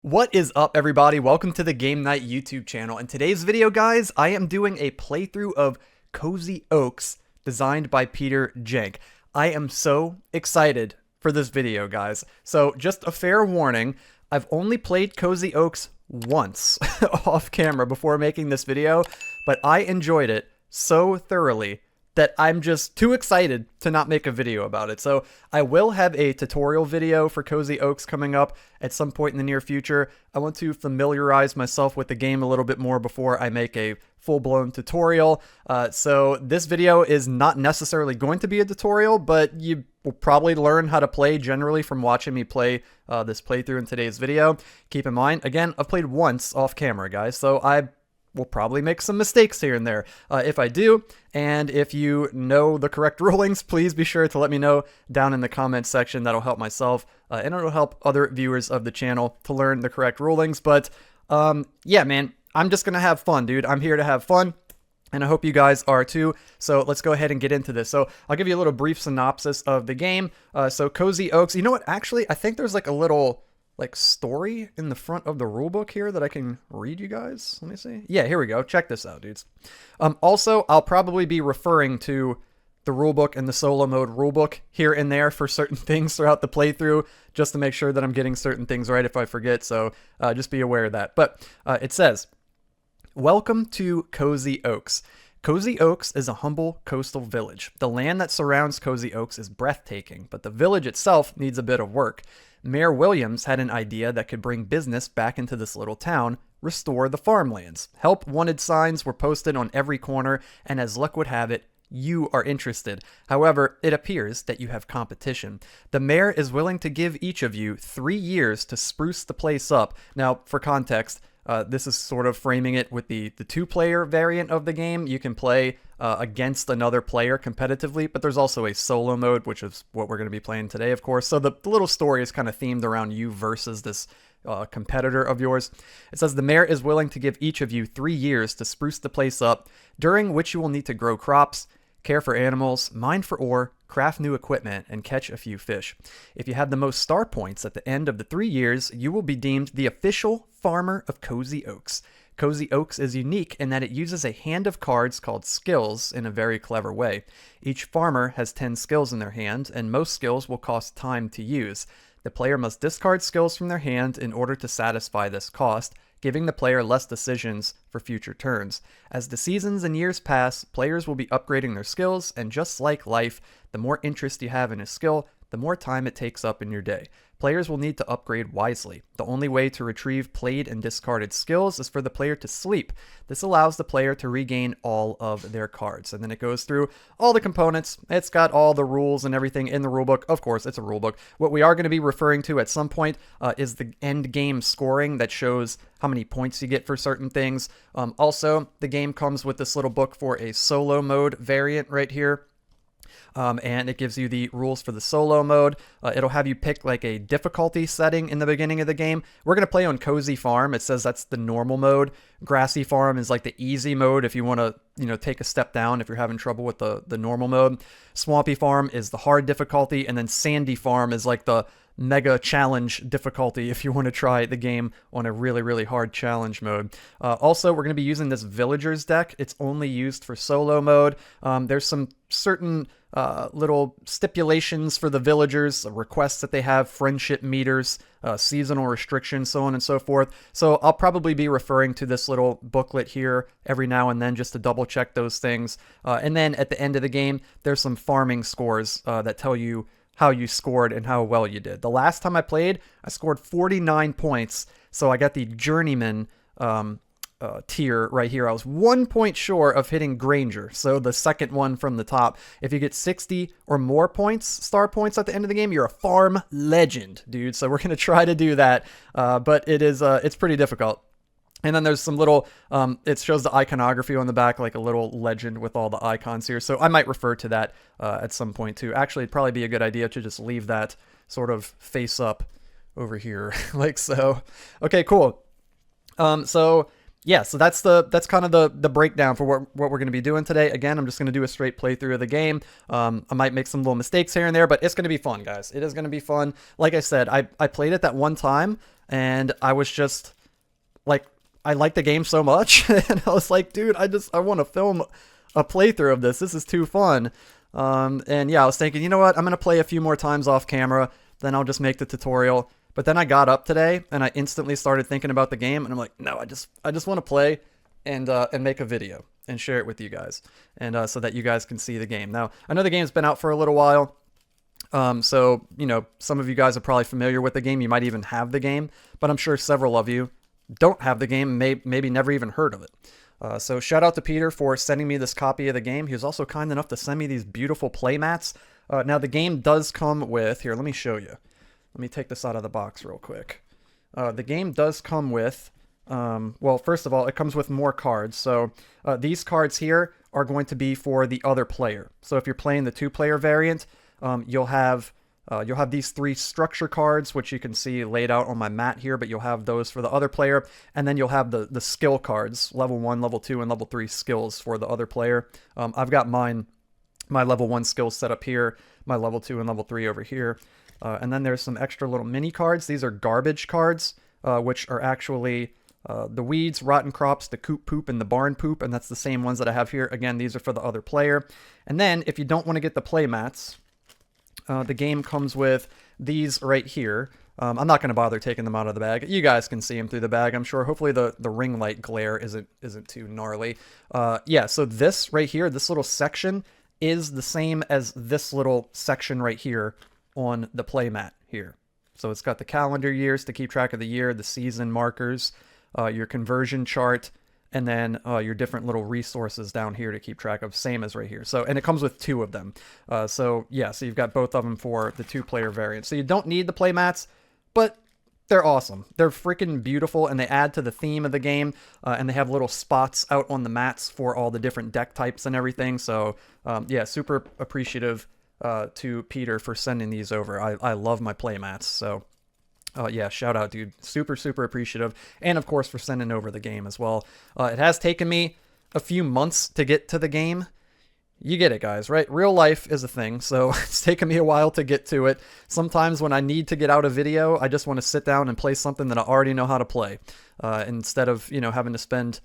What is up, everybody? Welcome to the Game Night YouTube channel. In today's video, guys, I am doing a playthrough of Cozy Oaks, designed by Peter Jenk. I am so excited for this video, guys. So, just a fair warning, I've only played Cozy Oaks once off camera before making this video, but I enjoyed it so thoroughly that I'm just too excited to not make a video about it. So I will have a tutorial video for Cozy Oaks coming up at some point in the near future. I want to familiarize myself with the game a little bit more before I make a full-blown tutorial. So this video is not necessarily going to be a tutorial, but you will probably learn how to play generally from watching me play this playthrough in today's video. Keep in mind, again, I've played once off camera, guys, so I will probably make some mistakes here and there. If I do, and if you know the correct rulings, please be sure to let me know down in the comments section. That'll help myself, and it'll help other viewers of the channel to learn the correct rulings. But yeah, man, I'm just gonna have fun, dude. I'm here to have fun, and I hope you guys are too. So let's go ahead and get into this. So I'll give you a little brief synopsis of the game. So Cozy Oaks, you know what? Actually, I think there's like a little story in the front of the rulebook here that I can read you guys. Let me see. Yeah, here we go. Check this out, dudes. Also, I'll probably be referring to the rulebook and the solo mode rulebook here and there for certain things throughout the playthrough, just to make sure that I'm getting certain things right if I forget. So just be aware of that. But it says, "Welcome to Cozy Oaks. Cozy Oaks is a humble coastal village. The land that surrounds Cozy Oaks is breathtaking, but the village itself needs a bit of work. Mayor Williams had an idea that could bring business back into this little town, restore the farmlands. Help wanted signs were posted on every corner, and as luck would have it, you are interested. However, it appears that you have competition. The mayor is willing to give each of you 3 years to spruce the place up." Now, for context, this is sort of framing it with the two-player variant of the game. You can play against another player competitively, but there's also a solo mode, which is what we're going to be playing today, of course. So the little story is kind of themed around you versus this competitor of yours. It says the mayor is willing to give each of you 3 years to spruce the place up, during which you will need to grow crops, care for animals, mine for ore, craft new equipment, and catch a few fish. If you have the most star points at the end of the 3 years, you will be deemed the official farmer of Cozy Oaks. Cozy Oaks is unique in that it uses a hand of cards called skills in a very clever way. Each farmer has 10 skills in their hand, and most skills will cost time to use. The player must discard skills from their hand in order to satisfy this cost, giving the player less decisions for future turns. As the seasons and years pass, players will be upgrading their skills, and just like life, the more interest you have in a skill, the more time it takes up in your day. Players will need to upgrade wisely. The only way to retrieve played and discarded skills is for the player to sleep. This allows the player to regain all of their cards. And then it goes through all the components. It's got all the rules and everything in the rulebook. Of course, it's a rulebook. What we are going to be referring to at some point is the end game scoring that shows how many points you get for certain things. Also, the game comes with this little book for a solo mode variant right here. And it gives you the rules for the solo mode. It'll have you pick like a difficulty setting in the beginning of the game. We're going to play on Cozy Farm. It says that's the normal mode. Grassy Farm is like the easy mode if you want to, take a step down if you're having trouble with the normal mode. Swampy Farm is the hard difficulty, and then Sandy Farm is like the mega challenge difficulty if you want to try the game on a really, really hard challenge mode. Also, we're going to be using this villagers deck. It's only used for solo mode. There's some certain little stipulations for the villagers, requests that they have, friendship meters, seasonal restrictions, so on and so forth. So I'll probably be referring to this little booklet here every now and then just to double check those things. And then at the end of the game, there's some farming scores that tell you how you scored and how well you did. The last time I played, I scored 49 points, so I got the journeyman tier right here. I was 1 point short of hitting Granger, so the second one from the top. If you get 60 or more points, star points at the end of the game, you're a farm legend, dude. So we're going to try to do that, but it's pretty difficult. And then there's some little, it shows the iconography on the back, like a little legend with all the icons here. So I might refer to that at some point too. Actually, it'd probably be a good idea to just leave that sort of face up over here, like so. Okay, cool. So yeah, so that's kind of the breakdown for what we're going to be doing today. Again, I'm just going to do a straight playthrough of the game. I might make some little mistakes here and there, but it's going to be fun, guys. It is going to be fun. Like I said, I played it that one time, and I was just like, I like the game so much, and I was like, dude, I want to film a playthrough of this. This is too fun. And yeah, I was thinking, you know what? I'm going to play a few more times off camera, then I'll just make the tutorial. But then I got up today and I instantly started thinking about the game, and I'm like, no, I just want to play and make a video and share it with you guys, and so that you guys can see the game. Now, I know the game's been out for a little while. So, you know, some of you guys are probably familiar with the game. You might even have the game, but I'm sure several of you don't have the game, maybe never even heard of it. So shout out to Peter for sending me this copy of the game. He was also kind enough to send me these beautiful playmats. Now the game does come with, here, let me show you. Let me take this out of the box real quick. The game does come with, well, first of all, it comes with more cards. So these cards here are going to be for the other player. So if you're playing the two-player variant, you'll have these 3 structure cards, which you can see laid out on my mat here, but you'll have those for the other player. And then you'll have the skill cards, level 1, level 2, and level 3 skills for the other player. I've got my level 1 skills set up here, my level 2 and level 3 over here. And then there's some extra little mini cards. These are garbage cards, which are actually the weeds, rotten crops, the coop poop, and the barn poop. And that's the same ones that I have here. Again, these are for the other player. And then if you don't want to get the play mats, the game comes with these right here. I'm not going to bother taking them out of the bag. You guys can see them through the bag, I'm sure. Hopefully the ring light glare isn't too gnarly. Yeah, so this right here, this little section is the same as this little section right here on the playmat here. So it's got the calendar years to keep track of the year, the season markers, your conversion chart, and then your different little resources down here to keep track of, same as right here. So, and it comes with 2 of them. So yeah, so you've got both of them for the 2-player variant. So you don't need the playmats, but they're awesome. They're freaking beautiful, and they add to the theme of the game, and they have little spots out on the mats for all the different deck types and everything. So yeah, super appreciative to Peter for sending these over. I love my playmats, so yeah, shout out, dude. Super appreciative, and of course for sending over the game as well. It has taken me a few months to get to the game. You get it, guys, right? Real life is a thing, so it's taken me a while to get to it. Sometimes when I need to get out a video, I just want to sit down and play something that I already know how to play, instead of, you know, having to spend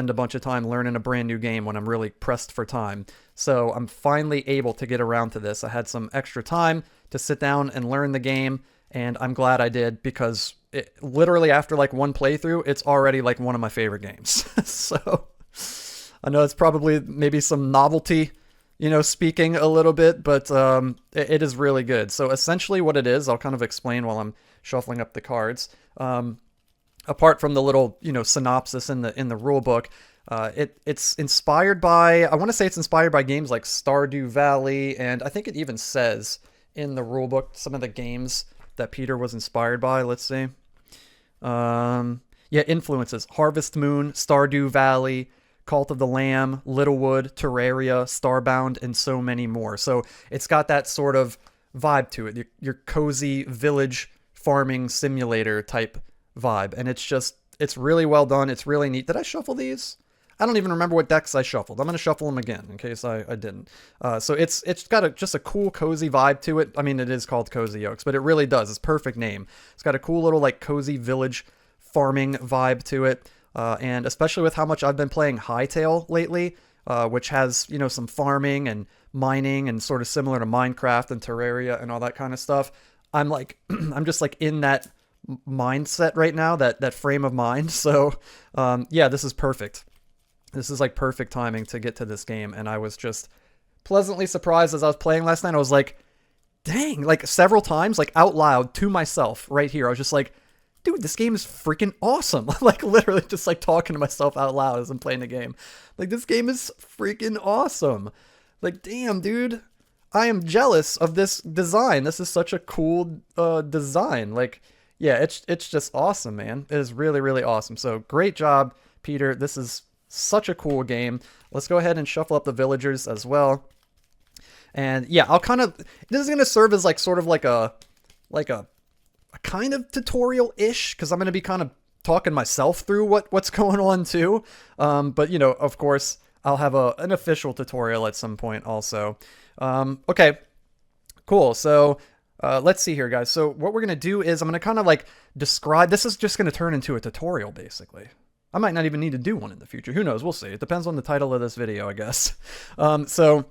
a bunch of time learning a brand new game when I'm really pressed for time. So I'm finally able to get around to this. I had some extra time to sit down and learn the game, and I'm glad I did, because literally after like one playthrough, it's already like one of my favorite games. So I know it's probably maybe some novelty, you know, speaking a little bit, but it is really good. So essentially what it is, I'll kind of explain while I'm shuffling up the cards. Apart from the little, you know, synopsis in the rule book, it's inspired by, I want to say it's inspired by games like Stardew Valley, and I think it even says in the rule book some of the games that Peter was inspired by. Let's see. Yeah, influences: Harvest Moon, Stardew Valley, Cult of the Lamb, Littlewood, Terraria, Starbound, and so many more. So it's got that sort of vibe to it, your cozy village farming simulator type vibe, and it's really well done. It's really neat. Did I shuffle these? I don't even remember what decks I shuffled. I'm going to shuffle them again in case I didn't. So it's got just a cool, cozy vibe to it. I mean, it is called Cozy Oaks, but it really does. It's perfect name. It's got a cool little like cozy village farming vibe to it. And especially with how much I've been playing Hytale lately, which has, you know, some farming and mining and sort of similar to Minecraft and Terraria and all that kind of stuff. I'm like, I'm just like in that mindset right now, that frame of mind. So yeah, this is perfect. This is like perfect timing to get to this game, and I was just pleasantly surprised as I was playing last night. I was like, dang, like several times, like out loud to myself right here. I was just like, dude, this game is freaking awesome. Like literally just like talking to myself out loud as I'm playing the game. Like, this game is freaking awesome. Like, damn, dude, I am jealous of this design. This is such a cool design. Like, yeah, it's just awesome, man. It is really, really awesome. So great job, Peter. This is such a cool game. Let's go ahead and shuffle up the villagers as well. And yeah, I'll kind of, this is going to serve as like sort of like a kind of tutorial-ish, because I'm going to be kind of talking myself through what's going on too. But you know, of course, I'll have an official tutorial at some point also. Okay, cool. So let's see here, guys. So what we're gonna do is I'm gonna kind of like describe. This is just gonna turn into a tutorial, basically. I might not even need to do one in the future. Who knows? We'll see. It depends on the title of this video, I guess. So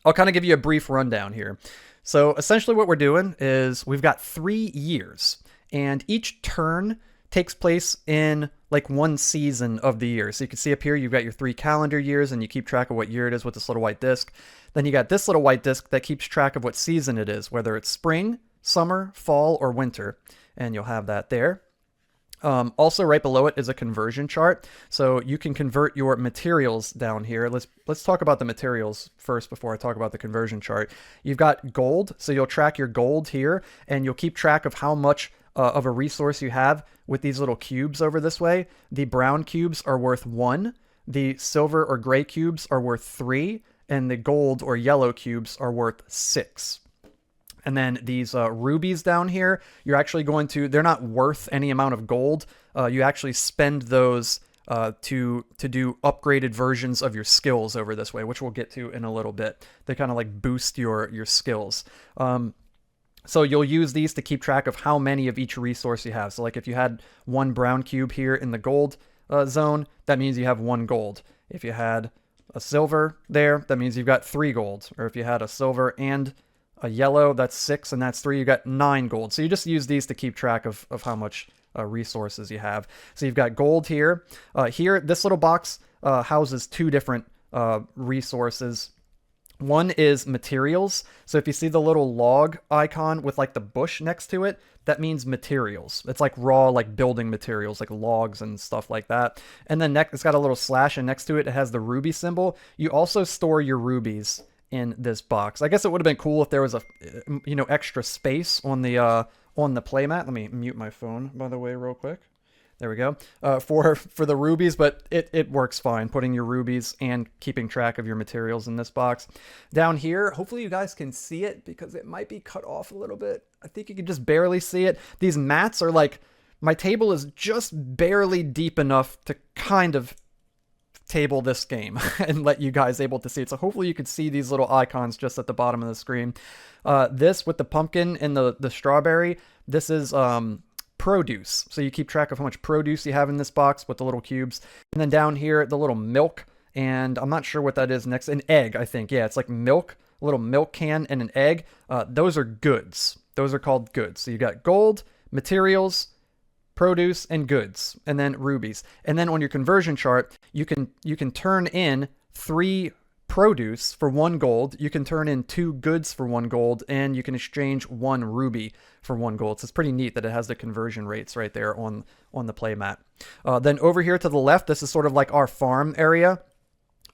I'll kind of give you a brief rundown here. So essentially what we're doing is we've got 3 years, and each turn takes place in like one season of the year. So you can see up here, you've got your 3 calendar years, and you keep track of what year it is with this little white disc. Then you got this little white disc that keeps track of what season it is, whether it's spring, summer, fall, or winter. And you'll have that there. Also, right below it is a conversion chart, so you can convert your materials down here. Let's talk about the materials first before I talk about the conversion chart. You've got gold, so you'll track your gold here, and you'll keep track of how much of a resource you have with these little cubes over this way. The brown cubes are worth 1, the silver or gray cubes are worth 3, and the gold or yellow cubes are worth 6. And then these rubies down here, you're actually going to, they're not worth any amount of gold. You actually spend those to do upgraded versions of your skills over this way, which we'll get to in a little bit. They kind of like boost your skills. So you'll use these to keep track of how many of each resource you have. So like if you had 1 brown cube here in the gold zone, that means you have 1 gold. If you had a silver there, that means you've got 3 gold. Or if you had a silver and a yellow, that's 6, and that's 3, you got 9 gold. So you just use these to keep track of how much resources you have. So you've got gold here. Here, this little box houses 2 different resources. One is materials. So if you see the little log icon with like the bush next to it, that means materials. It's like raw, like building materials, like logs and stuff like that. And then next, it's got a little slash, and next to it, it has the ruby symbol. You also store your rubies in this box. I guess it would have been cool if there was a, you know, extra space on the playmat. Let me mute my phone, by the way, real quick. There we go. For the rubies, but it works fine, putting your rubies and keeping track of your materials in this box. Down here, hopefully you guys can see it because it might be cut off a little bit. I think you can just barely see it. These mats are like, my table is just barely deep enough to kind of table this game and let you guys able to see it. So hopefully you could see these little icons just at the bottom of the screen. This with the pumpkin and the strawberry, this is produce. So you keep track of how much produce you have in this box with the little cubes. And then down here, the little milk, and I'm not sure what that is next. An egg, I think. Yeah, it's like milk, a little milk can and an egg. Those are goods. Those are called goods. So you got gold, materials, produce, and goods, and then rubies. And then on your conversion chart, you can turn in 3 produce for 1 gold. You can turn in 2 goods for 1 gold, and you can exchange 1 ruby for 1 gold. So it's pretty neat that it has the conversion rates right there on the playmat. Then over here to the left, this is sort of like our farm area.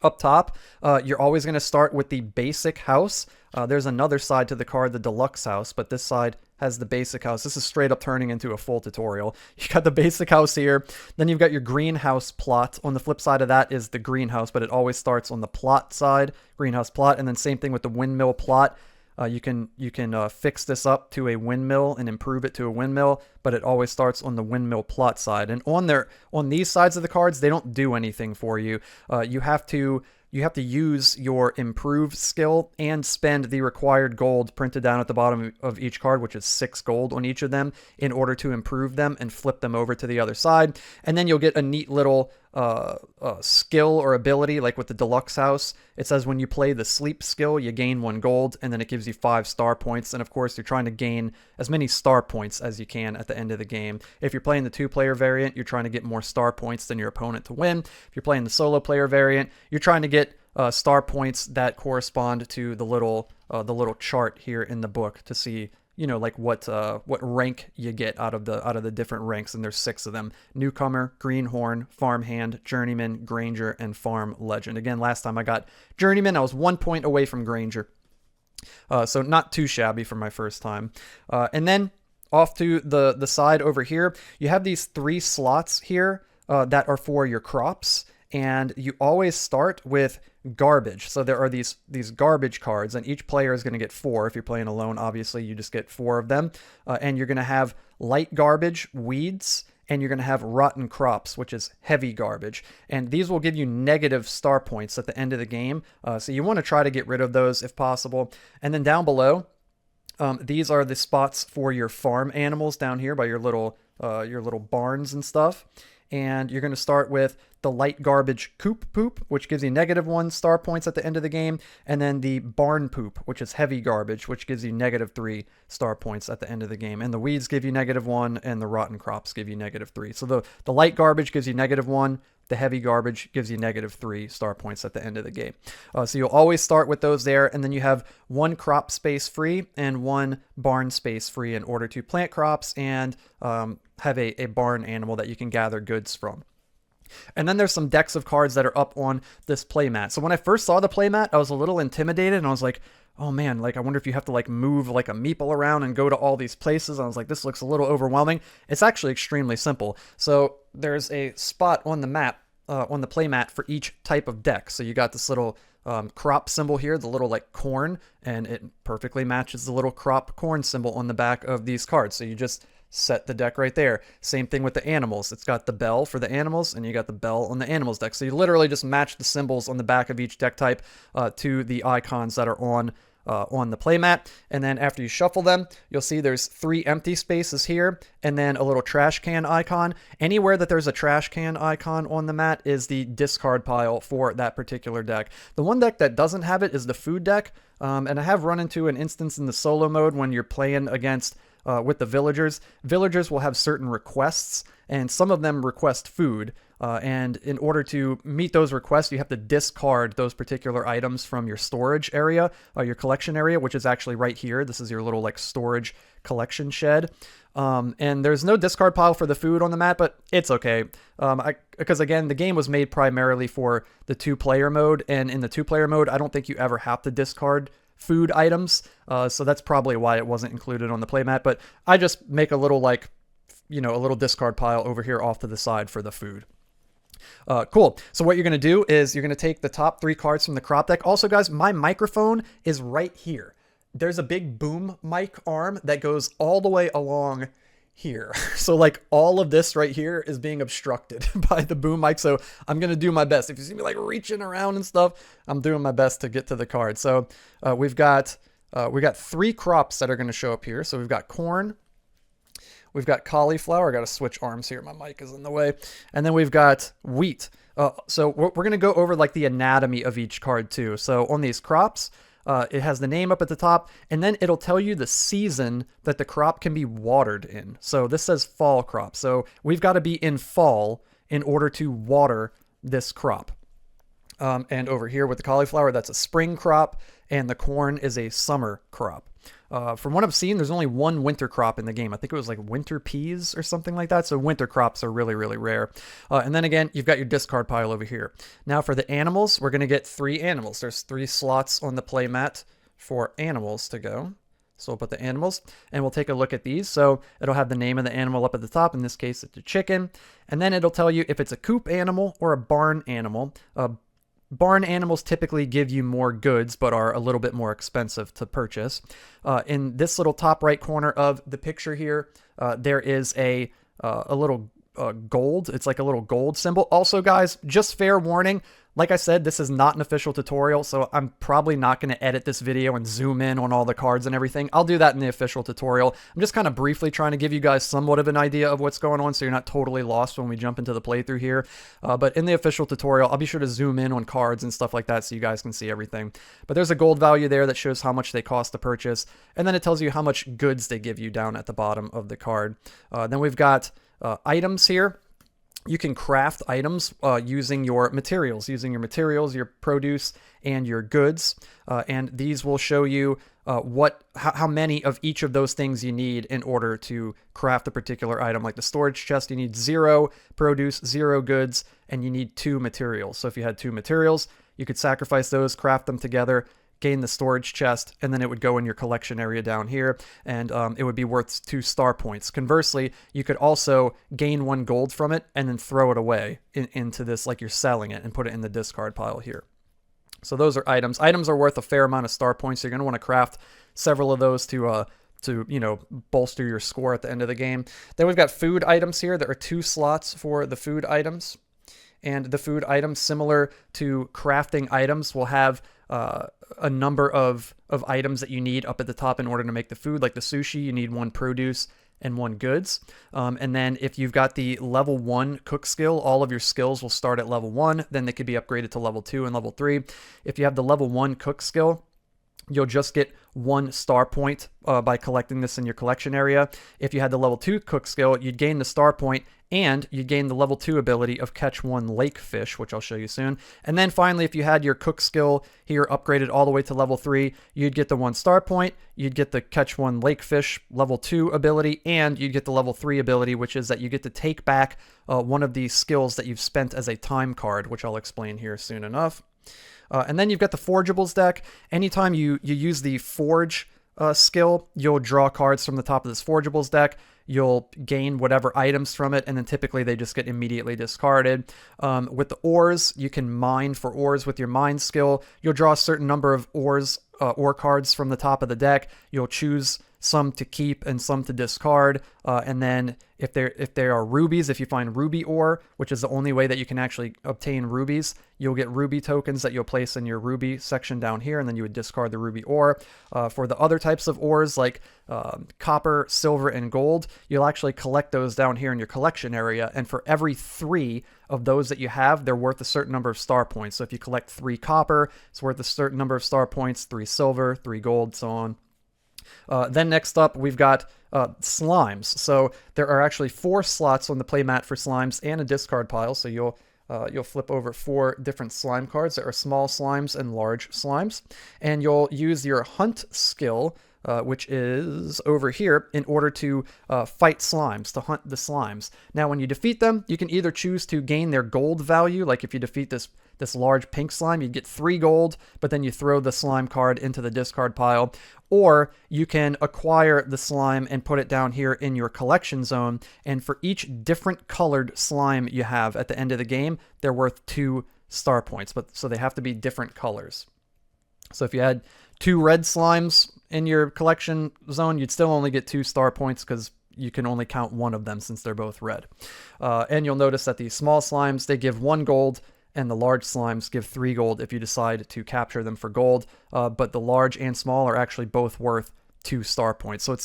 Up top, you're always going to start with the basic house. There's another side to the card, the deluxe house, but this side has the basic house. This is straight up turning into a full tutorial. You got the basic house here. Then you've got your greenhouse plot. On the flip side of that is the greenhouse, but it always starts on the plot side, greenhouse plot. And then same thing with the windmill plot. You can fix this up to a windmill and improve it to a windmill, but it always starts on the windmill plot side. And on these sides of the cards, they don't do anything for you. You have to use your improve skill and spend the required gold printed down at the bottom of each card, which is 6 gold on each of them, in order to improve them and flip them over to the other side. And then you'll get a neat little skill or ability, like with the deluxe house. It says when you play the sleep skill, you gain 1 gold, and then it gives you 5 star points. And of course, you're trying to gain as many star points as you can at the end of the game. If you're playing the 2-player variant, you're trying to get more star points than your opponent to win. If you're playing the solo player variant, you're trying to get star points that correspond to the little chart here in the book to see, you know, like what rank you get out of the different ranks, and there's 6 of them: newcomer, greenhorn, farmhand, journeyman, granger, and farm legend. Again, last time I got journeyman, I was 1 point away from granger, so not too shabby for my first time. And then off to the side over here, you have these 3 slots here that are for your crops, and you always start with garbage. So there are these garbage cards, and each player is going to get 4. If you're playing alone, obviously you just get 4 of them, and you're going to have light garbage, weeds, and you're going to have rotten crops, which is heavy garbage. And these will give you negative star points at the end of the game. So you want to try to get rid of those if possible. And then down below, these are the spots for your farm animals down here by your little barns and stuff. And you're going to start with the light garbage coop poop, which gives you -1 star points at the end of the game, and then the barn poop, which is heavy garbage, which gives you -3 star points at the end of the game. And the weeds give you -1, and the rotten crops give you -3. So the light garbage gives you -1. The heavy garbage gives you -3 star points at the end of the game. So you'll always start with those there, and then you have 1 crop space free and 1 barn space free in order to plant crops and have a barn animal that you can gather goods from. And then there's some decks of cards that are up on this playmat. So when I first saw the playmat, I was a little intimidated, and I was like, oh man, like I wonder if you have to like move like a meeple around and go to all these places. I was like, this looks a little overwhelming. It's actually extremely simple. So there's a spot on the map, on the playmat for each type of deck. So you got this little crop symbol here, the little like corn, and it perfectly matches the little crop corn symbol on the back of these cards. So you just set the deck right there. Same thing with the animals. It's got the bell for the animals, and you got the bell on the animals deck. So you literally just match the symbols on the back of each deck type to the icons that are on the playmat. And then after you shuffle them, you'll see there's 3 empty spaces here, and then a little trash can icon. Anywhere that there's a trash can icon on the mat is the discard pile for that particular deck. The one deck that doesn't have it is the food deck. And I have run into an instance in the solo mode when you're playing against with the villagers. Villagers will have certain requests, and some of them request food. And in order to meet those requests, you have to discard those particular items from your storage area, your collection area, which is actually right here. This is your little like storage collection shed. And there's no discard pile for the food on the mat, but it's okay. Because again, the game was made primarily for the 2-player mode, and in the 2-player mode, I don't think you ever have to discard food items. So that's probably why it wasn't included on the playmat. But I just make a little like, a little discard pile over here off to the side for the food. Cool. So what you're going to do is you're going to take the top 3 cards from the crop deck. Also, guys, my microphone is right here. There's a big boom mic arm that goes all the way along here. So like all of this right here is being obstructed by the boom mic. So I'm going to do my best. If you see me like reaching around and stuff, I'm doing my best to get to the card. So we got 3 crops that are going to show up here. So we've got corn. We've got cauliflower. I got to switch arms here. My mic is in the way. And then we've got wheat. So we're going to go over like the anatomy of each card too. So on these crops, it has the name up at the top, and then it'll tell you the season that the crop can be watered in. So this says fall crop. So we've got to be in fall in order to water this crop. And over here with the cauliflower, that's a spring crop, and the corn is a summer crop. From what I've seen, there's only 1 winter crop in the game. I think it was like winter peas or something like that. So winter crops are really, really rare. And then again, you've got your discard pile over here. Now for the animals, we're going to get 3 animals. There's 3 slots on the playmat for animals to go. So we'll put the animals, and we'll take a look at these. So it'll have the name of the animal up at the top. In this case, it's a chicken. And then it'll tell you if it's a coop animal or a barn animal. Barn animals typically give you more goods, but are a little bit more expensive to purchase. In this little top right corner of the picture here, there is a little gold. It's like a little gold symbol. Also, guys, just fair warning. Like I said, this is not an official tutorial, so I'm probably not going to edit this video and zoom in on all the cards and everything. I'll do that in the official tutorial. I'm just kind of briefly trying to give you guys somewhat of an idea of what's going on so you're not totally lost when we jump into the playthrough here. But in the official tutorial, I'll be sure to zoom in on cards and stuff like that so you guys can see everything. But there's a gold value there that shows how much they cost to purchase, and then it tells you how much goods they give you down at the bottom of the card. Then we've got items here. You can craft items using your materials, your produce, and your goods. And these will show you how many of each of those things you need in order to craft a particular item. Like the storage chest, you need 0 produce, 0 goods, and you need 2 materials. So if you had 2 materials, you could sacrifice those, craft them together, gain the storage chest, and then it would go in your collection area down here, and it would be worth 2 star points. Conversely, you could also gain 1 gold from it and then throw it away into this, like you're selling it, and put it in the discard pile here. So those are items. Items are worth a fair amount of star points. So you're going to want to craft several of those to to, you know, bolster your score at the end of the game. Then we've got food items here. There are 2 slots for the food items. And the food items, similar to crafting items, will have a number of items that you need up at the top in order to make the food. Like the sushi, you need 1 produce and 1 goods. And then if you've got the level 1 cook skill, all of your skills will start at level 1. Then they could be upgraded to level 2 and level 3. If you have the level 1 cook skill, you'll just get 1 star point by collecting this in your collection area. If you had the level 2 cook skill, you'd gain the star point and you'd gain the level 2 ability of catch 1 lake fish, which I'll show you soon. And then finally, if you had your cook skill here upgraded all the way to level 3, you'd get the 1 star point, you'd get the catch 1 lake fish level 2 ability, and you'd get the level 3 ability, which is that you get to take back one of these skills that you've spent as a time card, which I'll explain here soon enough. And then you've got the Forgeables deck. Anytime you use the Forge skill, you'll draw cards from the top of this Forgeables deck. You'll gain whatever items from it, and then typically they just get immediately discarded. With the ores, you can mine for ores with your mine skill. You'll draw a certain number of ore cards from the top of the deck. You'll choose some to keep and some to discard. And then if there are rubies, if you find ruby ore, which is the only way that you can actually obtain rubies, you'll get ruby tokens that you'll place in your ruby section down here, and then you would discard the ruby ore. For the other types of ores like copper, silver, and gold, you'll actually collect those down here in your collection area, and for every 3 of those that you have, they're worth a certain number of star points. So if you collect 3 copper, it's worth a certain number of star points, 3 silver, 3 gold, so on. Then next up, we've got slimes. So there are actually 4 slots on the playmat for slimes and a discard pile. So you'll flip over 4 different slime cards. There are small slimes and large slimes. And you'll use your hunt skill, which is over here, in order to fight slimes, to hunt the slimes. Now, when you defeat them, you can either choose to gain their gold value, like if you defeat this large pink slime, you'd get 3 gold, but then you throw the slime card into the discard pile. Or you can acquire the slime and put it down here in your collection zone, and for each different colored slime you have at the end of the game, they're worth 2 star points, so they have to be different colors. So if you had 2 red slimes in your collection zone, you'd still only get 2 star points because you can only count 1 of them since they're both red. And you'll notice that these small slimes, they give 1 gold, and the large slimes give 3 gold if you decide to capture them for gold. But the large and small are actually both worth 2 star points. So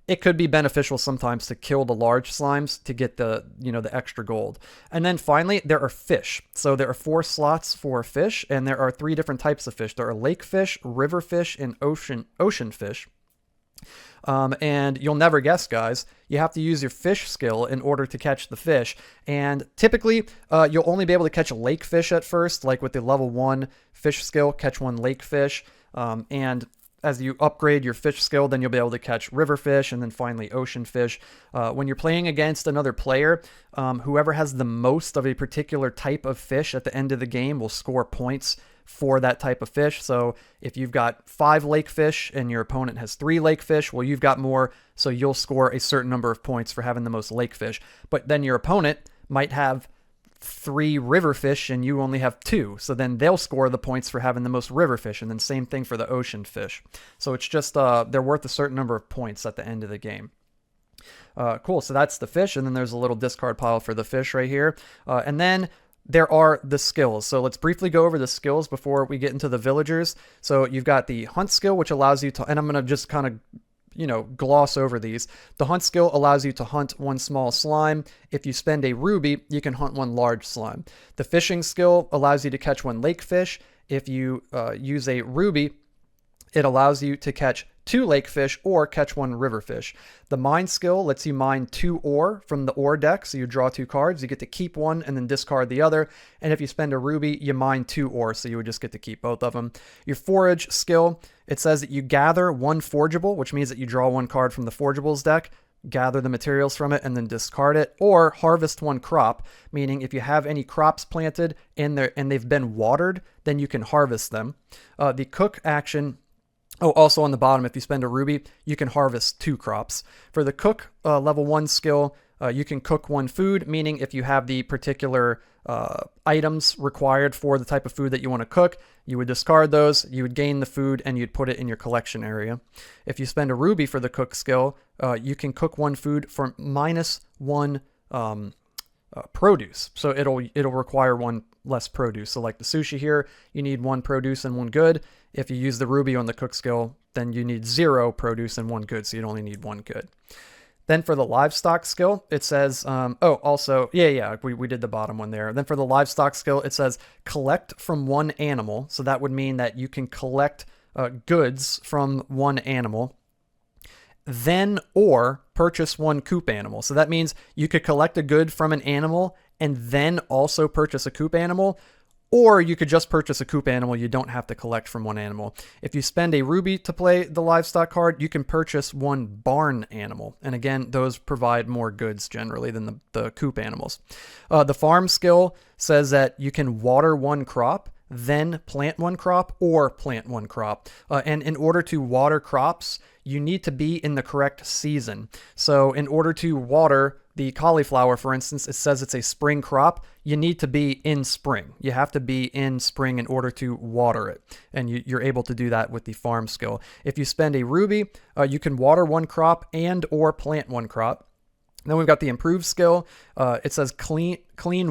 it could be beneficial sometimes to kill the large slimes to get the extra gold. And then finally, there are fish. So there are 4 slots for fish, and there are 3 different types of fish. There are lake fish, river fish, and ocean fish. And you'll never guess, guys, you have to use your fish skill in order to catch the fish. And typically, you'll only be able to catch a lake fish at first, like with the level 1 fish skill, catch 1 lake fish. And as you upgrade your fish skill, then you'll be able to catch river fish and then finally ocean fish. When you're playing against another player, whoever has the most of a particular type of fish at the end of the game will score points for that type of fish. So if you've got 5 lake fish and your opponent has 3 lake fish, well, you've got more, so you'll score a certain number of points for having the most lake fish. But then your opponent might have 3 river fish and you only have 2, so then they'll score the points for having the most river fish, and then same thing for the ocean fish. So it's just they're worth a certain number of points at the end of the game. Cool, so that's the fish, and then there's a little discard pile for the fish right here. And then there are the skills. So let's briefly go over the skills before we get into the villagers. So you've got the hunt skill, which allows you to, and I'm going to just kind of gloss over these. The hunt skill allows you to hunt 1 small slime. If you spend a ruby, you can hunt 1 large slime. The fishing skill allows you to catch 1 lake fish. If you use a ruby, it allows you to catch 2 lake fish or catch 1 river fish. The mine skill lets you mine 2 ore from the ore deck, so you draw 2 cards. You get to keep 1 and then discard the other. And if you spend a ruby, you mine 2 ore, so you would just get to keep both of them. Your forage skill, it says that you gather 1 forgeable, which means that you draw 1 card from the forgeables deck, gather the materials from it, and then discard it, or harvest 1 crop, meaning if you have any crops planted and they've been watered, then you can harvest them. The cook action, also on the bottom, if you spend a ruby, you can harvest 2 crops. For the cook level 1 skill, You can cook one food, meaning if you have the particular items required for the type of food that you want to cook, you would discard those, you would gain the food, and you'd put it in your collection area. If you spend a ruby for the cook skill, you can cook one food for -1 produce. So it'll require one less produce. So like the sushi here, you need 1 produce and 1 good. If you use the ruby on the cook skill, then you need 0 produce and 1 good. So you'd only need 1 good. Then for the livestock skill, it says, we did the bottom one there. Then for the livestock skill, it says collect from 1 animal. So that would mean that you can collect goods from 1 animal. Then or purchase 1 coop animal. So that means you could collect a good from an animal and then also purchase a coop animal, or you could just purchase a coop animal. You don't have to collect from 1 animal. If you spend a ruby to play the livestock card, you can purchase 1 barn animal. And again, those provide more goods generally than the coop animals. The farm skill says that you can water 1 crop, then plant 1 crop, or plant 1 crop. And in order to water crops, you need to be in the correct season. So in order to water the cauliflower, for instance, it says it's a spring crop. You need to be in spring. You have to be in spring in order to water it. And you're able to do that with the farm skill. If you spend a ruby, you can water 1 crop and or plant 1 crop. Then we've got the improved skill. It says clean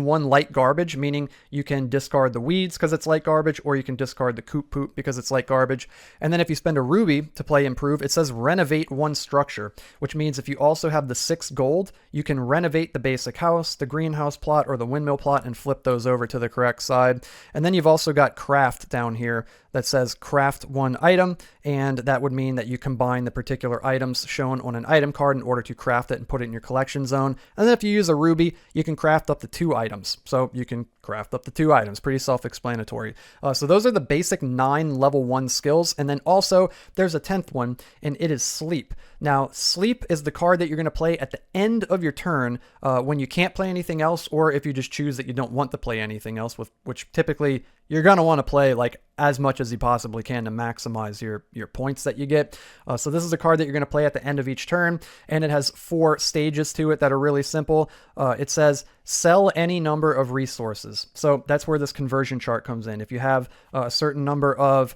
1 light garbage, meaning you can discard the weeds because it's light garbage, or you can discard the coop poop because it's light garbage. And then if you spend a ruby to play improve, it says renovate 1 structure, which means if you also have the 6 gold, you can renovate the basic house, the greenhouse plot, or the windmill plot and flip those over to the correct side. And then you've also got craft down here that says craft 1 item, and that would mean that you combine the particular items shown on an item card in order to craft it and put it in your collection zone. And then if you use a ruby, you can craft up to 2 items. So you can craft up to 2 items. Pretty self-explanatory. So those are the basic 9 level 1 skills. And then also there's a 10th one, and it is sleep. Now, sleep is the card that you're going to play at the end of your turn when you can't play anything else, or if you just choose that you don't want to play anything else, which typically you're going to want to play like as much as you possibly can to maximize your points that you get. So this is a card that you're going to play at the end of each turn, and it has 4 stages to it that are really simple. It says sell any number of resources. So that's where this conversion chart comes in. If you have a certain number of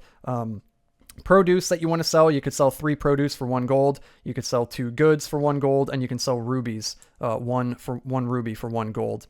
produce that you want to sell, you could sell 3 produce for 1 gold. You could sell 2 goods for 1 gold, and you can sell rubies, 1 ruby for 1 gold.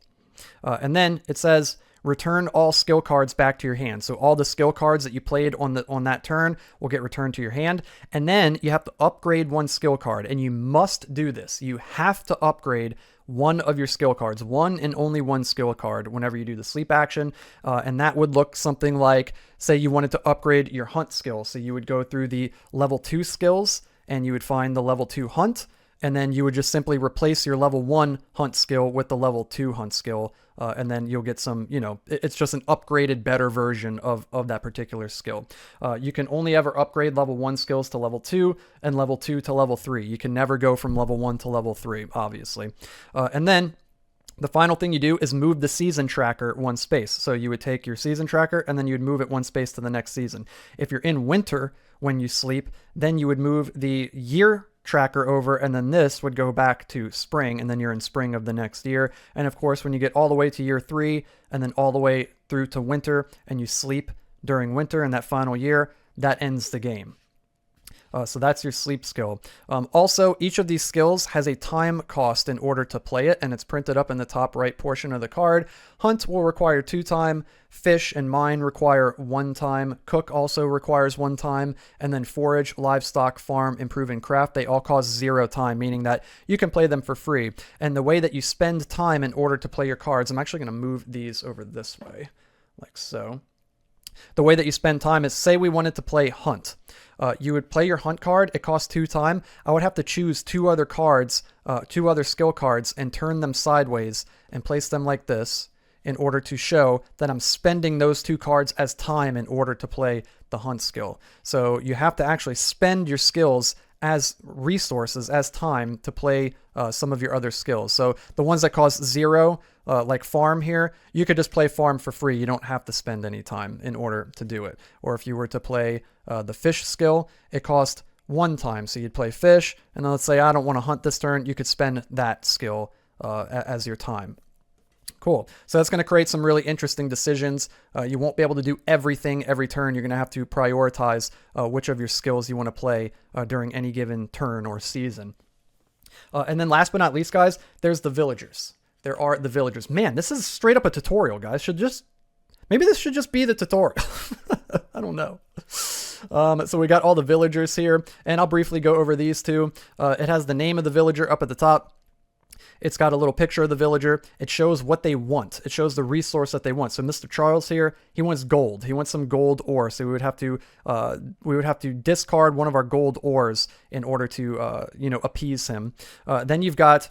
And then it says return all skill cards back to your hand. So all the skill cards that you played on that turn will get returned to your hand. And then you have to upgrade 1 skill card, and you must do this. You have to upgrade 1 of your skill cards, 1 and only 1 skill card whenever you do the sleep action. And that would look something like, say you wanted to upgrade your hunt skill. So you would go through the level 2 skills and you would find the level 2 hunt. And then you would just simply replace your level 1 hunt skill with the level 2 hunt skill. And then you'll get some, it's just an upgraded, better version of that particular skill. You can only ever upgrade level 1 skills to level 2 and level 2 to level 3. You can never go from level 1 to level 3, obviously. And then the final thing you do is move the season tracker 1 space. So you would take your season tracker and then you would move it 1 space to the next season. If you're in winter when you sleep, then you would move the year tracker over, and then this would go back to spring, and then you're in spring of the next year. And of course, when you get all the way to year 3 and then all the way through to winter and you sleep during winter in that final year, that ends the game. So that's your sleep skill. Also, each of these skills has a time cost in order to play it, and it's printed up in the top right portion of the card. Hunt will require 2 time, fish and mine require 1 time, cook also requires 1 time, and then forage, livestock, farm, improve, and craft, they all cost 0 time, meaning that you can play them for free. And the way that you spend time in order to play your cards, I'm actually going to move these over this way, like so. The way that you spend time is, say we wanted to play hunt. You would play your hunt card. It costs 2 time. I would have to choose 2 other cards, 2 other skill cards, and turn them sideways and place them like this in order to show that I'm spending those 2 cards as time in order to play the hunt skill. So you have to actually spend your skills as resources, as time, to play some of your other skills. So the ones that cost 0, like farm here, you could just play farm for free. You don't have to spend any time in order to do it. Or if you were to play the fish skill, it cost 1 time. So you'd play fish, and then let's say I don't want to hunt this turn, you could spend that skill as your time. Cool. So that's going to create some really interesting decisions. You won't be able to do everything every turn. You're going to have to prioritize which of your skills you want to play during any given turn or season. And then last but not least, guys, there's the villagers. There are the villagers. Man, this is straight up a tutorial, guys. Maybe this should just be the tutorial. I don't know. So we got all the villagers here, and I'll briefly go over these two. It has the name of the villager up at the top. It's got a little picture of the villager. It shows what they want. It shows the resource that they want. So Mr. Charles here, he wants gold. He wants some gold ore. So we would have to discard one of our gold ores in order to appease him. Then you've got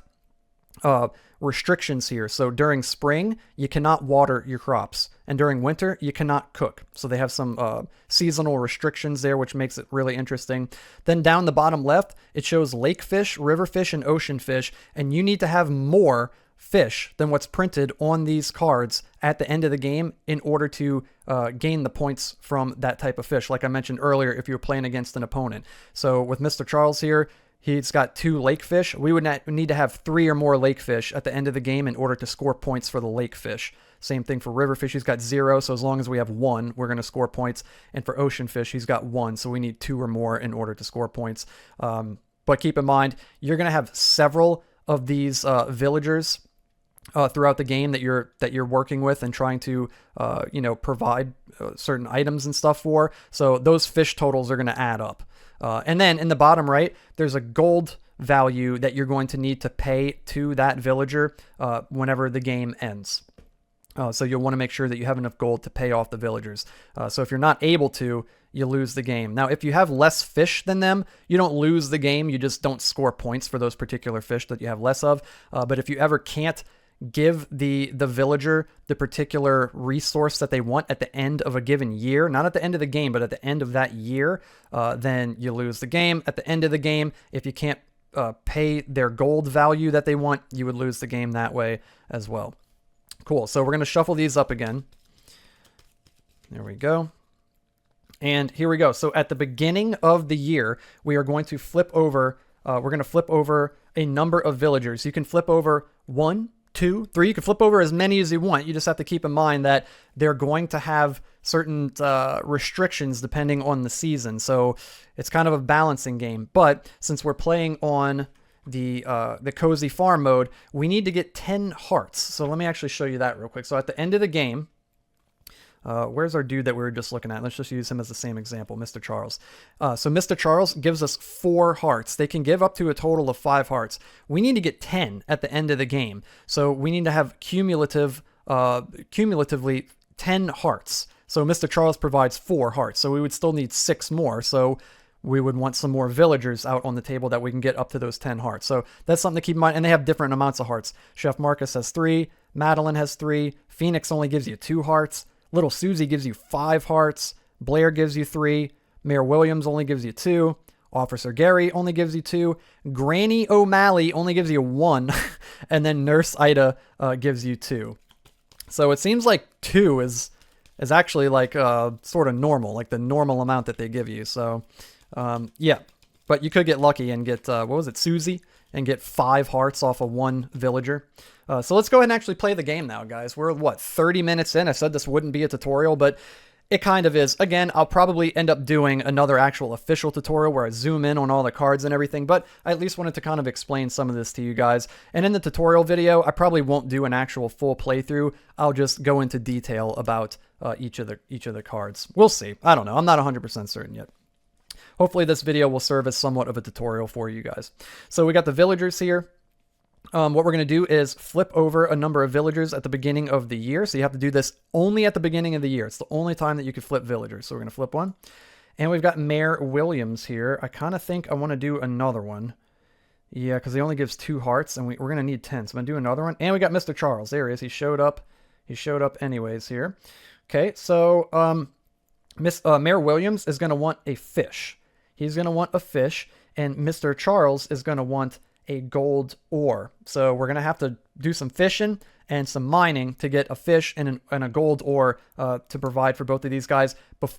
restrictions here. So during spring, you cannot water your crops, and during winter, you cannot cook. So they have some seasonal restrictions there, which makes it really interesting. Then down the bottom left, it shows lake fish, river fish, and ocean fish, and you need to have more fish than what's printed on these cards at the end of the game in order to gain the points from that type of fish. Like I mentioned earlier, if you're playing against an opponent. So with Mr. Charles here, he's got 2 lake fish. We would need to have 3 or more lake fish at the end of the game in order to score points for the lake fish. Same thing for river fish. He's got 0, so as long as we have 1, we're going to score points. And for ocean fish, he's got 1, so we need 2 or more in order to score points. But keep in mind, you're going to have several of these villagers throughout the game that you're working with and trying to provide certain items and stuff for. So those fish totals are going to add up. And then in the bottom right, there's a gold value that you're going to need to pay to that villager whenever the game ends. So you'll want to make sure that you have enough gold to pay off the villagers. So if you're not able to, you lose the game. Now, if you have less fish than them, you don't lose the game. You just don't score points for those particular fish that you have less of. But if you ever can't give the villager the particular resource that they want at the end of a given year, not at the end of the game, but at the end of that year, then you lose the game. At the end of the game, if you can't pay their gold value that they want, you would lose the game that way as well. Cool. So we're going to shuffle these up again. There we go. And here we go. So at the beginning of the year, we are going to flip over, a number of villagers. You can flip over 1, 2, 3. You can flip over as many as you want. You just have to keep in mind that they're going to have certain restrictions depending on the season. So it's kind of a balancing game. But since we're playing on the cozy farm mode, we need to get 10 hearts. So let me actually show you that real quick. So at the end of the game, where's our dude that we were just looking at? Let's just use him as the same example, Mr. Charles. So Mr. Charles gives us 4 hearts. They can give up to a total of 5 hearts. We need to get 10 at the end of the game. So we need to have cumulatively 10 hearts. So Mr. Charles provides 4 hearts. So we would still need 6 more. So we would want some more villagers out on the table that we can get up to those 10 hearts. So that's something to keep in mind. And they have different amounts of hearts. Chef Marcus has 3. Madeline has 3. Phoenix only gives you 2 hearts. Little Susie gives you 5 hearts. Blair gives you 3. Mayor Williams only gives you 2. Officer Gary only gives you 2. Granny O'Malley only gives you 1. And then Nurse Ida gives you 2. So it seems like 2 is actually like sort of normal, like the normal amount that they give you. So yeah, but you could get lucky and get, what was it, Susie? And get 5 hearts off of 1 villager. So let's go ahead and actually play the game now, guys. We're, 30 minutes in? I said this wouldn't be a tutorial, but it kind of is. Again, I'll probably end up doing another actual official tutorial where I zoom in on all the cards and everything, but I at least wanted to kind of explain some of this to you guys. And in the tutorial video, I probably won't do an actual full playthrough. I'll just go into detail about each of the cards. We'll see. I don't know. I'm not 100% certain yet. Hopefully this video will serve as somewhat of a tutorial for you guys. So we got the villagers here. What we're going to do is flip over a number of villagers at the beginning of the year. So you have to do this only at the beginning of the year. It's the only time that you can flip villagers. So we're going to flip one. And we've got Mayor Williams here. I kind of think I want to do another one. Yeah, because he only gives 2 hearts, and we're going to need 10. So I'm going to do another one. And we got Mr. Charles. There he is. He showed up. He showed up anyways here. Okay, so Mayor Williams is going to want a fish. He's going to want a fish, and Mr. Charles is going to want a gold ore. So we're going to have to do some fishing and some mining to get a fish and a gold ore to provide for both of these guys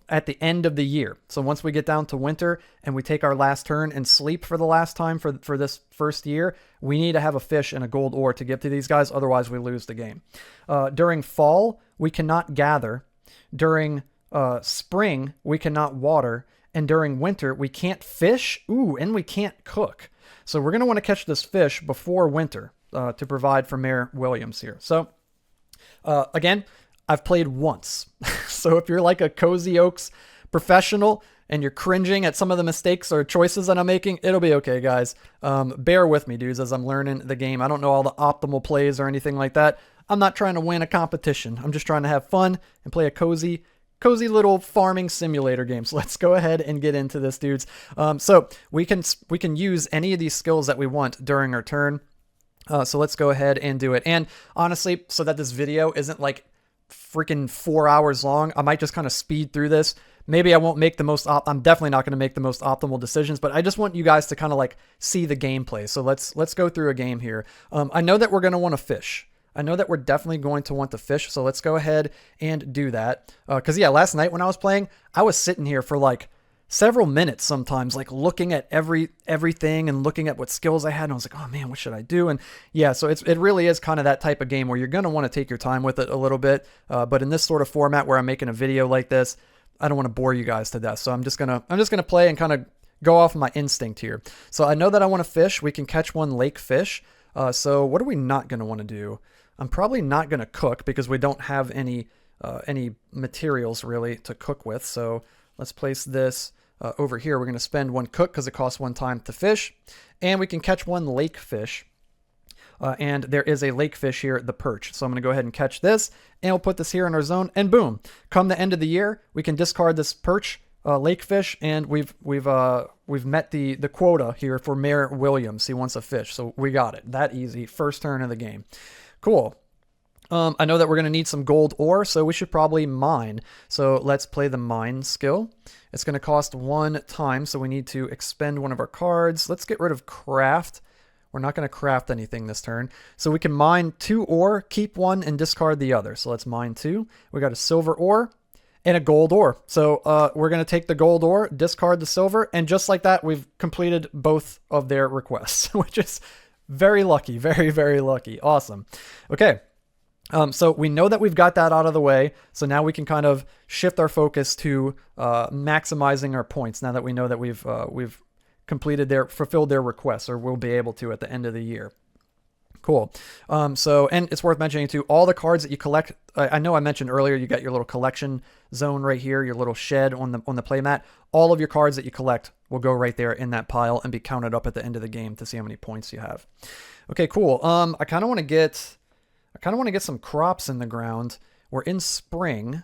at the end of the year. So once we get down to winter and we take our last turn and sleep for the last time for this first year, we need to have a fish and a gold ore to give to these guys. Otherwise, we lose the game. During fall, we cannot gather. During spring, we cannot water. And during winter, we can't fish. Ooh, and we can't cook. So we're going to want to catch this fish before winter to provide for Mayor Williams here. So again, I've played once. So if you're like a Cozy Oaks professional and you're cringing at some of the mistakes or choices that I'm making, it'll be okay, guys. Bear with me, dudes, as I'm learning the game. I don't know all the optimal plays or anything like that. I'm not trying to win a competition. I'm just trying to have fun and play a cozy little farming simulator game. So let's go ahead and get into this, dudes. So we can use any of these skills that we want during our turn. So let's go ahead and do it. And honestly, so that this video isn't like freaking 4 hours long, I might just kind of speed through this. Maybe I won't make the most I'm definitely not going to make the most optimal decisions, but I just want you guys to kind of like see the gameplay. So let's go through a game here. I know that we're going to want to fish. I know that we're definitely going to want to fish, so let's go ahead and do that. Because, yeah, last night when I was playing, I was sitting here for, like, several minutes sometimes, like, looking at everything and looking at what skills I had, and I was like, oh, man, what should I do? And, yeah, so it really is kind of that type of game where you're going to want to take your time with it a little bit. But in this sort of format where I'm making a video like this, I don't want to bore you guys to death. So I'm just gonna play and kind of go off my instinct here. So I know that I want to fish. We can catch one lake fish. So what are we not going to want to do? I'm probably not going to cook because we don't have any materials really to cook with. So let's place this over here. We're going to spend one cook because it costs 1 time to fish. And we can catch one lake fish. And there is a lake fish here, the perch. So I'm going to go ahead and catch this. And we'll put this here in our zone. And boom. Come the end of the year, we can discard this perch, lake fish. And we've met the quota here for Mayor Williams. He wants a fish. So we got it. That easy. First turn of the game. Cool. I know that we're going to need some gold ore, so we should probably mine. So let's play the mine skill. It's going to cost 1 time, so we need to expend one of our cards. Let's get rid of craft. We're not going to craft anything this turn. So we can mine 2 ore, keep 1, and discard the other. So let's mine 2. We got a silver ore and a gold ore. So we're going to take the gold ore, discard the silver, and just like that, we've completed both of their requests, which is very lucky. Very, very lucky. Awesome. Okay. So we know that we've got that out of the way. So now we can kind of shift our focus to maximizing our points now that we know that we've fulfilled their requests, or we'll be able to at the end of the year. Cool. And it's worth mentioning too, all the cards that you collect, I know I mentioned earlier, you got your little collection zone right here, your little shed on the playmat. All of your cards that you collect will go right there in that pile and be counted up at the end of the game to see how many points you have. Okay, cool. I kind of want to get some crops in the ground. We're in spring.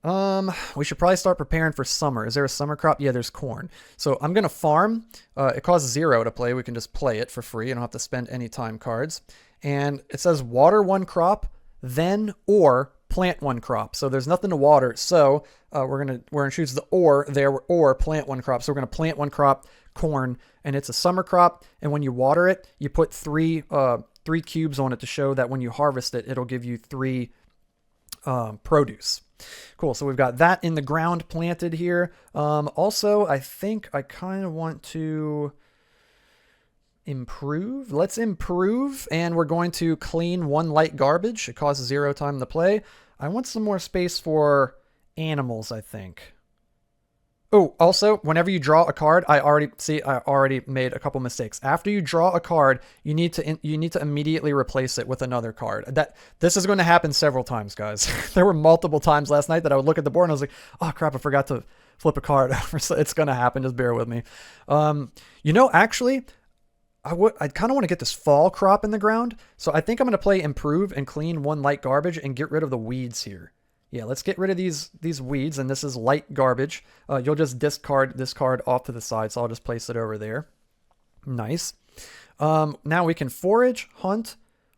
We should probably start preparing for summer. Is there a summer crop? Yeah, there's corn. So I'm going to farm. It costs 0 to play. We can just play it for free. I don't have to spend any time cards. And it says water 1 crop, then or plant 1 crop. So there's nothing to water. So we're gonna choose the or there, or plant 1 crop. So we're gonna plant 1 crop, corn, and it's a summer crop. And when you water it, you put 3 cubes on it to show that when you harvest it, it'll give you 3 produce. Cool. So we've got that in the ground planted here. Also, I think I kind of want to improve. Let's improve. And we're going to clean 1 light garbage. It costs 0 time to play. I want some more space for animals, I think. Oh, also, whenever you draw a card, I already made a couple mistakes. After you draw a card, you need to immediately replace it with another card. This is going to happen several times, guys. There were multiple times last night that I would look at the board and I was like, oh crap, I forgot to flip a card over. So it's going to happen. Just bear with me. Actually, I kind of want to get this fall crop in the ground. So I think I'm going to play improve and clean 1 light garbage and get rid of the weeds here. Yeah, let's get rid of these weeds, and this is light garbage. You'll just discard this card off to the side, so I'll just place it over there. Nice. Now we can forage, hunt,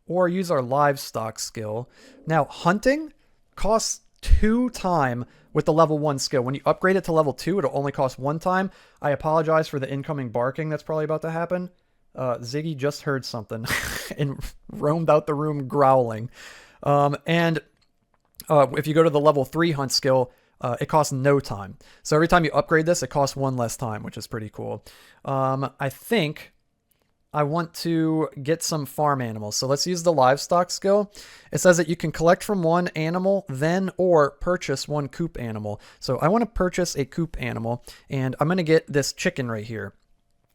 or use our livestock skill. Now, hunting costs 2 time with the level 1 skill. When you upgrade it to level 2, it'll only cost 1 time. I apologize for the incoming barking that's probably about to happen. Ziggy just heard something and roamed out the room growling. And if you go to the level 3 hunt skill, it costs no time. So every time you upgrade this, it costs 1 less time, which is pretty cool. I think I want to get some farm animals. So let's use the livestock skill. It says that you can collect from one animal, then or purchase one coop animal. So I want to purchase a coop animal, and I'm going to get this chicken right here.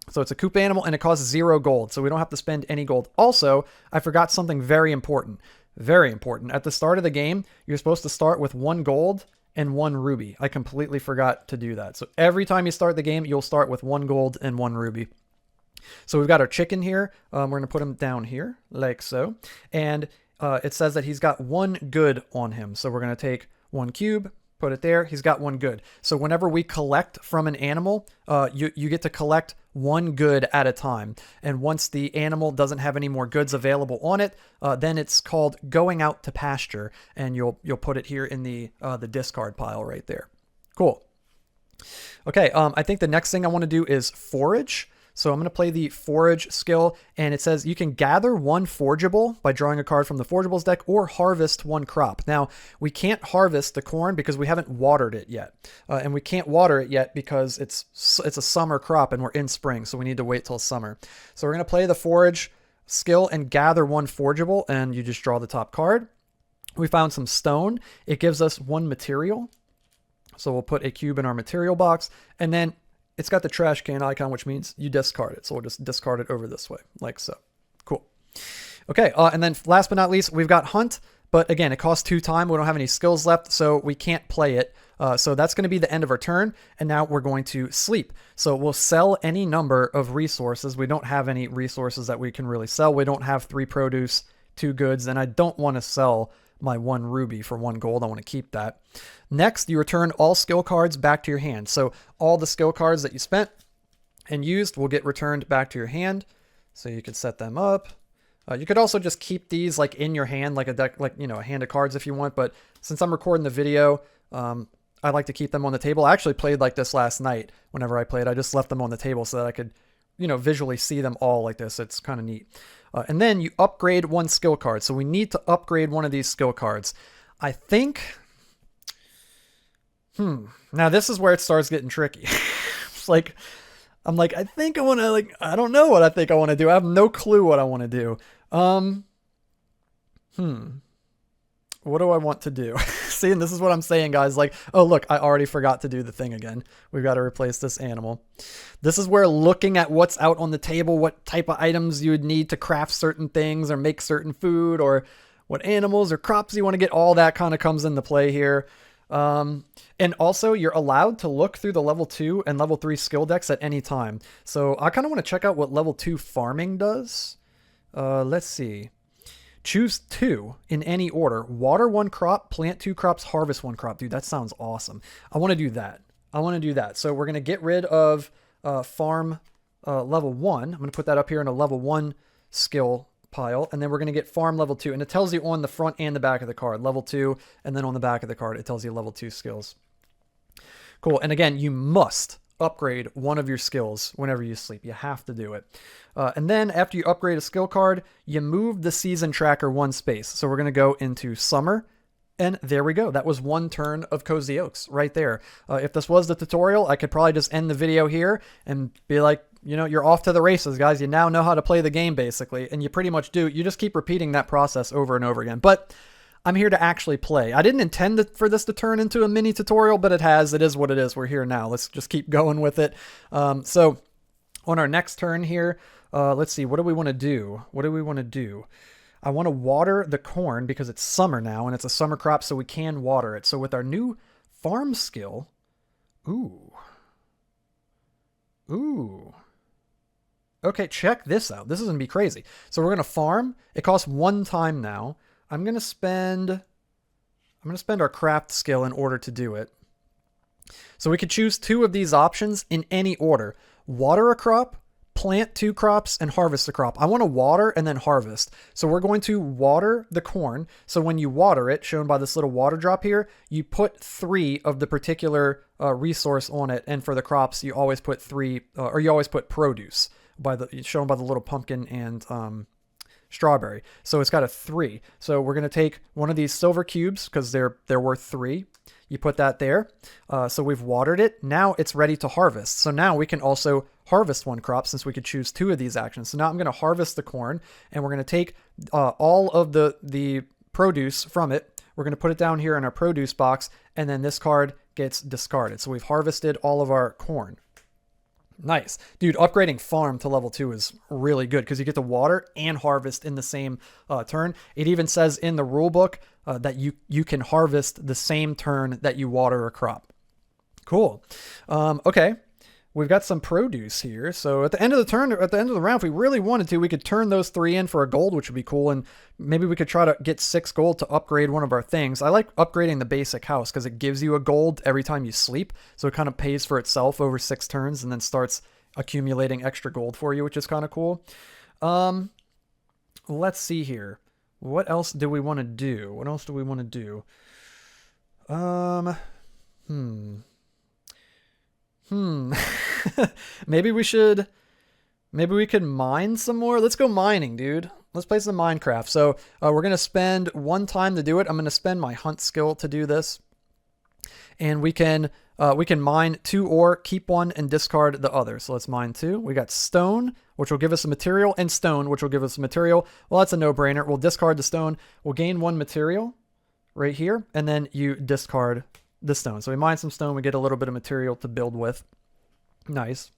So it's a coop animal, and it costs 0 gold, so we don't have to spend any gold. Also, I forgot something very important. Very important. At the start of the game, you're supposed to start with 1 gold and 1 ruby. I completely forgot to do that. So every time you start the game, you'll start with 1 gold and 1 ruby. So we've got our chicken here. We're going to put him down here, like so. And it says that he's got 1 good on him. So we're going to take 1 cube, put it there. He's got 1 good. So whenever we collect from an animal, you get to collect 1 good at a time. And once the animal doesn't have any more goods available on it, then it's called going out to pasture. And you'll put it here in the discard pile right there. Cool. Okay, I think the next thing I want to do is forage. So I'm going to play the forage skill, and it says you can gather 1 forageable by drawing a card from the forageables deck or harvest 1 crop. Now, we can't harvest the corn because we haven't watered it yet. And we can't water it yet because it's a summer crop and we're in spring, so we need to wait till summer. So we're going to play the forage skill and gather 1 forageable, and you just draw the top card. We found some stone. It gives us 1 material. So we'll put a cube in our material box, and then it's got the trash can icon, which means you discard it. So we'll just discard it over this way, like so. Cool. Okay, and then last but not least, we've got hunt. But again, it costs 2 time. We don't have any skills left, so we can't play it. So that's going to be the end of our turn. And now we're going to sleep. So we'll sell any number of resources. We don't have any resources that we can really sell. We don't have 3 produce, 2 goods, and I don't want to sell my 1 ruby for 1 gold. I want to keep that. Next, you return all skill cards back to your hand. So all the skill cards that you spent and used will get returned back to your hand. So you could set them up. You could also just keep these like in your hand, like a deck, like, you know, a hand of cards if you want. But since I'm recording the video, I like to keep them on the table. I actually played like this last night. Whenever I played, I just left them on the table so that I could, you know, visually see them all like this. It's kind of neat. And then you upgrade 1 skill card. So we need to upgrade one of these skill cards. I think, now this is where it starts getting tricky. It's like, I'm like, I think I want to, like, I don't know what I think I want to do. I have no clue what I want to do. What do I want to do? See, and this is what I'm saying, guys. Like, oh, look, I already forgot to do the thing again. We've got to replace this animal. This is where looking at what's out on the table, what type of items you would need to craft certain things or make certain food, or what animals or crops you want to get, all that kind of comes into play here. And also, you're allowed to look through the level 2 and level 3 skill decks at any time. So I kind of want to check out what level 2 farming does. Let's see. Choose 2 in any order. Water 1 crop, plant 2 crops, harvest 1 crop. Dude, that sounds awesome. I want to do that. So we're going to get rid of farm level 1. I'm going to put that up here in a level 1 skill pile. And then we're going to get farm level 2. And it tells you on the front and the back of the card. Level 2. And then on the back of the card, it tells you level 2 skills. Cool. And again, you must upgrade one of your skills whenever you sleep. You have to do it. And then after you upgrade a skill card, you move the season tracker 1 space. So we're going to go into summer. And there we go. That was 1 turn of Cozy Oaks right there. If this was the tutorial, I could probably just end the video here and be like, you know, you're off to the races, guys. You now know how to play the game, basically. And you pretty much do. You just keep repeating that process over and over again. But I'm here to actually play. I didn't intend for this to turn into a mini tutorial, but it has. It is what it is. We're here now. Let's just keep going with it. So on our next turn here, let's see. What do we want to do? I want to water the corn because it's summer now and it's a summer crop, so we can water it. So with our new farm skill, okay, check this out. This is going to be crazy. So we're going to farm. It costs 1 time now. I'm going to spend our craft skill in order to do it. So we could choose 2 of these options in any order. Water a crop, plant 2 crops, and harvest a crop. I want to water and then harvest. So we're going to water the corn. So when you water it, shown by this little water drop here, you put 3 of the particular resource on it. And for the crops, you always put 3, or you always put produce shown by the little pumpkin and strawberry. So it's got a 3. So we're going to take one of these silver cubes because they're worth 3. You put that there. So we've watered it. Now it's ready to harvest. So now we can also harvest one crop since we could choose 2 of these actions. So now I'm going to harvest the corn, and we're going to take all of the produce from it. We're going to put it down here in our produce box, and then this card gets discarded. So we've harvested all of our corn. Nice. Dude, upgrading farm to level 2 is really good because you get to water and harvest in the same turn. It even says in the rule book that you can harvest the same turn that you water a crop. Cool. Okay. We've got some produce here. So at the end of the turn, at the end of the round, if we really wanted to, we could turn those 3 in for a gold, which would be cool. And maybe we could try to get 6 gold to upgrade one of our things. I like upgrading the basic house because it gives you a gold every time you sleep. So it kind of pays for itself over 6 turns and then starts accumulating extra gold for you, which is kind of cool. Let's see here. What else do we want to do? What else do we want to do? Maybe we could mine some more. Let's go mining, dude. Let's play some Minecraft. So we're going to spend 1 time to do it. I'm going to spend my hunt skill to do this. And we can mine 2 ore, keep 1, and discard the other. So let's mine 2. We got stone, which will give us a material, and stone, which will give us a material. Well, that's a no-brainer. We'll discard the stone. We'll gain 1 material right here, and then you discard the stone. So we mine some stone. We get a little bit of material to build with. Nice.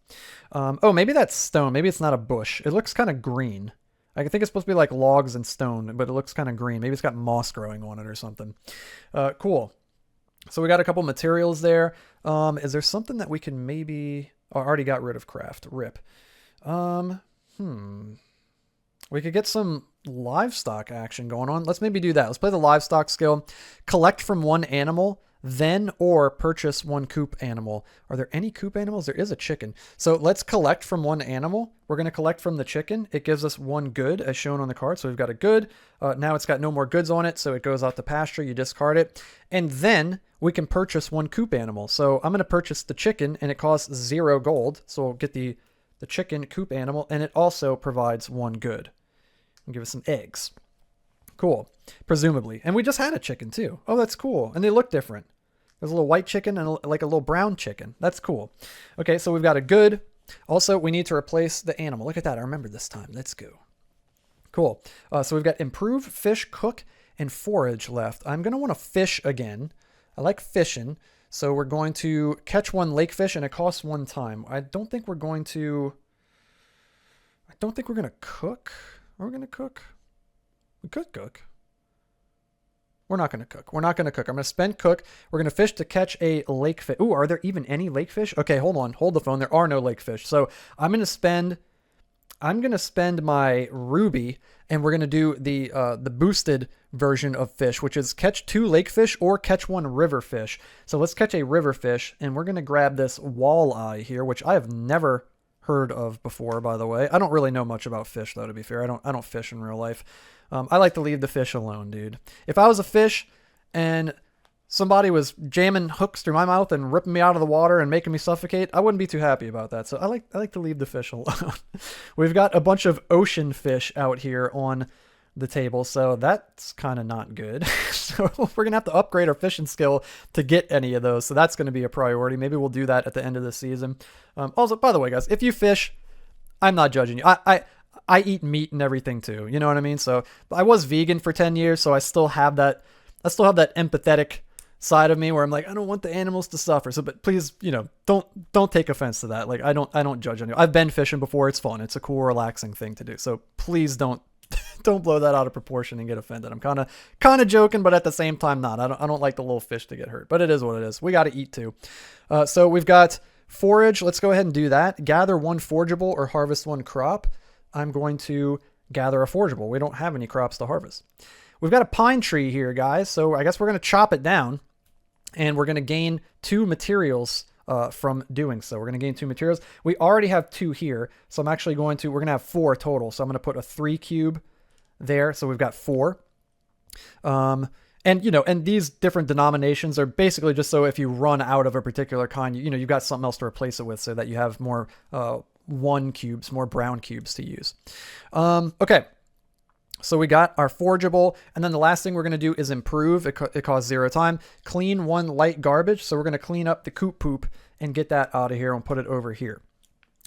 Oh, maybe that's stone. Maybe it's not a bush. It looks kind of green. I think it's supposed to be like logs and stone, but it looks kind of green. Maybe it's got moss growing on it or something. Cool. So we got a couple materials there. Is there something that we can maybe... Oh, I already got rid of craft. Rip. We could get some livestock action going on. Let's maybe do that. Let's play the livestock skill. Collect from 1 animal, then or purchase 1 coop animal. Are there any coop animals? There is a chicken. So let's collect from 1 animal. We're going to collect from the chicken. It gives us 1 good as shown on the card. So we've got a good. Now it's got no more goods on it. So it goes out to pasture. You discard it. And then we can purchase 1 coop animal. So I'm going to purchase the chicken and it costs 0 gold. So we'll get the chicken coop animal, and it also provides 1 good. And give us some eggs. Cool. Presumably. And we just had a chicken too. Oh, that's cool. And they look different. There's a little white chicken and like a little brown chicken. That's cool. Okay, so we've got a good. Also, we need to replace the animal. Look at that. I remember this time. Let's go. Cool. So we've got improve, fish, cook, and forage left. I'm going to want to fish again. I like fishing. So we're going to catch 1 lake fish, and it costs 1 time. I don't think we're going to cook. Are we going to cook? We could cook. We're not going to cook. We're not going to cook. I'm going to spend cook. We're going to fish to catch a lake fish. Ooh, are there even any lake fish? Okay, hold on. Hold the phone. There are no lake fish. So I'm going to spend my ruby, and we're going to do the boosted version of fish, which is catch 2 lake fish or catch 1 river fish. So let's catch a river fish, and we're going to grab this walleye here, which I have never heard of before, by the way. I don't really know much about fish, though, to be fair. I don't fish in real life. I like to leave the fish alone, dude. If I was a fish and somebody was jamming hooks through my mouth and ripping me out of the water and making me suffocate, I wouldn't be too happy about that. So I like to leave the fish alone. We've got a bunch of ocean fish out here on the table, so that's kind of not good. So we're gonna have to upgrade our fishing skill to get any of those. So that's going to be a priority. Maybe we'll do that at the end of the season. Also, by the way, guys, if you fish, I'm not judging you. I eat meat and everything too. You know what I mean? So I was vegan for 10 years, so I still have that empathetic side of me where I'm like, I don't want the animals to suffer. So, but please, don't take offense to that. Like, I don't judge anyone. I've been fishing before. It's fun. It's a cool, relaxing thing to do. So please don't blow that out of proportion and get offended. I'm kind of joking, but at the same time, not. I don't like the little fish to get hurt, but it is what it is. We got to eat too. So we've got forage. Let's go ahead and do that. Gather 1 forageable or harvest 1 crop. I'm going to gather a forageable. We don't have any crops to harvest. We've got a pine tree here, guys. So I guess we're going to chop it down, and we're going to gain 2 materials from doing so. We're going to gain 2 materials. We already have 2 here, so we're going to have 4 total. So I'm going to put a 3 cube there. So we've got 4. And these different denominations are basically just so if you run out of a particular kind, you've got something else to replace it with so that you have more 1 cubes, more brown cubes to use. Okay. So we got our forageable, and then the last thing we're going to do is improve. It costs 0 time. Clean 1 light garbage. So we're going to clean up the coop poop and get that out of here and put it over here.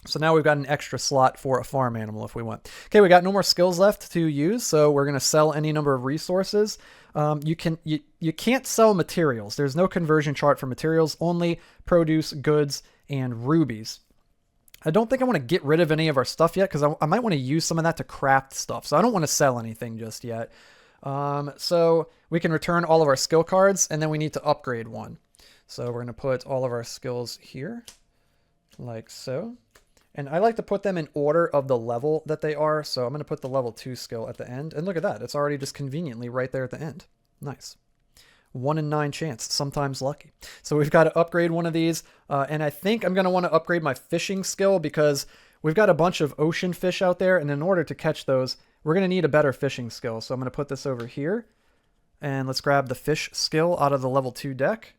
So now we've got an extra slot for a farm animal if we want. Okay, we got no more skills left to use, so we're going to sell any number of resources. You can't sell materials. There's no conversion chart for materials, only produce, goods, and rubies. I don't think I want to get rid of any of our stuff yet because I might want to use some of that to craft stuff. So I don't want to sell anything just yet. So we can return all of our skill cards, and then we need to upgrade one. So we're going to put all of our skills here, like so. And I like to put them in order of the level that they are. So I'm going to put the level 2 skill at the end. And look at that. It's already just conveniently right there at the end. Nice. 1 in 9 chance, sometimes lucky. So we've got to upgrade one of these. And I think I'm going to want to upgrade my fishing skill because we've got a bunch of ocean fish out there. And in order to catch those, we're going to need a better fishing skill. So I'm going to put this over here. And let's grab the fish skill out of the level 2 deck.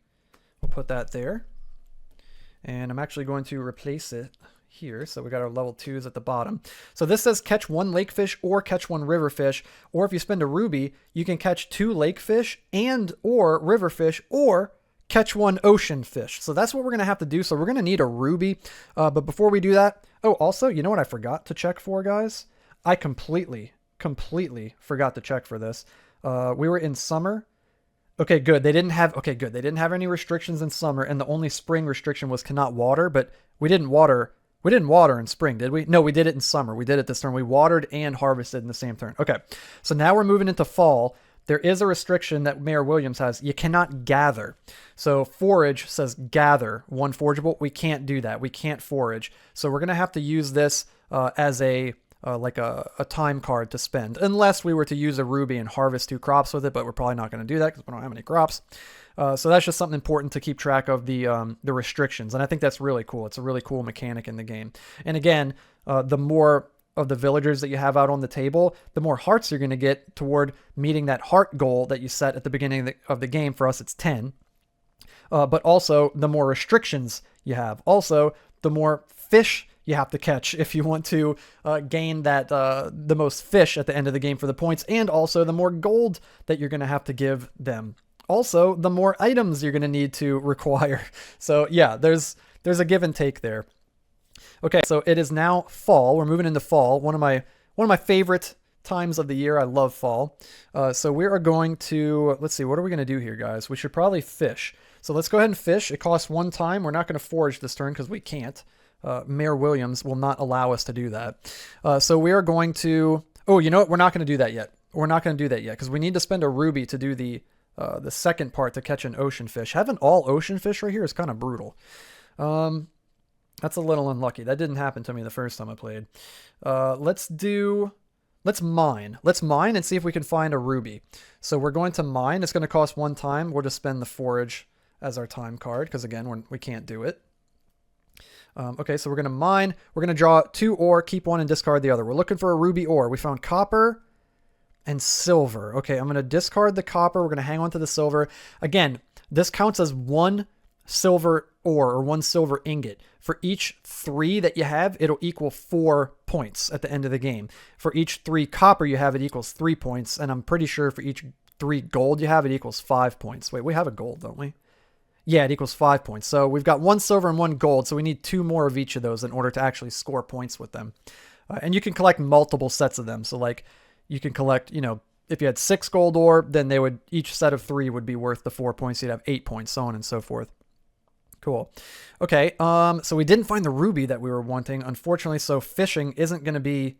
We'll put that there. And I'm actually going to replace it here. So we got our level 2s at the bottom. So this says catch 1 lake fish or catch 1 river fish. Or if you spend a ruby, you can catch 2 lake fish and or river fish or catch 1 ocean fish. So that's what we're going to have to do. So we're going to need a ruby. But before we do that, oh, also, you know what I forgot to check for, guys? I completely forgot to check for this. We were in summer. Okay, good. They didn't have any restrictions in summer, and the only spring restriction was cannot water, but we didn't water in spring, did we? No, we did it in summer. We did it this turn. We watered and harvested in the same turn. Okay, so now we're moving into fall. There is a restriction that Mayor Williams has. You cannot gather. So forage says gather 1 forageable. We can't do that. We can't forage. So we're going to have to use this as a time card to spend, unless we were to use a ruby and harvest 2 crops with it, but we're probably not going to do that because we don't have any crops. So that's just something important to keep track of the restrictions. And I think that's really cool. It's a really cool mechanic in the game. And again, the more of the villagers that you have out on the table, the more hearts you're going to get toward meeting that heart goal that you set at the beginning of the game. For us, it's 10. But also, the more restrictions you have. Also, the more fish you have to catch if you want to gain that the most fish at the end of the game for the points. And also, the more gold that you're going to have to give them. Also, the more items you're going to need to require. So yeah, there's a give and take there. Okay, so it is now fall. We're moving into fall. One of my favorite times of the year. I love fall. So we are going to, let's see, what are we going to do here, guys? We should probably fish. So let's go ahead and fish. It costs 1 time. We're not going to forage this turn because we can't. Mayor Williams will not allow us to do that. So we are going to, oh, you know what? We're not going to do that yet. We're not going to do that yet because we need to spend a ruby to do the second part to catch an ocean fish. Having all ocean fish right here is kind of brutal. That's a little unlucky. That didn't happen to me the first time I played. Let's mine. Let's mine and see if we can find a ruby. So we're going to mine. It's going to cost 1 time. We'll just spend the forage as our time card because, again, we can't do it. Okay, so we're going to mine. We're going to draw 2 ore, keep 1 and discard the other. We're looking for a ruby ore. We found copper and silver. Okay, I'm going to discard the copper. We're going to hang on to the silver. Again, this counts as 1 silver ore or 1 silver ingot. For each 3 that you have, it'll equal 4 points at the end of the game. For each 3 copper you have, it equals 3 points. And I'm pretty sure for each 3 gold you have, it equals 5 points. Wait, we have a gold, don't we? Yeah, it equals 5 points. So we've got 1 silver and 1 gold. So we need 2 more of each of those in order to actually score points with them. And you can collect multiple sets of them. So like you can collect, you know, if you had 6 gold ore, then they would, each set of 3 would be worth the 4 points. You'd have 8 points, so on and so forth. Cool. Okay, so we didn't find the ruby that we were wanting, unfortunately, so fishing isn't going to be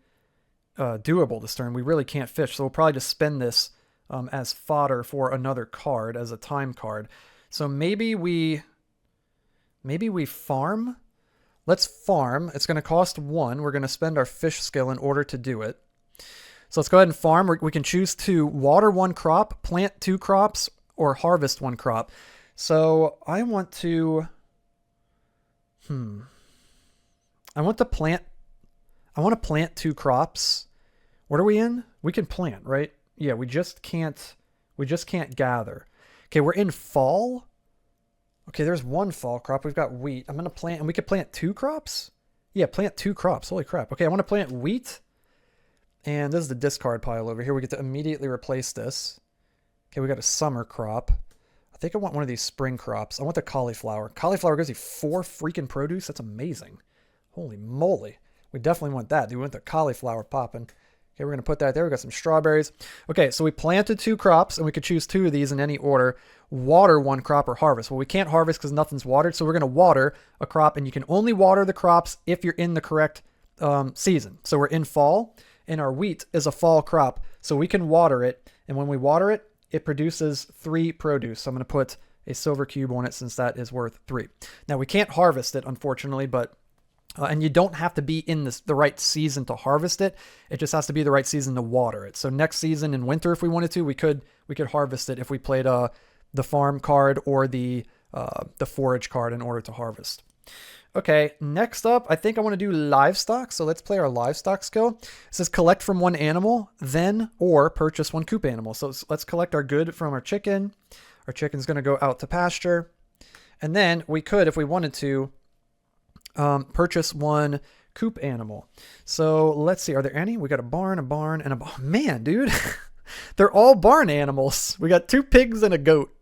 doable this turn. We really can't fish, so we'll probably just spend this as fodder for another card, as a time card. So maybe we farm? Let's farm. It's going to cost 1. We're going to spend our fish skill in order to do it. So let's go ahead and farm. We can choose to water 1 crop, plant 2 crops, or harvest 1 crop. So I want to... I want to plant 2 crops. What are we in? We can plant, right? Yeah, we just can't gather. Okay, we're in fall. Okay, there's 1 fall crop. We've got wheat. I'm going to plant, and we could plant 2 crops? Yeah, plant 2 crops. Holy crap. Okay, I want to plant wheat. And this is the discard pile over here. We get to immediately replace this. Okay, we got a summer crop. I think I want one of these spring crops. I want the cauliflower. Cauliflower gives you 4 freaking produce. That's amazing. Holy moly. We definitely want that. We want the cauliflower popping. Okay, we're going to put that there. We got some strawberries. Okay, so we planted 2 crops, and we could choose 2 of these in any order. Water 1 crop or harvest. Well, we can't harvest because nothing's watered, so we're going to water a crop, and you can only water the crops if you're in the correct season. So we're in fall, and our wheat is a fall crop, so we can water it, and when we water it, it produces 3 produce. So I'm going to put a silver cube on it since that is worth 3. Now, we can't harvest it, unfortunately, but and you don't have to be in the right season to harvest it. It just has to be the right season to water it. So next season in winter, if we wanted to, we could harvest it if we played the farm card or the forage card in order to harvest. Okay, next up, I think I want to do livestock. So let's play our livestock skill. It says collect from 1 animal, then or purchase 1 coop animal. So let's collect our good from our chicken. Our chicken's going to go out to pasture. And then we could, if we wanted to, purchase 1 coop animal. So let's see, are there any? We got a barn, and a... Man, dude, they're all barn animals. We got 2 pigs and a goat.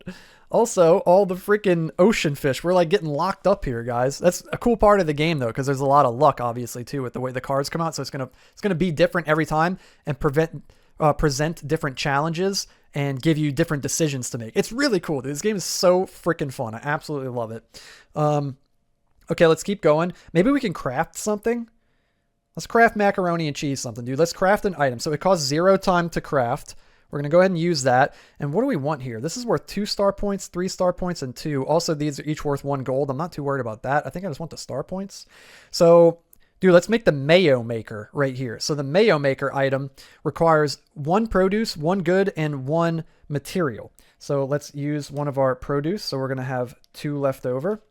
Also, all the freaking ocean fish. We're like getting locked up here, guys. That's a cool part of the game, though, because there's a lot of luck, obviously, too, with the way the cards come out. So it's gonna be different every time and present different challenges and give you different decisions to make. It's really cool, dude. This game is so freaking fun. I absolutely love it. Okay, let's keep going. Maybe we can craft something. Let's craft macaroni and cheese something, dude. Let's craft an item. So it costs 0 time to craft. We're going to go ahead and use that. And what do we want here? This is worth 2 star points, 3 star points, and 2. Also, these are each worth 1 gold. I'm not too worried about that. I think I just want the star points. So, dude, let's make the mayo maker right here. So the mayo maker item requires 1 produce, 1 good, and 1 material. So let's use one of our produce. So we're going to have 2 left over.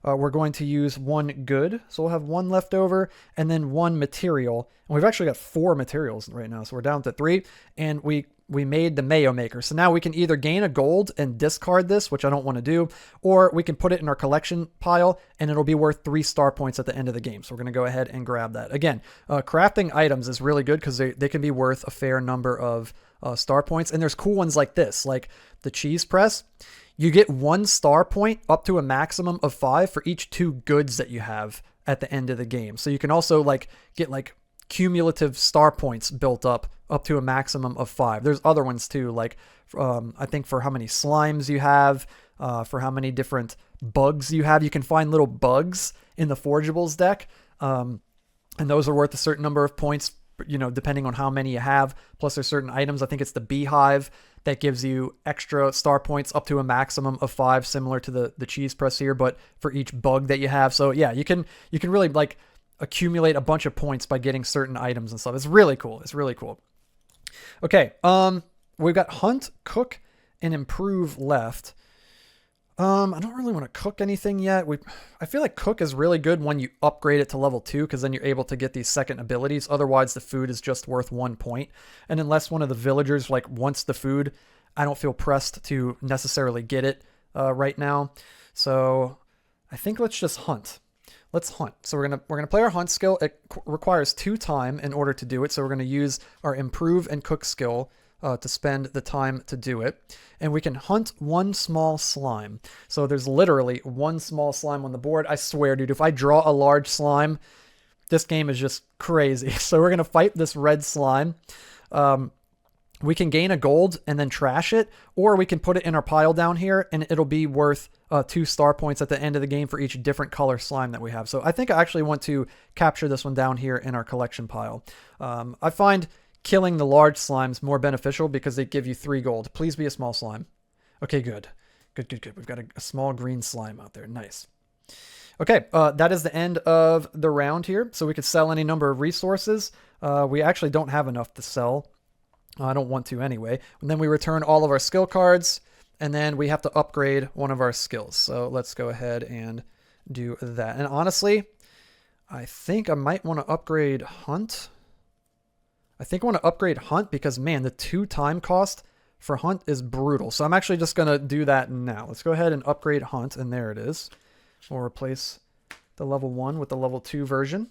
We're going to use 1 good. So we'll have 1 left over and then 1 material. And we've actually got 4 materials right now. So we're down to 3. And we made the mayo maker. So now we can either gain a gold and discard this, which I don't want to do, or we can put it in our collection pile and it'll be worth 3 star points at the end of the game. So we're going to go ahead and grab that. Again, crafting items is really good because they can be worth a fair number of star points. And there's cool ones like this, like the cheese press. You get 1 star point up to a maximum of 5 for each 2 goods that you have at the end of the game. So you can also get cumulative star points built up to a maximum of 5. There's other ones too, like I think for how many slimes you have, for how many different bugs you have. You can find little bugs in the Forgeables deck, and those are worth a certain number of points, depending on how many you have. Plus there's certain items. I think it's the beehive that gives you extra star points up to a maximum of 5, similar to the cheese press here, but for each bug that you have. So yeah, you can really accumulate a bunch of points by getting certain items and stuff. It's really cool. It's really cool. Okay, we've got hunt, cook, and improve left. I don't really want to cook anything yet. I feel like cook is really good when you upgrade it to level 2, because then you're able to get these second abilities. Otherwise, the food is just worth 1 point. And unless one of the villagers wants the food, I don't feel pressed to necessarily get it right now. So I think let's just hunt. Let's hunt. So we're gonna play our hunt skill. It requires 2 time in order to do it. So we're gonna use our improve and cook skill to spend the time to do it. And we can hunt 1 small slime. So there's literally 1 small slime on the board. I swear, dude, if I draw a large slime, this game is just crazy. So we're going to fight this red slime. We can gain a gold and then trash it, or we can put it in our pile down here and it'll be worth 2 star points at the end of the game for each different color slime that we have. So I think I actually want to capture this one down here in our collection pile. I find killing the large slimes more beneficial because they give you 3 gold. Please be a small slime. Okay, good. Good. We've got a small green slime out there. Nice. Okay, that is the end of the round here. So we could sell any number of resources. We actually don't have enough to sell. I don't want to anyway. And then we return all of our skill cards, and then we have to upgrade one of our skills. So let's go ahead and do that. And honestly, I think I might want to upgrade Hunt. I think I want to upgrade Hunt because, man, the 2 time cost for Hunt is brutal. So I'm actually just going to do that now. Let's go ahead and upgrade Hunt, and there it is. We'll replace the level 1 with the level 2 version.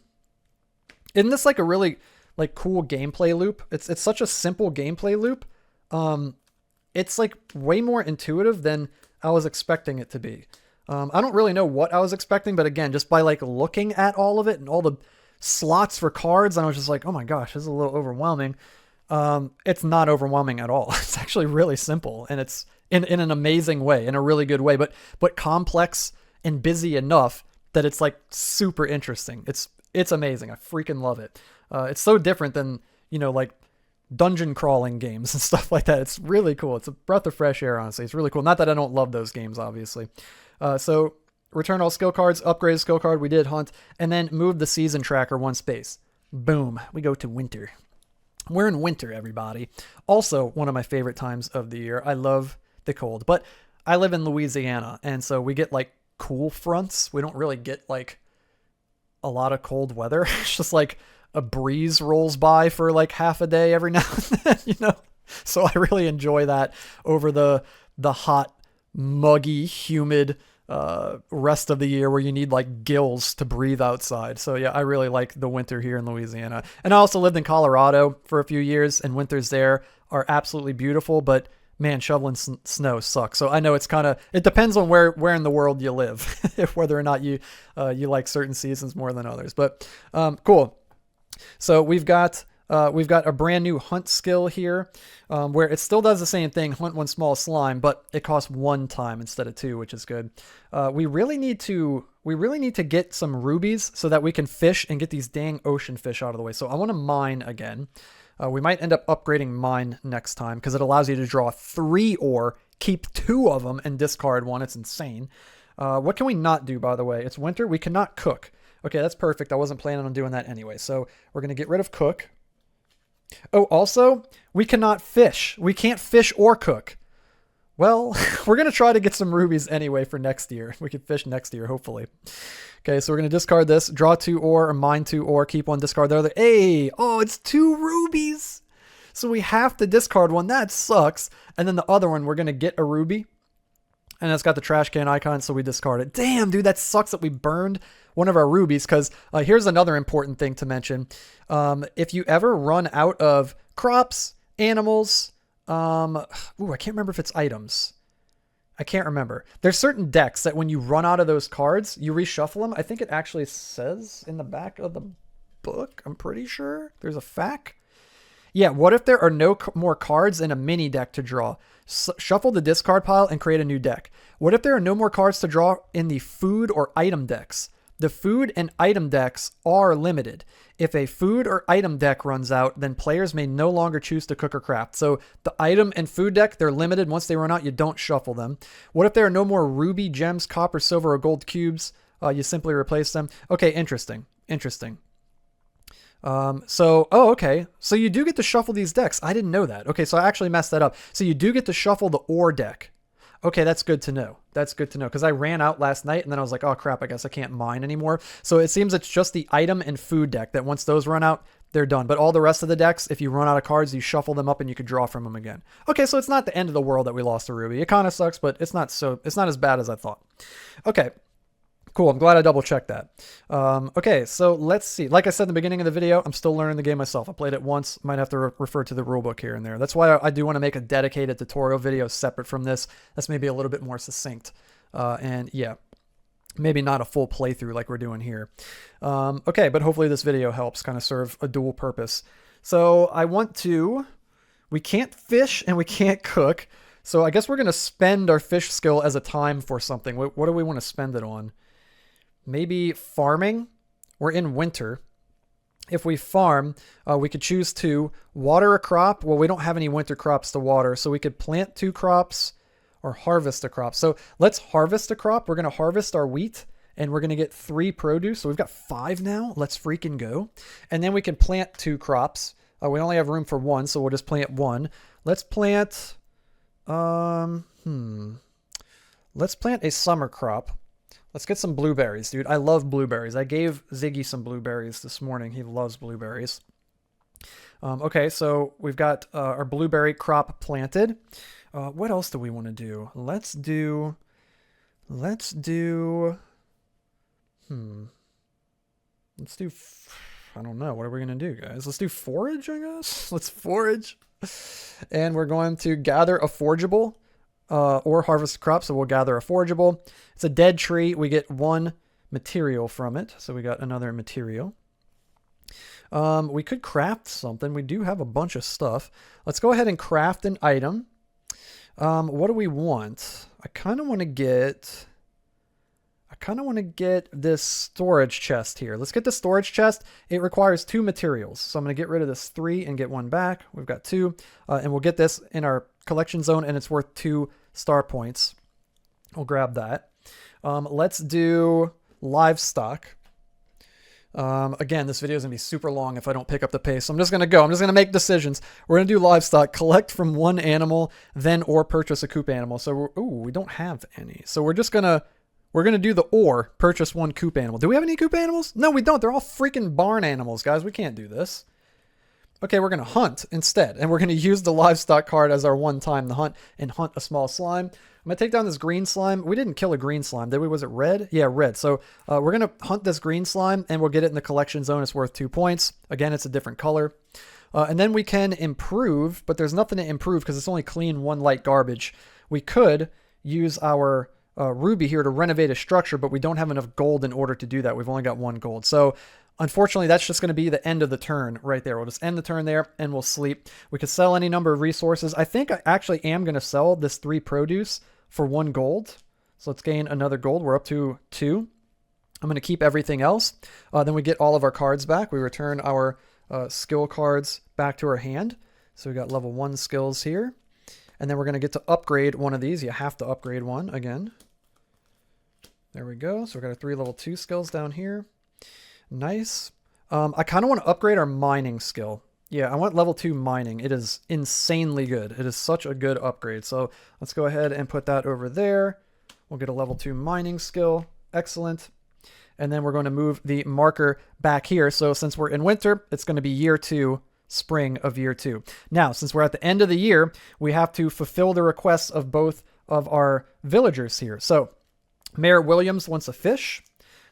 Isn't this like a really like cool gameplay loop? It's such a simple gameplay loop. It's like way more intuitive than I was expecting it to be. I don't really know what I was expecting, but again, just by like looking at all of it and all the slots for cards, I was just like, oh my gosh, this is a little overwhelming. It's not overwhelming at all. It's actually really simple, and it's in an amazing way, in a really good way, but complex and busy enough that it's like super interesting. It's amazing. I freaking love it. It's so different than, you know, like dungeon crawling games and stuff like that. It's really cool. It's a breath of fresh air, honestly. It's really cool. Not that I don't love those games, obviously. So return all skill cards, upgrade skill card. We did hunt, and then move the season tracker one space. Boom. We go to winter. We're in winter, everybody. Also, one of my favorite times of the year. I love the cold, but I live in Louisiana, and so we get like cool fronts. We don't really get like a lot of cold weather. It's just like a breeze rolls by for like half a day every now and then, you know? So I really enjoy that over the hot, muggy, humid rest of the year where you need like gills to breathe outside. So yeah, I really like the winter here in Louisiana. And I also lived in Colorado for a few years, and winters there are absolutely beautiful, but man, shoveling snow sucks. So I know it's kind of, it depends on where in the world you live, if whether or not you like certain seasons more than others. But cool. So we've got a brand new hunt skill here, where it still does the same thing, hunt one small slime, but it costs 1 time instead of 2, which is good. We really need to get some rubies so that we can fish and get these dang ocean fish out of the way. So I want to mine again. We might end up upgrading mine next time because it allows you to draw 3 ore, keep 2 of them, and discard 1. It's insane. What can we not do, by the way? It's winter. We cannot cook. Okay, that's perfect. I wasn't planning on doing that anyway. So we're going to get rid of cook. Oh, also, we cannot fish. We can't fish or cook. Well, we're going to try to get some rubies anyway for next year. We can fish next year, hopefully. Okay, so we're going to discard this. Draw 2 ore or mine 2 ore. Keep 1, discard the other. Hey! Oh, it's 2 rubies! So we have to discard 1. That sucks. And then the other one, we're going to get a ruby. And it's got the trash can icon, so we discard it. Damn, dude, that sucks that we burned one of our rubies, because here's another important thing to mention. If you ever run out of crops, animals, I can't remember if it's items. I can't remember. There's certain decks that when you run out of those cards, you reshuffle them. I think it actually says in the back of the book, I'm pretty sure. There's a fact. Yeah, what if there are no more cards in a mini deck to draw? Shuffle the discard pile and create a new deck. What if there are no more cards to draw in the food or item decks? The food and item decks are limited. If a food or item deck runs out, then players may no longer choose to cook or craft. So the item and food deck, they're limited. Once they run out, you don't shuffle them. What if there are no more ruby, gems, copper, silver, or gold cubes? You simply replace them. Okay, interesting. Okay. So you do get to shuffle these decks. I didn't know that. Okay, so I actually messed that up. So you do get to shuffle the ore deck. Okay, that's good to know. Because I ran out last night and then I was like, oh crap, I guess I can't mine anymore. So it seems it's just the item and food deck that once those run out, they're done. But all the rest of the decks, if you run out of cards, you shuffle them up and you could draw from them again. Okay, so it's not the end of the world that we lost a ruby. It kind of sucks, but it's not as bad as I thought. Okay. Cool. I'm glad I double checked that. Okay, so let's see. Like I said in the beginning of the video, I'm still learning the game myself. I played it once. Might have to refer to the rulebook here and there. That's why I do want to make a dedicated tutorial video separate from this. That's maybe a little bit more succinct. And yeah, maybe not a full playthrough like we're doing here. Okay, but hopefully this video helps kind of serve a dual purpose. So we can't fish and we can't cook. So I guess we're going to spend our fish skill as a time for something. What do we want to spend it on? Maybe farming. We're in winter. If we farm, we could choose to water a crop. Well, we don't have any winter crops to water, so we could plant 2 crops or harvest a crop. So let's harvest a crop. We're going to harvest our wheat, and we're going to get 3 produce. So we've got 5 now. Let's freaking go. And then we can plant 2 crops. We only have room for 1, so we'll just plant 1. Let's plant, let's plant a summer crop. Let's get some blueberries, dude. I love blueberries. I gave Ziggy some blueberries this morning. He loves blueberries. Okay, so we've got our blueberry crop planted. What else do we want to do? Let's do, I don't know. What are we going to do, guys? Let's do forage, I guess. Let's forage. And we're going to gather a forageable or harvest a crop. So we'll gather a forageable. It's a dead tree. We get 1 material from it. So we got another material. We could craft something. We do have a bunch of stuff. Let's go ahead and craft an item. What do we want? I kind of want to get this storage chest here. Let's get the storage chest. It requires 2 materials. So I'm going to get rid of this 3 and get 1 back. We've got 2. And we'll get this in our collection zone, and it's worth 2 star points. We'll grab that. Let's do livestock. Again, this video is going to be super long if I don't pick up the pace. So I'm just going to go. I'm just going to make decisions. We're going to do livestock, collect from 1 animal, then or purchase a coop animal. So, we don't have any. So we're going to do the or purchase 1 coop animal. Do we have any coop animals? No, we don't. They're all freaking barn animals, guys. We can't do this. Okay, we're going to hunt instead. And we're going to use the livestock card as our one time to hunt and hunt a small slime. I'm going to take down this green slime. We didn't kill a green slime, did we? Was it red? Yeah, red. So we're going to hunt this green slime, and we'll get it in the collection zone. It's worth 2 points. Again, it's a different color. And then we can improve, but there's nothing to improve because it's only clean 1 light garbage. We could use our ruby here to renovate a structure, but we don't have enough gold in order to do that. We've only got 1 gold. So unfortunately, that's just going to be the end of the turn right there. We'll just end the turn there and we'll sleep. We could sell any number of resources. I think I actually am going to sell this 3 produce for 1 gold. So let's gain another gold. We're up to 2. I'm going to keep everything else. Then we get all of our cards back. We return our skill cards back to our hand. So we got level 1 skills here. And then we're going to get to upgrade one of these. You have to upgrade one again. There we go. So we've got our 3 level 2 skills down here. Nice. I kind of want to upgrade our mining skill. Yeah, I want level 2 mining. It is insanely good. It is such a good upgrade. So let's go ahead and put that over there. We'll get a level 2 mining skill. Excellent. And then we're going to move the marker back here. So since we're in winter, it's going to be year 2, spring of year 2. Now, since we're at the end of the year, we have to fulfill the requests of both of our villagers here. So Mayor Williams wants a fish.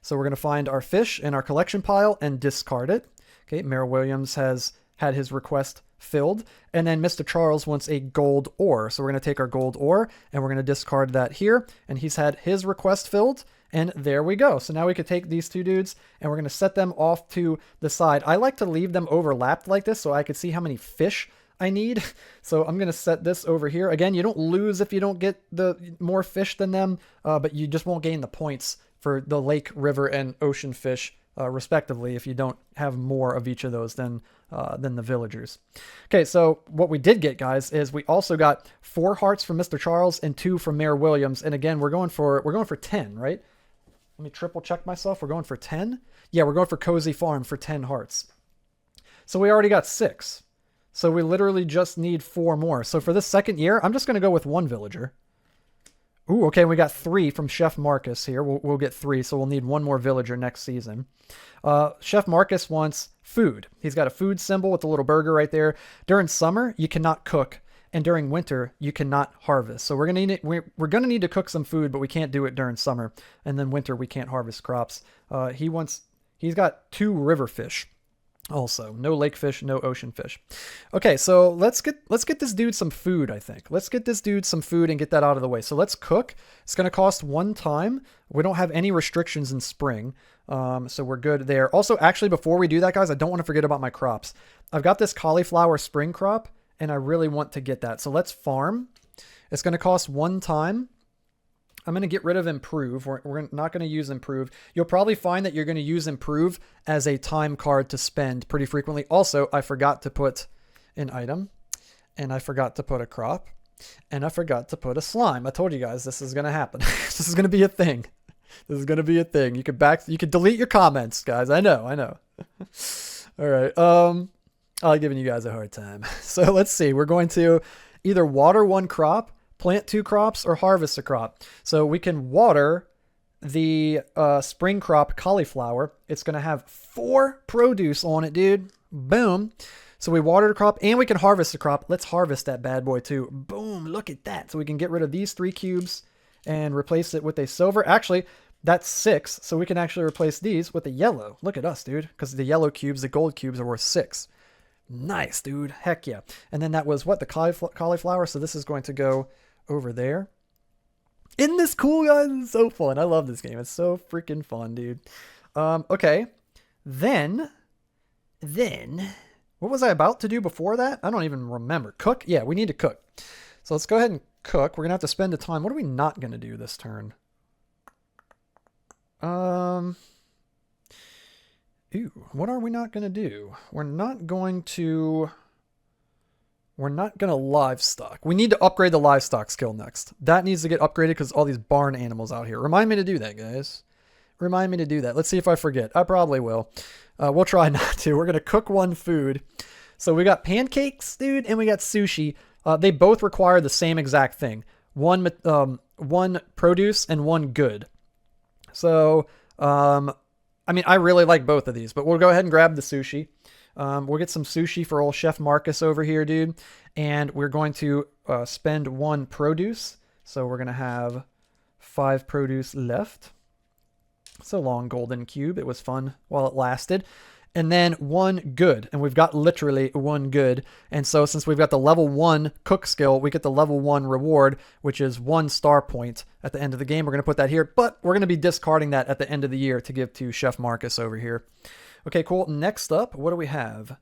So we're going to find our fish in our collection pile and discard it. Okay, Mayor Williams has had his request filled. And then Mr. Charles wants a gold ore. So we're going to take our gold ore and we're going to discard that here. And he's had his request filled. And there we go. So now we could take these 2 dudes and we're going to set them off to the side. I like to leave them overlapped like this so I could see how many fish I need. So I'm going to set this over here. Again, you don't lose if you don't get the more fish than them, but you just won't gain the points for the lake, river, and ocean fish, respectively, if you don't have more of each of those than the villagers. Okay, so what we did get, guys, is we also got 4 hearts from Mr. Charles and 2 from Mayor Williams. And again, we're going for 10, right? Let me triple check myself. We're going for 10. Yeah, we're going for Cozy Farm for 10 hearts. So we already got 6. So we literally just need 4 more. So for this second year, I'm just going to go with 1 villager. Ooh, okay, we got 3 from Chef Marcus here. We'll get 3, so we'll need 1 more villager next season. Chef Marcus wants food. He's got a food symbol with the little burger right there. During summer, you cannot cook, and during winter, you cannot harvest. So we're gonna need to cook some food, but we can't do it during summer. And then winter, we can't harvest crops. He's got 2 river fish. Also, no lake fish, no ocean fish. Okay, so let's get this dude some food, I think. Let's get this dude some food and get that out of the way. So let's cook. It's going to cost 1 time. We don't have any restrictions in spring, so we're good there. Also, actually, before we do that, guys, I don't want to forget about my crops. I've got this cauliflower spring crop, and I really want to get that. So let's farm. It's going to cost 1 time. I'm going to get rid of improve. We're not going to use improve. You'll probably find that you're going to use improve as a time card to spend pretty frequently. Also, I forgot to put an item, and I forgot to put a crop, and I forgot to put a slime. I told you guys this is going to happen. This is going to be a thing. This is going to be a thing. You could delete your comments, guys. I know. All right. I'm giving you guys a hard time. So let's see. We're going to either water 1 crop, plant 2 crops, or harvest a crop. So we can water the spring crop cauliflower. It's going to have 4 produce on it, dude. Boom. So we watered a crop and we can harvest a crop. Let's harvest that bad boy too. Boom. Look at that. So we can get rid of these 3 cubes and replace it with a silver. Actually, That's 6, so we can actually replace these with the yellow. Look at us, dude, because the yellow cubes, the gold cubes are worth 6. Nice, dude. Heck yeah. And then that was what? The cauliflower. So this is going to go over there. Isn't this cool, guys? It's so fun. I love this game. It's so freaking fun, dude. Okay. Then, what was I about to do before that? I don't even remember. Cook? Yeah, we need to cook. So let's go ahead and cook. We're going to have to spend the time. What are we not going to do this turn? Ooh, what are we not going to do? We're not going to livestock. We need to upgrade the livestock skill next. That needs to get upgraded because all these barn animals out here. Remind me to do that, guys. Remind me to do that. Let's see if I forget. I probably will. We'll try not to. We're going to cook one food. So we got pancakes, dude, and we got sushi. They both require the same exact thing. One produce and one good. So, I mean, I really like both of these, but we'll go ahead and grab the sushi. We'll get some sushi for old Chef Marcus over here, dude. And we're going to spend 1 produce. So we're going to have 5 produce left. So long, golden cube. It was fun while it lasted. And then 1 good. And we've got literally 1 good. And so since we've got the level 1 cook skill, we get the level 1 reward, which is 1 star point at the end of the game. We're going to put that here, but we're going to be discarding that at the end of the year to give to Chef Marcus over here. Okay, cool. Next up, what do we have?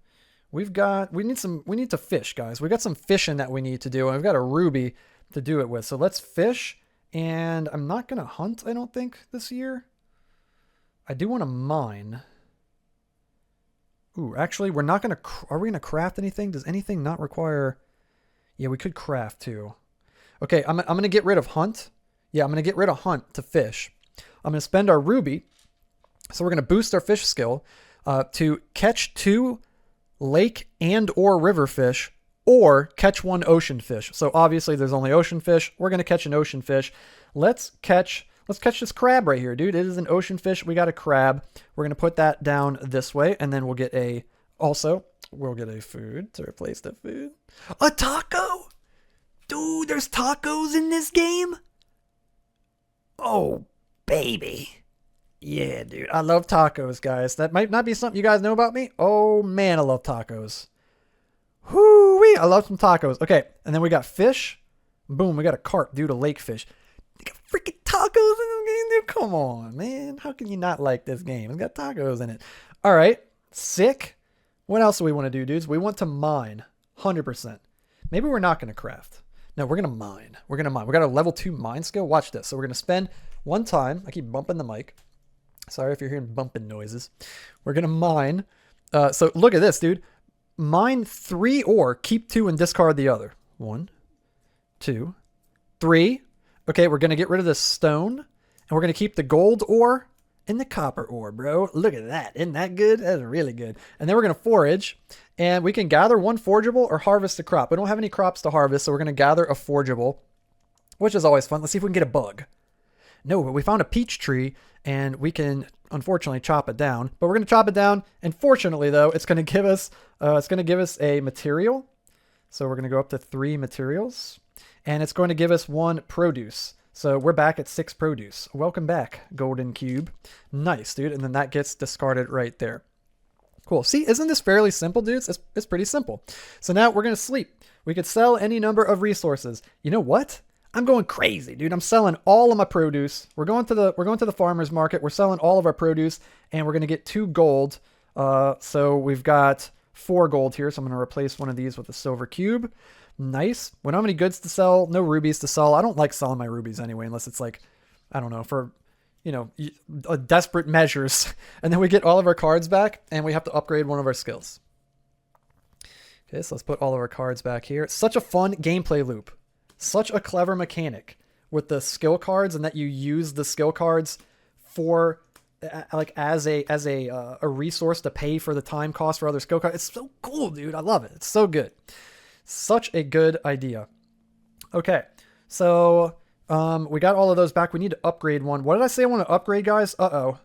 We need to fish, guys. We got some fishing that we need to do, and we've got a ruby to do it with. So let's fish, and I'm not going to hunt, I don't think, this year. I do want to mine. Ooh, actually, we're not going to... Are we going to craft anything? Does anything not require... Yeah, we could craft, too. Okay, I'm going to get rid of hunt. Yeah, I'm going to get rid of hunt to fish. I'm going to spend our ruby. So we're going to boost our fish skill to catch 2 lake and or river fish or catch 1 ocean fish. So obviously, there's only ocean fish. We're going to catch an ocean fish. Let's catch this crab right here, dude. It is an ocean fish. We got a crab. We're going to put that down this way, and then we'll get a food to replace the food. A taco? Dude, there's tacos in this game? Oh, baby. Yeah, dude. I love tacos, guys. That might not be something you guys know about me. Oh, man, I love tacos. Whoo-wee. I love some tacos. Okay, and then we got fish. Boom, we got a carp, dude, a lake fish. They got freaking tacos in this game, dude. Come on, man. How can you not like this game? It's got tacos in it. All right. Sick. What else do we want to do, dudes? We want to mine. 100%. Maybe we're not going to craft. No, we're going to mine. We're going to mine. We got a level 2 mine skill. Watch this. So we're going to spend 1 time. I keep bumping the mic. Sorry if you're hearing bumping noises. We're going to mine. So look at this, dude. Mine 3 ore. Keep 2 and discard the other. 1, 2, 3. Okay, we're going to get rid of the stone, and we're going to keep the gold ore and the copper ore, bro. Look at that. Isn't that good? That's really good. And then we're going to forage, and we can gather 1 forgeable or harvest a crop. We don't have any crops to harvest, so we're going to gather a forgeable, which is always fun. Let's see if we can get a bug. No, but we found a peach tree, and we can unfortunately chop it down. But we're going to chop it down, and fortunately, though, it's going to give us a material. So we're going to go up to 3 materials. And it's going to give us 1 produce. So we're back at 6 produce. Welcome back, golden cube. Nice, dude. And then that gets discarded right there. Cool. See, isn't this fairly simple, dudes? It's pretty simple. So now we're going to sleep. We could sell any number of resources. You know what? I'm going crazy, dude. I'm selling all of my produce. We're going to the farmer's market. We're selling all of our produce, and we're going to get 2 gold. So we've got 4 gold here. So I'm going to replace one of these with a silver cube. Nice. We don't have any goods to sell, no rubies to sell. I don't like selling my rubies anyway, unless it's like, I don't know, for, you know, desperate measures. And then we get all of our cards back, and we have to upgrade one of our skills. Okay, so let's put all of our cards back here. It's such a fun gameplay loop. Such a clever mechanic with the skill cards, and that you use the skill cards for like as a resource to pay for the time cost for other skill cards. It's so cool, dude. I love it. It's so good. Such a good idea. Okay, so we got all of those back. We need to upgrade one. What did I say I want to upgrade, guys? Uh-oh.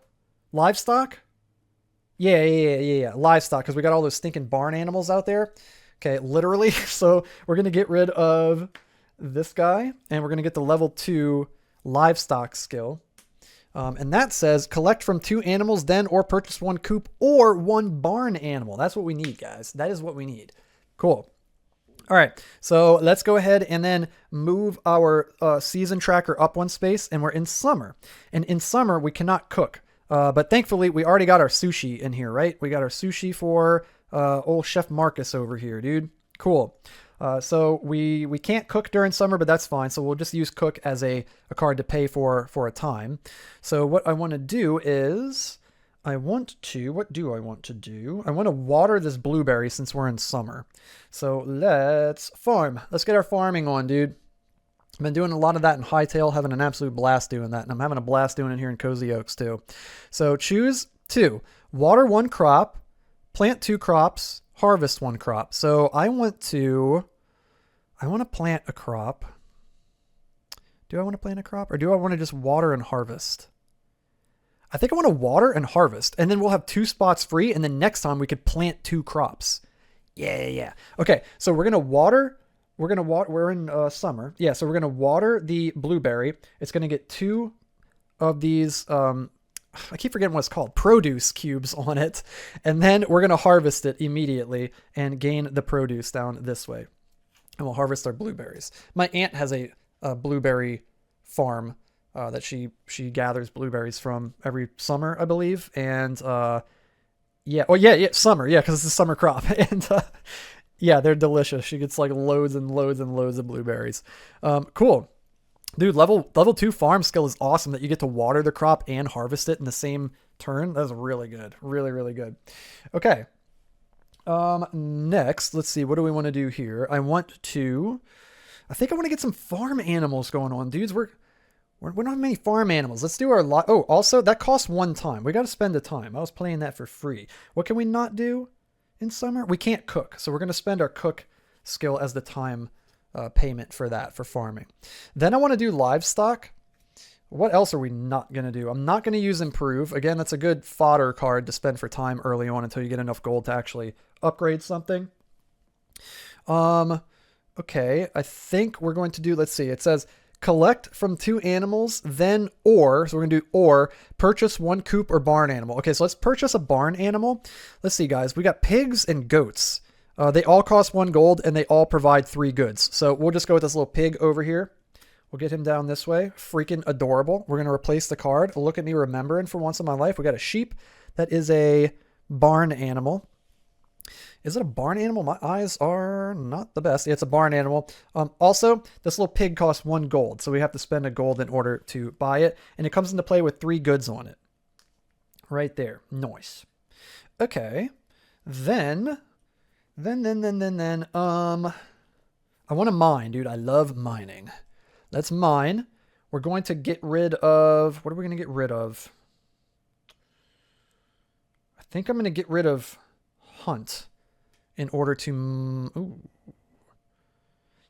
Livestock? Yeah. Livestock, because we got all those stinking barn animals out there. Okay, literally. So we're going to get rid of this guy, and we're going to get the level 2 livestock skill. And that says collect from 2 animals then or purchase 1 coop or 1 barn animal. That's what we need, guys. That is what we need. Cool. All right, so let's go ahead and then move our season tracker up 1 space, and we're in summer. And in summer, we cannot cook. But thankfully, we already got our sushi in here, right? We got our sushi for old Chef Marcus over here, dude. Cool. So we can't cook during summer, but that's fine. So we'll just use cook as a card to pay for a time. So what I want to do is what do I want to do? I want to water this blueberry since we're in summer. So let's farm. Let's get our farming on, dude. I've been doing a lot of that in Hightail, having an absolute blast doing that. And I'm having a blast doing it here in Cozy Oaks too. So choose 2. Water 1 crop, plant 2 crops, harvest 1 crop. So I want to plant a crop. Do I want to plant a crop or do I want to just water and harvest? I think I want to water and harvest, and then we'll have 2 spots free, and then next time we could plant 2 crops. Yeah. Okay, so we're going to water. We're in summer. Yeah, so we're going to water the blueberry. It's going to get 2 of these, I keep forgetting what it's called, produce cubes on it. And then we're going to harvest it immediately and gain the produce down this way. And we'll harvest our blueberries. My aunt has a blueberry farm that she gathers blueberries from every summer, I believe. And summer, yeah, because it's a summer crop. And yeah, they're delicious. She gets like loads and loads and loads of blueberries. Cool. Dude, level 2 farm skill is awesome that you get to water the crop and harvest it in the same turn. That's really good. Really, really good. Okay. Next, let's see. What do we want to do here? I think I want to get some farm animals going on, dudes. We don't have many farm animals. Let's do our lot. Oh, also, that costs 1 time. We got to spend a time. I was playing that for free. What can we not do in summer? We can't cook. So we're going to spend our cook skill as the time payment for that, for farming. Then I want to do livestock. What else are we not going to do? I'm not going to use improve. Again, that's a good fodder card to spend for time early on until you get enough gold to actually upgrade something. Okay, I think we're going to do, let's see, it says collect from 2 animals, then or, so we're going to do or, purchase 1 coop or barn animal. Okay, so let's purchase a barn animal. Let's see, guys. We got pigs and goats. They all cost 1 gold, and they all provide 3 goods. So we'll just go with this little pig over here. We'll get him down this way. Freaking adorable. We're going to replace the card. Look at me remembering for once in my life. We got a sheep. That is a barn animal. Is it a barn animal? My eyes are not the best. Yeah, it's a barn animal. Also, this little pig costs 1 gold, so we have to spend a gold in order to buy it, and it comes into play with 3 goods on it. Right there. Nice. Okay. Then, I want to mine, dude. I love mining. Let's mine. We're going to get rid of, what are we going to get rid of? I think I'm going to get rid of hunt in order to,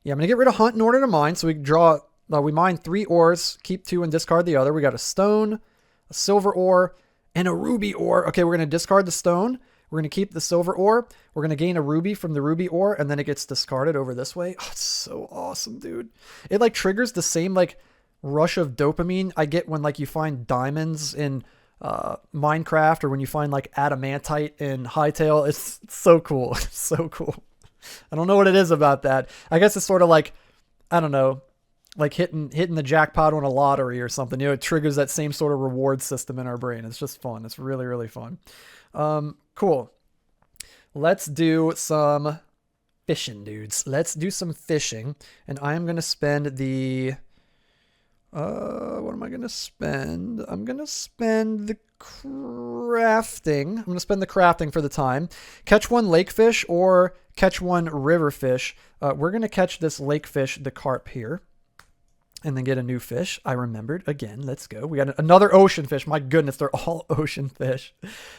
yeah, I'm going to get rid of hunt in order to mine. So we draw, we mine 3 ores, keep 2 and discard the other. We got a stone, a silver ore, and a ruby ore. Okay, we're going to discard the stone. We're going to keep the silver ore. We're going to gain a ruby from the ruby ore, and then it gets discarded over this way. Oh, it's so awesome, dude. It like triggers the same like rush of dopamine I get when like you find diamonds in Minecraft, or when you find like adamantite in Hightail. It's so cool. It's so cool. I don't know what it is about that. I guess it's sort of like, I don't know, like hitting the jackpot on a lottery or something. You know, it triggers that same sort of reward system in our brain. It's just fun. It's really, really fun. Cool. Let's do some fishing, dudes. Let's do some fishing. And I'm going to spend the, what am I going to spend? I'm going to spend the crafting. I'm going to spend the crafting for the time. Catch 1 lake fish or catch 1 river fish. We're going to catch this lake fish, the carp here. And then get a new fish. I remembered again. Let's go. We got another ocean fish. My goodness, they're all ocean fish.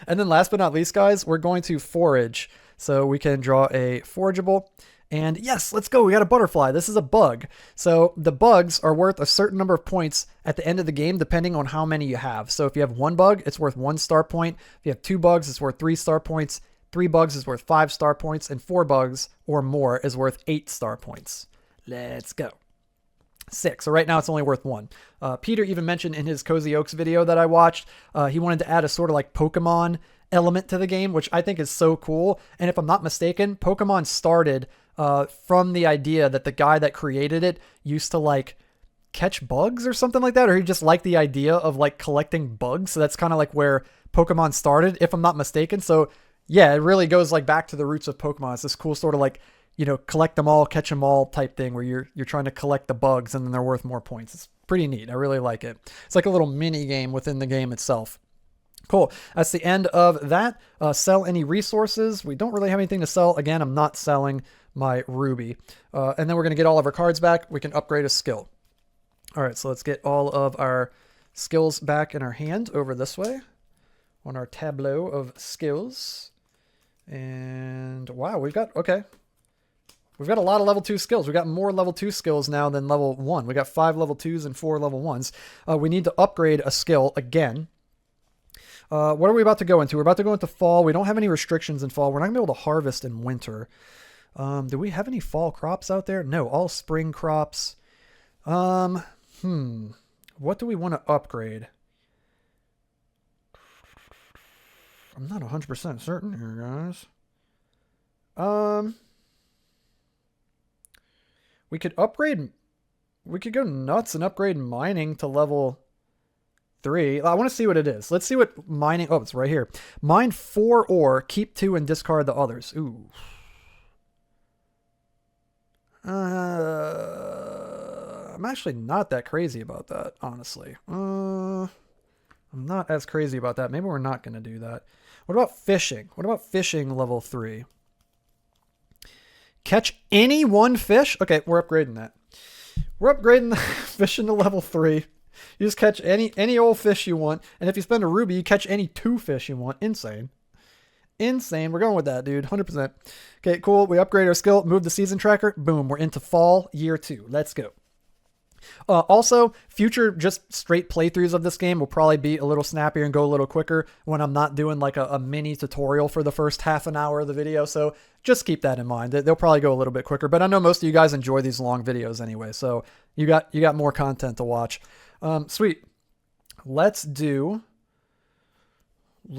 And then last but not least, guys, we're going to forage. So we can draw a forageable. And yes, let's go. We got a butterfly. This is a bug. So the bugs are worth a certain number of points at the end of the game, depending on how many you have. So if you have 1 bug, it's worth 1 star point. If you have 2 bugs, it's worth 3 star points. 3 bugs is worth 5 star points. And 4 bugs or more is worth 8 star points. Let's go. 6. So right now it's only worth 1. Peter even mentioned in his Cozy Oaks video that I watched, he wanted to add a sort of like Pokemon element to the game, which I think is so cool. And if I'm not mistaken, Pokemon started from the idea that the guy that created it used to like catch bugs or something like that, or he just liked the idea of like collecting bugs. So that's kind of like where Pokemon started, if I'm not mistaken. So yeah, it really goes like back to the roots of Pokemon. It's this cool sort of like, you know, collect them all, catch them all type thing where you're trying to collect the bugs and then they're worth more points. It's pretty neat. I really like it. It's like a little mini game within the game itself. Cool. That's the end of that. Sell any resources. We don't really have anything to sell. Again, I'm not selling my ruby. And then we're going to get all of our cards back. We can upgrade a skill. All right, so let's get all of our skills back in our hand over this way on our tableau of skills. And wow, we've got a lot of level 2 skills. We've got more level 2 skills now than level 1. We got 5 level 2s and 4 level 1s. We need to upgrade a skill again. What are we about to go into? We're about to go into fall. We don't have any restrictions in fall. We're not going to be able to harvest in winter. Do we have any fall crops out there? No, all spring crops. What do we want to upgrade? I'm not 100% certain here, guys. We could go nuts and upgrade mining to level 3. I want to see what it is. Let's see what mining, oh, it's right here. Mine 4 ore, keep 2 and discard the others. Ooh. I'm actually not that crazy about that, honestly. I'm not as crazy about that. Maybe we're not going to do that. What about fishing? What about fishing level 3? Catch any one fish? Okay, we're upgrading that. We're upgrading the fishing to level 3. You just catch any old fish you want. And if you spend a ruby, you catch any 2 fish you want. Insane. Insane. We're going with that, dude. 100%. Okay, cool. We upgrade our skill. Move the season tracker. Boom. We're into fall year 2. Let's go. Also, future just straight playthroughs of this game will probably be a little snappier and go a little quicker when I'm not doing like a mini tutorial for the first half an hour of the video. So just keep that in mind. They'll probably go a little bit quicker, but I know most of you guys enjoy these long videos anyway. So you got more content to watch. Sweet. Let's do, we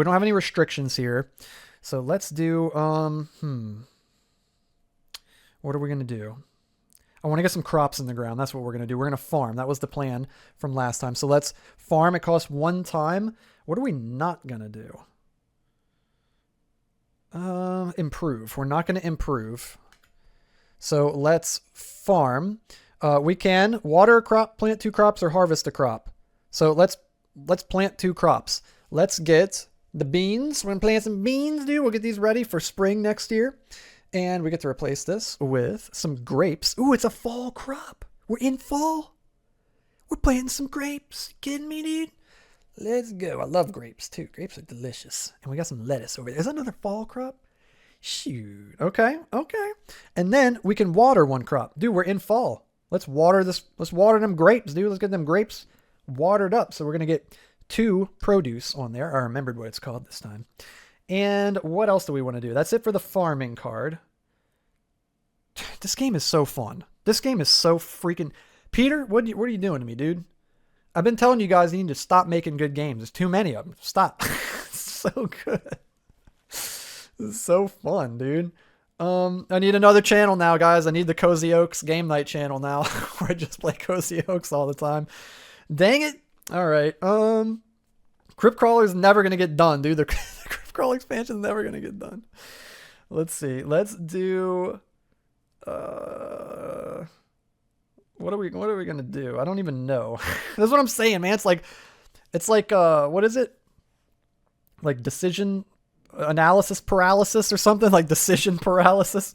don't have any restrictions here. So let's do, what are we going to do? I want to get some crops in the ground. That's what we're going to do. We're going to farm. That was the plan from last time. So let's farm. It costs 1 time. What are we not going to do? Improve. We're not going to improve. So let's farm. We can water a crop, plant 2 crops, or harvest a crop. So let's plant 2 crops. Let's get the beans. We're going to plant some beans, dude. We'll get these ready for spring next year. And we get to replace this with some grapes. Ooh, it's a fall crop. We're in fall. We're planting some grapes. You kidding me, dude? Let's go. I love grapes, too. Grapes are delicious. And we got some lettuce over there. Is that another fall crop? Shoot. Okay. And then we can water 1 crop. Dude, we're in fall. Let's water this. Let's water them grapes, dude. Let's get them grapes watered up. So we're going to get 2 produce on there. I remembered what it's called this time. And what else do we want to do? That's it for the farming card. This game is so fun. This game is so freaking... Peter, what are you doing to me, dude? I've been telling you guys you need to stop making good games. There's too many of them. Stop. It's so good. This is so fun, dude. I need another channel now, guys. I need the Cozy Oaks Game Night channel now, where I just play Cozy Oaks all the time. Dang it. All right. Crypt Crawler's never going to get done, dude. The Crypt Crawler expansion is never going to get done. Let's see. Let's do... what are we going to do? I don't even know. That's what I'm saying, man. It's like, what is it? Like decision analysis paralysis or something, like decision paralysis.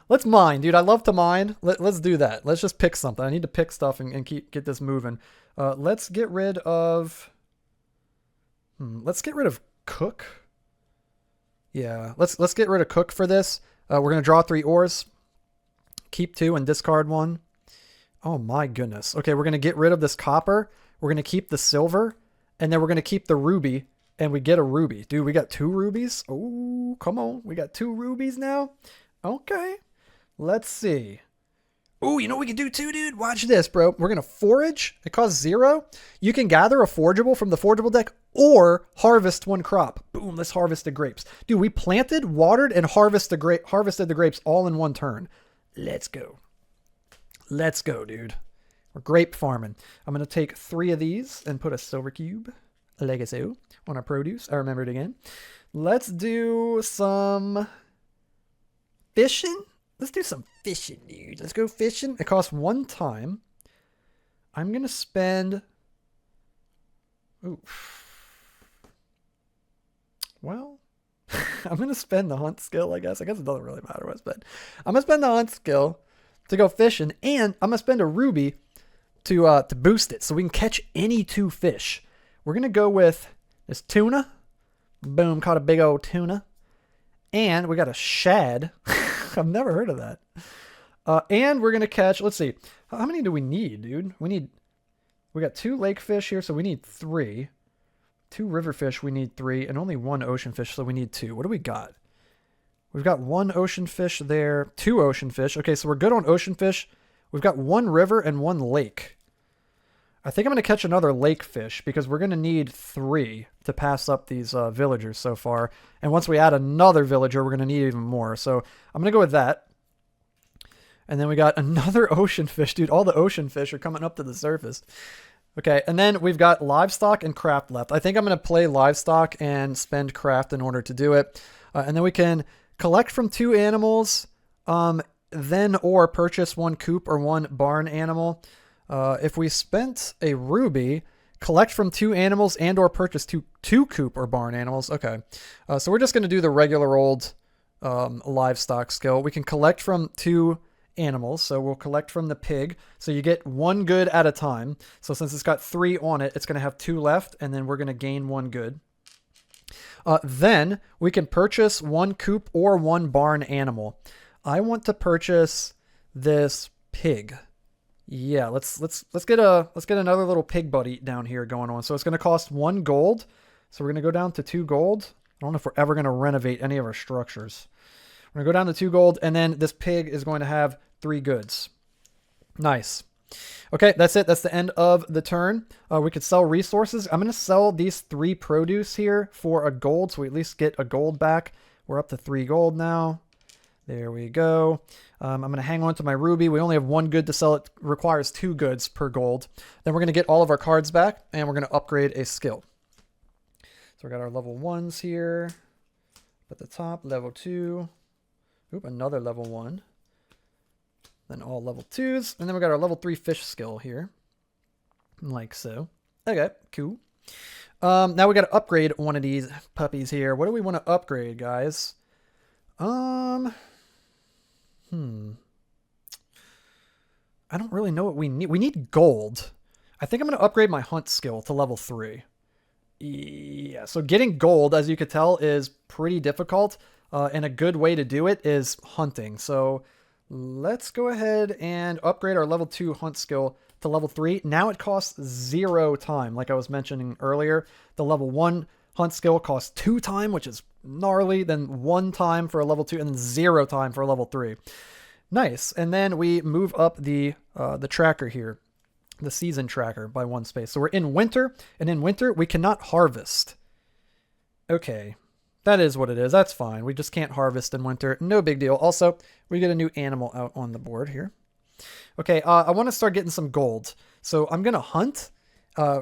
Let's mine, dude. I love to mine. Let's do that. Let's just pick something. I need to pick stuff and get this moving. Let's get rid of... let's get rid of cook. Yeah, let's get rid of cook for this. We're going to draw 3 ores. Keep 2 and discard 1. Oh my goodness. Okay, we're going to get rid of this copper. We're going to keep the silver. And then we're going to keep the ruby. And we get a ruby. Dude, we got 2 rubies. Oh, come on. We got 2 rubies now. Okay. Let's see. Ooh, you know what we can do too, dude? Watch this, bro. We're going to forage. It costs 0. You can gather a forageable from the forageable deck or harvest one crop. Boom, let's harvest the grapes. Dude, we planted, watered, and harvested the grapes all in one turn. Let's go. Let's go, dude. We're grape farming. I'm going to take 3 of these and put a silver cube, like so, on our produce. I remembered again. Let's do some fishing. Let's do some fishing, dude. Let's go fishing. It costs 1 time. I'm going to spend... Ooh. Well, I'm going to spend the hunt skill, I guess. I guess it doesn't really matter what I spend. I'm going to spend the hunt skill to go fishing, and I'm going to spend a ruby to boost it so we can catch any 2 fish. We're going to go with this tuna. Boom, caught a big old tuna. And we got a shad. I've never heard of that. And we're going to catch, let's see. How many do we need, dude? We got 2 lake fish here, so we need 3. 2 river fish, we need 3. And only 1 ocean fish, so we need 2. What do we got? We've got 1 ocean fish there. 2 ocean fish. Okay, so we're good on ocean fish. We've got 1 river and 1 lake. I think I'm going to catch another lake fish because we're going to need 3 to pass up these villagers so far. And once we add another villager, we're going to need even more. So I'm going to go with that. And then we got another ocean fish. Dude, all the ocean fish are coming up to the surface. Okay, and then we've got livestock and craft left. I think I'm going to play livestock and spend craft in order to do it. And then we can collect from 2 animals, then or purchase 1 coop or 1 barn animal. If we spent a ruby, collect from 2 animals and or purchase two coop or barn animals. Okay, so we're just going to do the regular old livestock skill. We can collect from 2 animals, so we'll collect from the pig. So you get 1 good at a time. So since it's got 3 on it, it's going to have 2 left, and then we're going to gain 1 good. Then we can purchase 1 coop or 1 barn animal. I want to purchase this pig. Yeah, let's get another little pig buddy down here going on. So it's going to cost 1 gold. So we're going to go down to 2 gold. I don't know if we're ever going to renovate any of our structures. We're going to go down to 2 gold, and then this pig is going to have 3 goods. Nice. Okay, that's it. That's the end of the turn. We could sell resources. I'm going to sell these 3 produce here for a gold, so we at least get a gold back. We're up to 3 gold now. There we go. I'm going to hang on to my ruby. We only have 1 good to sell. It requires 2 goods per gold. Then we're going to get all of our cards back, and we're going to upgrade a skill. So we got our level 1s here. At the top, level 2. Oop, another level 1. Then all level 2s. And then we got our level 3 fish skill here. Like so. Okay, cool. Now we got to upgrade one of these puppies here. What do we want to upgrade, guys? I don't really know what we need. We need gold. I think I'm going to upgrade my hunt skill to level 3. Yeah, so getting gold, as you could tell, is pretty difficult. And a good way to do it is hunting. So let's go ahead and upgrade our level 2 hunt skill to level 3. Now it costs 0 time, like I was mentioning earlier. The level 1 hunt skill costs 2 time, which is gnarly. Then 1 time for a level 2, and then 0 time for a level 3. Nice. And then we move up the tracker here, the season tracker, by 1 space. So we're in winter, and in winter we cannot harvest. Okay, that is what it is. That's fine. We just can't harvest in winter. No big deal. Also, we get a new animal out on the board here. Okay, I want to start getting some gold. So I'm going to hunt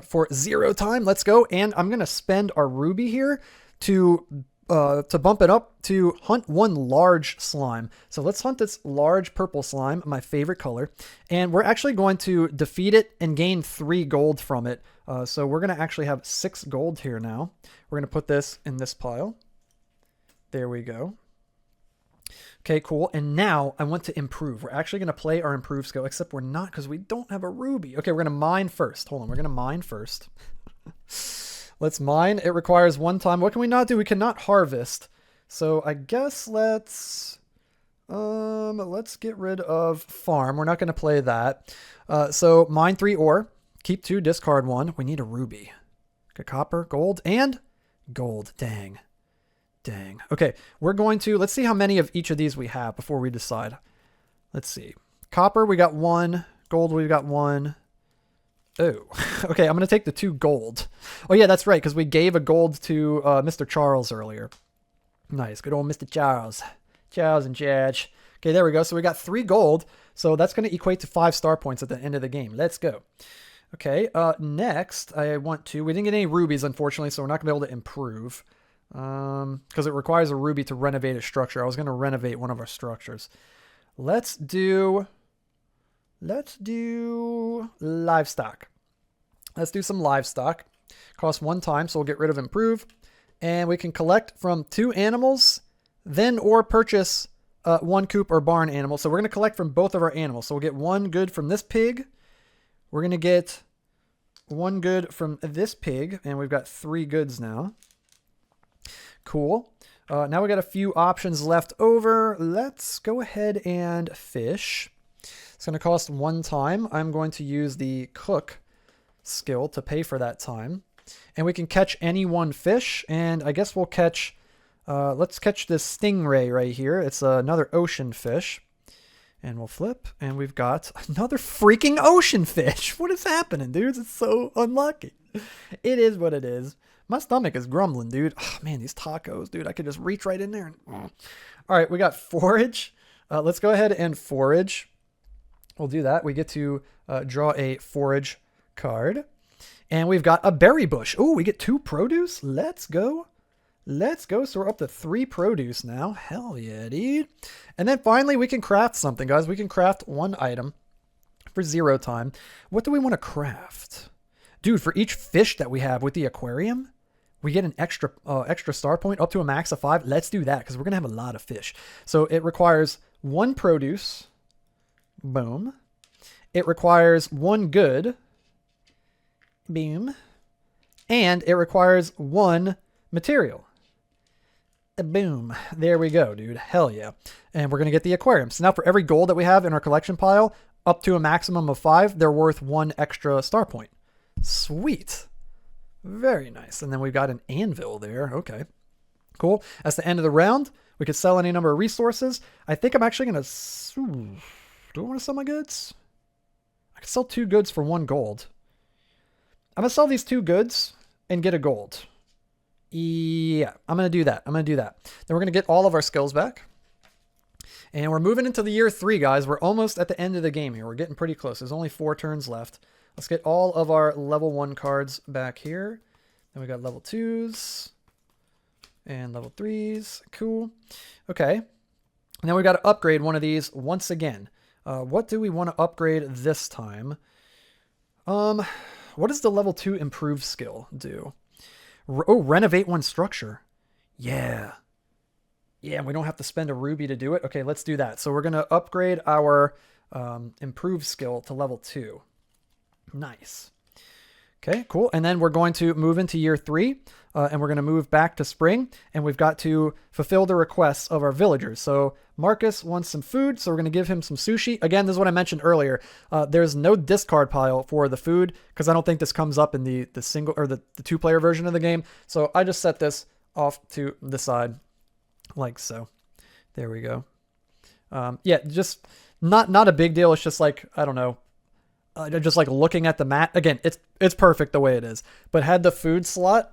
for 0 time. Let's go. And I'm going to spend our ruby here to bump it up to hunt 1 large slime. So let's hunt this large purple slime, my favorite color. And we're actually going to defeat it and gain 3 gold from it. So we're going to actually have 6 gold here now. We're going to put this in this pile. There we go. Okay, cool. And now I want to improve. We're actually going to play our improve skill, except we're not because we don't have a ruby. Okay, we're going to mine first. Hold on, we're going to mine first. Let's mine. It requires 1 time. What can we not do? We cannot harvest. So I guess let's get rid of farm. We're not going to play that. So mine 3 ore. Keep 2, discard 1. We need a ruby. Okay, copper, gold, and gold. Dang. Okay, we're going to, let's see how many of each of these we have before we decide. Let's see. Copper, we got 1. Gold, we got 1. Oh, okay. I'm going to take the 2 gold. Oh, yeah, that's right, because we gave a gold to Mr. Charles earlier. Nice. Good old Mr. Charles. Charles and Judge. Okay, there we go. So we got 3 gold. So that's going to equate to 5 star points at the end of the game. Let's go. Okay, next I want to... We didn't get any rubies, unfortunately, so we're not going to be able to improve. Because it requires a ruby to renovate a structure. I was going to renovate one of our structures. Let's do livestock. Let's do some livestock. Costs 1 time, so we'll get rid of improve. And we can collect from 2 animals, then or purchase 1 coop or barn animal. So we're going to collect from both of our animals. So we'll get 1 good from this pig. We're going to get 1 good from this pig. And we've got 3 goods now. Cool. Now we got a few options left over. Let's go ahead and fish. It's going to cost 1 time. I'm going to use the cook skill to pay for that time. And we can catch any 1 fish. And I guess we'll catch, let's catch this stingray right here. It's another ocean fish. And we'll flip. And we've got another freaking ocean fish. What is happening, dudes? It's so unlucky. It is what it is. My stomach is grumbling, dude. Oh, man, these tacos, dude. I could just reach right in there. And... All right, we got forage. Let's go ahead and forage. We'll do that. We get to draw a forage card. And we've got a berry bush. Oh, we get 2 produce. Let's go. Let's go. So we're up to 3 produce now. Hell yeah, dude. And then finally, we can craft something, guys. We can craft 1 item for 0 time. What do we want to craft? Dude, for each fish that we have with the aquarium, we get an extra star point up to a max of 5. Let's do that because we're going to have a lot of fish. So it requires 1 produce. Boom. It requires 1 good. Boom. And it requires 1 material. Boom. There we go, dude. Hell yeah. And we're going to get the aquarium. So now for every gold that we have in our collection pile, up to a maximum of 5, they're worth 1 extra star point. Sweet. Very nice. And then we've got an anvil there. Okay. Cool. That's the end of the round. We could sell any number of resources. I think I'm actually going to... Do I want to sell my goods? I could sell 2 goods for 1 gold. I'm going to sell these 2 goods and get a gold. Yeah, I'm going to do that. I'm going to do that. Then we're going to get all of our skills back. And we're moving into the year 3, guys. We're almost at the end of the game here. We're getting pretty close. There's only 4 turns left. Let's get all of our level 1 cards back here. Then we got level 2s and level 3s. Cool. Okay. Now we got to upgrade one of these once again. What do we want to upgrade this time? What does the level 2 improve skill do? Renovate 1 structure. Yeah. Yeah, we don't have to spend a ruby to do it. Okay, let's do that. So we're going to upgrade our improve skill to level 2. Nice. Okay, cool. And then we're going to move into year 3, and we're going to move back to spring, and we've got to fulfill the requests of our villagers. So Marcus wants some food, so we're going to give him some sushi. Again, this is what I mentioned earlier. There's no discard pile for the food because I don't think this comes up in the single or the 2-player version of the game. So I just set this off to the side like so. There we go. Yeah, just not a big deal. It's just like, I don't know. Just like looking at the mat again, it's perfect the way it is. But had the food slot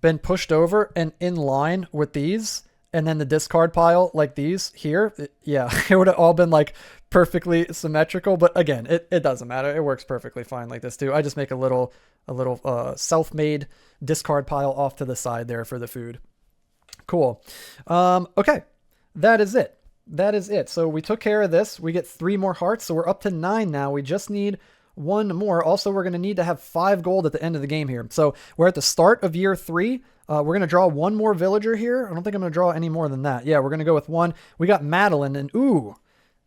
been pushed over and in line with these, and then the discard pile like these here, it would have all been like perfectly symmetrical. But again, it doesn't matter. It works perfectly fine like this too. I just make a little self-made discard pile off to the side there for the food. Cool. Okay, that is it. That is it. So we took care of this. We get 3 more hearts. So we're up to 9 now. We just need 1 more. Also, we're going to need to have 5 gold at the end of the game here. So we're at the start of year 3. We're going to draw 1 more villager here. I don't think I'm going to draw any more than that. Yeah, we're going to go with 1. We got Madeline, and ooh,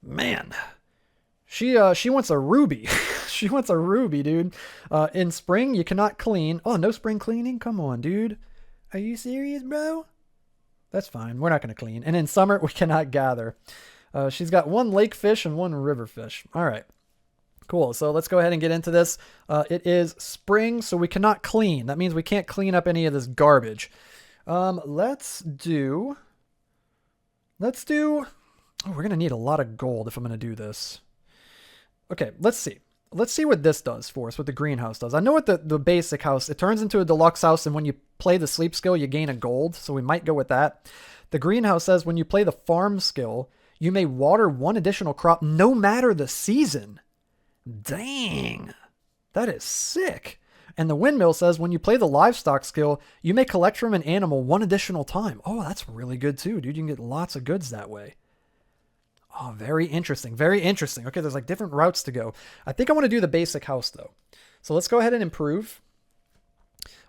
man, she wants a ruby. She wants a ruby, dude. In spring, you cannot clean. Oh, no spring cleaning? Come on, dude. Are you serious, bro? That's fine. We're not going to clean. And in summer, we cannot gather. She's got 1 lake fish and 1 river fish. All right. Cool. So let's go ahead and get into this. It is spring, so we cannot clean. That means we can't clean up any of this garbage. Let's do... Oh, we're going to need a lot of gold if I'm going to do this. Okay, let's see. Let's see what this does for us, what the greenhouse does. I know what the basic house, it turns into a deluxe house, and when you play the sleep skill, you gain a gold, so we might go with that. The greenhouse says when you play the farm skill, you may water one additional crop no matter the season. Dang, that is sick. And the windmill says when you play the livestock skill, you may collect from an animal one additional time. Oh, that's really good too, dude. You can get lots of goods that way. Oh, very interesting. Very interesting. Okay, there's like different routes to go. I think I want to do the basic house though. So let's go ahead and improve.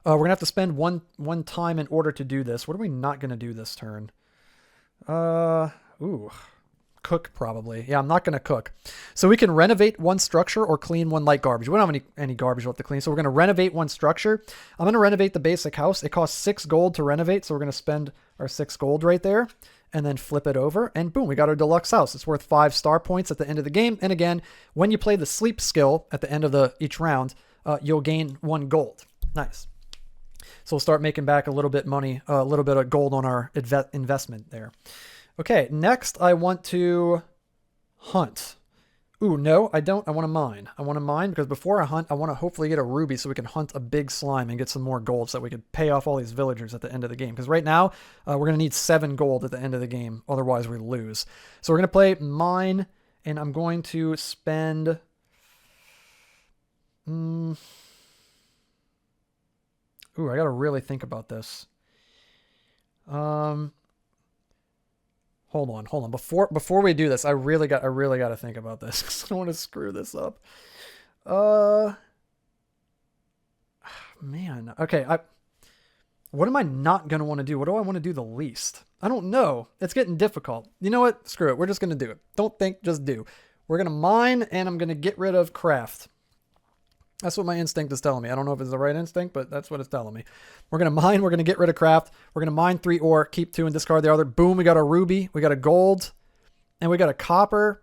We're gonna have to spend one time in order to do this. What are we not gonna do this turn? Ooh, cook probably. Yeah, I'm not gonna cook. So we can renovate one structure or clean one light garbage. We don't have any garbage left to clean, so we're gonna renovate one structure. I'm gonna renovate the basic house. It costs 6 gold to renovate, so we're gonna spend our 6 gold right there. And then flip it over, and boom, we got our deluxe house. It's worth 5 star points at the end of the game. And again, when you play the sleep skill at the end of each round, you'll gain 1 gold. Nice. So we'll start making back a little bit money, a little bit of gold on our investment there. Okay, next I want to hunt. Ooh, no, I don't. I want to mine. I want to mine because before I hunt, I want to hopefully get a ruby so we can hunt a big slime and get some more gold so that we can pay off all these villagers at the end of the game. Because right now, we're going to need 7 gold at the end of the game. Otherwise, we lose. So we're going to play mine, and I'm going to spend... Ooh, I got to really think about this. Hold on. Before we do this, I really got to think about this because I don't want to screw this up. Man. Okay, what am I not going to want to do? What do I want to do the least? I don't know. It's getting difficult. You know what? Screw it. We're just going to do it. Don't think, just do. We're going to mine, and I'm going to get rid of craft. That's what my instinct is telling me. I don't know if it's the right instinct, but that's what it's telling me. We're going to mine. We're going to get rid of craft. We're going to mine 3 ore, keep 2 and discard the other. Boom, we got a ruby. We got a gold. And we got a copper.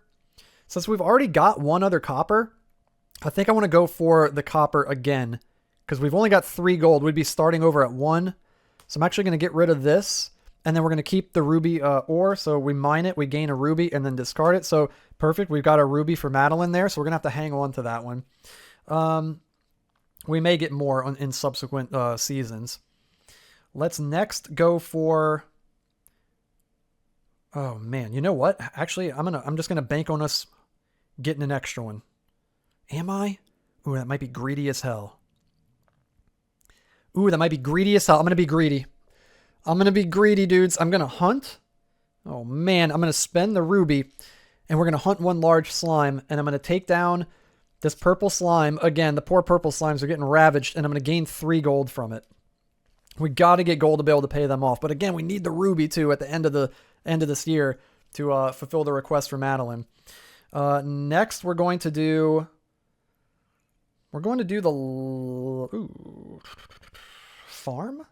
Since we've already got 1 other copper, I think I want to go for the copper again. Because we've only got 3 gold. We'd be starting over at 1. So I'm actually going to get rid of this. And then we're going to keep the ruby ore. So we mine it. We gain a ruby and then discard it. So perfect. We've got a ruby for Madeline there. So we're going to have to hang on to that one. We may get more in subsequent seasons. Let's next go for... Oh man, you know what? Actually, I'm just gonna bank on us getting an extra one. Am I? Ooh, that might be greedy as hell. Ooh, that might be greedy as hell. I'm gonna be greedy. I'm gonna be greedy, dudes. I'm gonna hunt. Oh man, I'm gonna spend the ruby, and we're gonna hunt 1 large slime, and I'm gonna take down this purple slime. Again, the poor purple slimes are getting ravaged, and I'm going to gain 3 gold from it. We got to get gold to be able to pay them off. But again, we need the ruby too at the end of this year to fulfill the request for Madeline. Next, we're going to do the farm.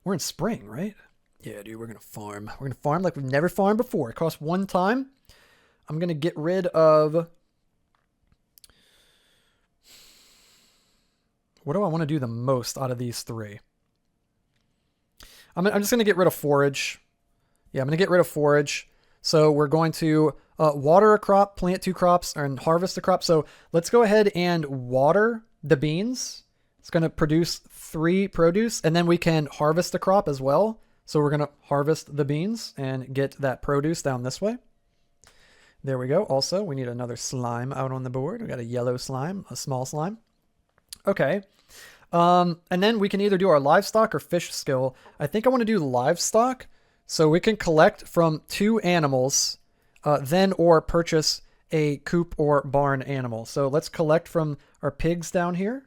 We're in spring, right? Yeah, dude, we're going to farm. We're going to farm like we've never farmed before. It costs 1 time. I'm going to get rid of... What do I want to do the most out of these 3? I'm just going to get rid of forage. Yeah, I'm going to get rid of forage. So we're going to water a crop, plant 2 crops, and harvest a crop. So let's go ahead and water the beans. It's going to produce 3 produce, and then we can harvest a crop as well. So we're going to harvest the beans and get that produce down this way. There we go. Also, we need another slime out on the board. We got a yellow slime, a small slime. Okay. And then we can either do our livestock or fish skill. I think I want to do livestock so we can collect from 2 animals, then or purchase a coop or barn animal. So let's collect from our pigs down here.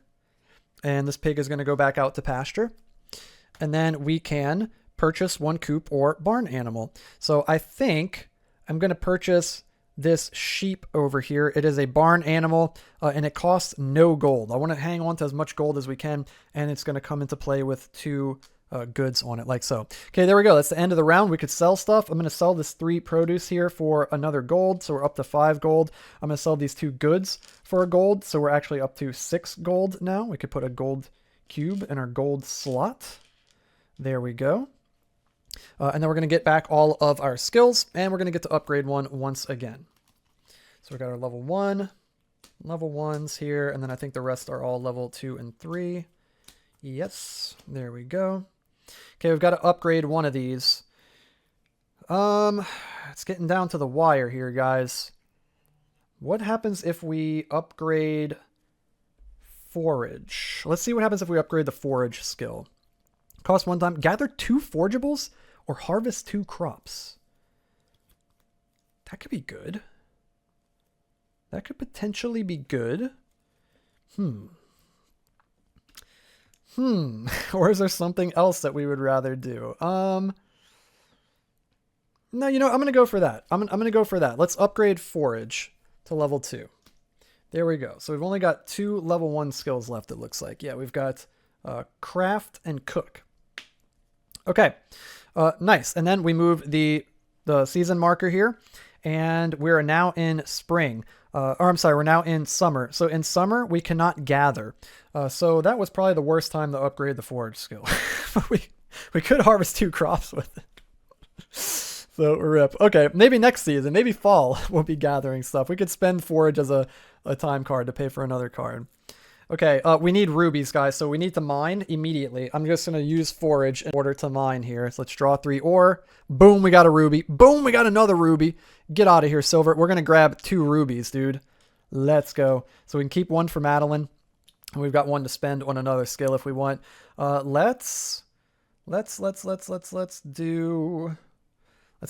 And this pig is going to go back out to pasture. And then we can purchase 1 coop or barn animal. So I think I'm going to purchase this sheep over here. It is a barn animal, and it costs no gold. I want to hang on to as much gold as we can, and it's going to come into play with 2 goods on it, like so. Okay, there we go. That's the end of the round. We could sell stuff. I'm going to sell this 3 produce here for another gold, so we're up to 5 gold. I'm going to sell these 2 goods for a gold, so we're actually up to 6 gold now. We could put a gold cube in our gold slot. There we go. And then we're going to get back all of our skills, and we're going to get to upgrade 1 once again. So we got our level 1. level 1s here, and then I think the rest are all level 2 and 3. Yes, there we go. Okay, we've got to upgrade one of these. It's getting down to the wire here, guys. What happens if we upgrade forage? Let's see what happens if we upgrade the forage skill. Cost 1 time. Gather 2 forageables or harvest 2 crops. That could be good. That could potentially be good. Or is there something else that we would rather do? No, you know, I'm going to go for that. I'm going to go for that. Let's upgrade forage to level 2. There we go. So we've only got 2 level 1 skills left, it looks like. Yeah, we've got craft and cook. Okay, nice. And then we move the season marker here, and we're now in spring. We're now in summer. So in summer, we cannot gather. So that was probably the worst time to upgrade the forage skill. we could harvest 2 crops with it. So rip. Okay, maybe next season, maybe fall, we'll be gathering stuff. We could spend forage as a time card to pay for another card. Okay, we need rubies, guys, so we need to mine immediately. I'm just going to use forage in order to mine here. So let's draw 3 ore. Boom, we got a ruby. Boom, we got another ruby. Get out of here, Silver. We're going to grab 2 rubies, dude. Let's go. So we can keep 1 for Madeline. And we've got 1 to spend on another skill if we want. Let's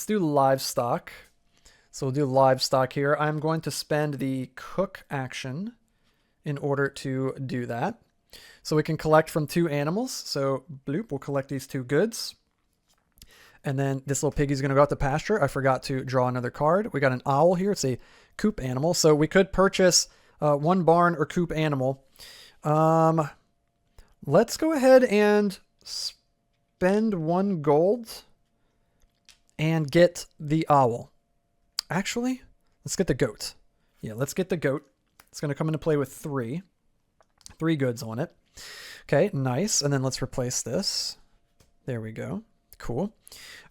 do livestock. So we'll do livestock here. I'm going to spend the cook action in order to do that. So we can collect from 2 animals. So bloop, we'll collect these 2 goods. And then this little piggy's going to go out to pasture. I forgot to draw another card. We got an owl here. It's a coop animal. So we could purchase 1 barn or coop animal. Let's go ahead and spend 1 gold and get the owl. Actually, let's get the goat. Yeah, let's get the goat. It's going to come into play with 3 goods on it. Okay, nice. And then let's replace this. There we go. Cool.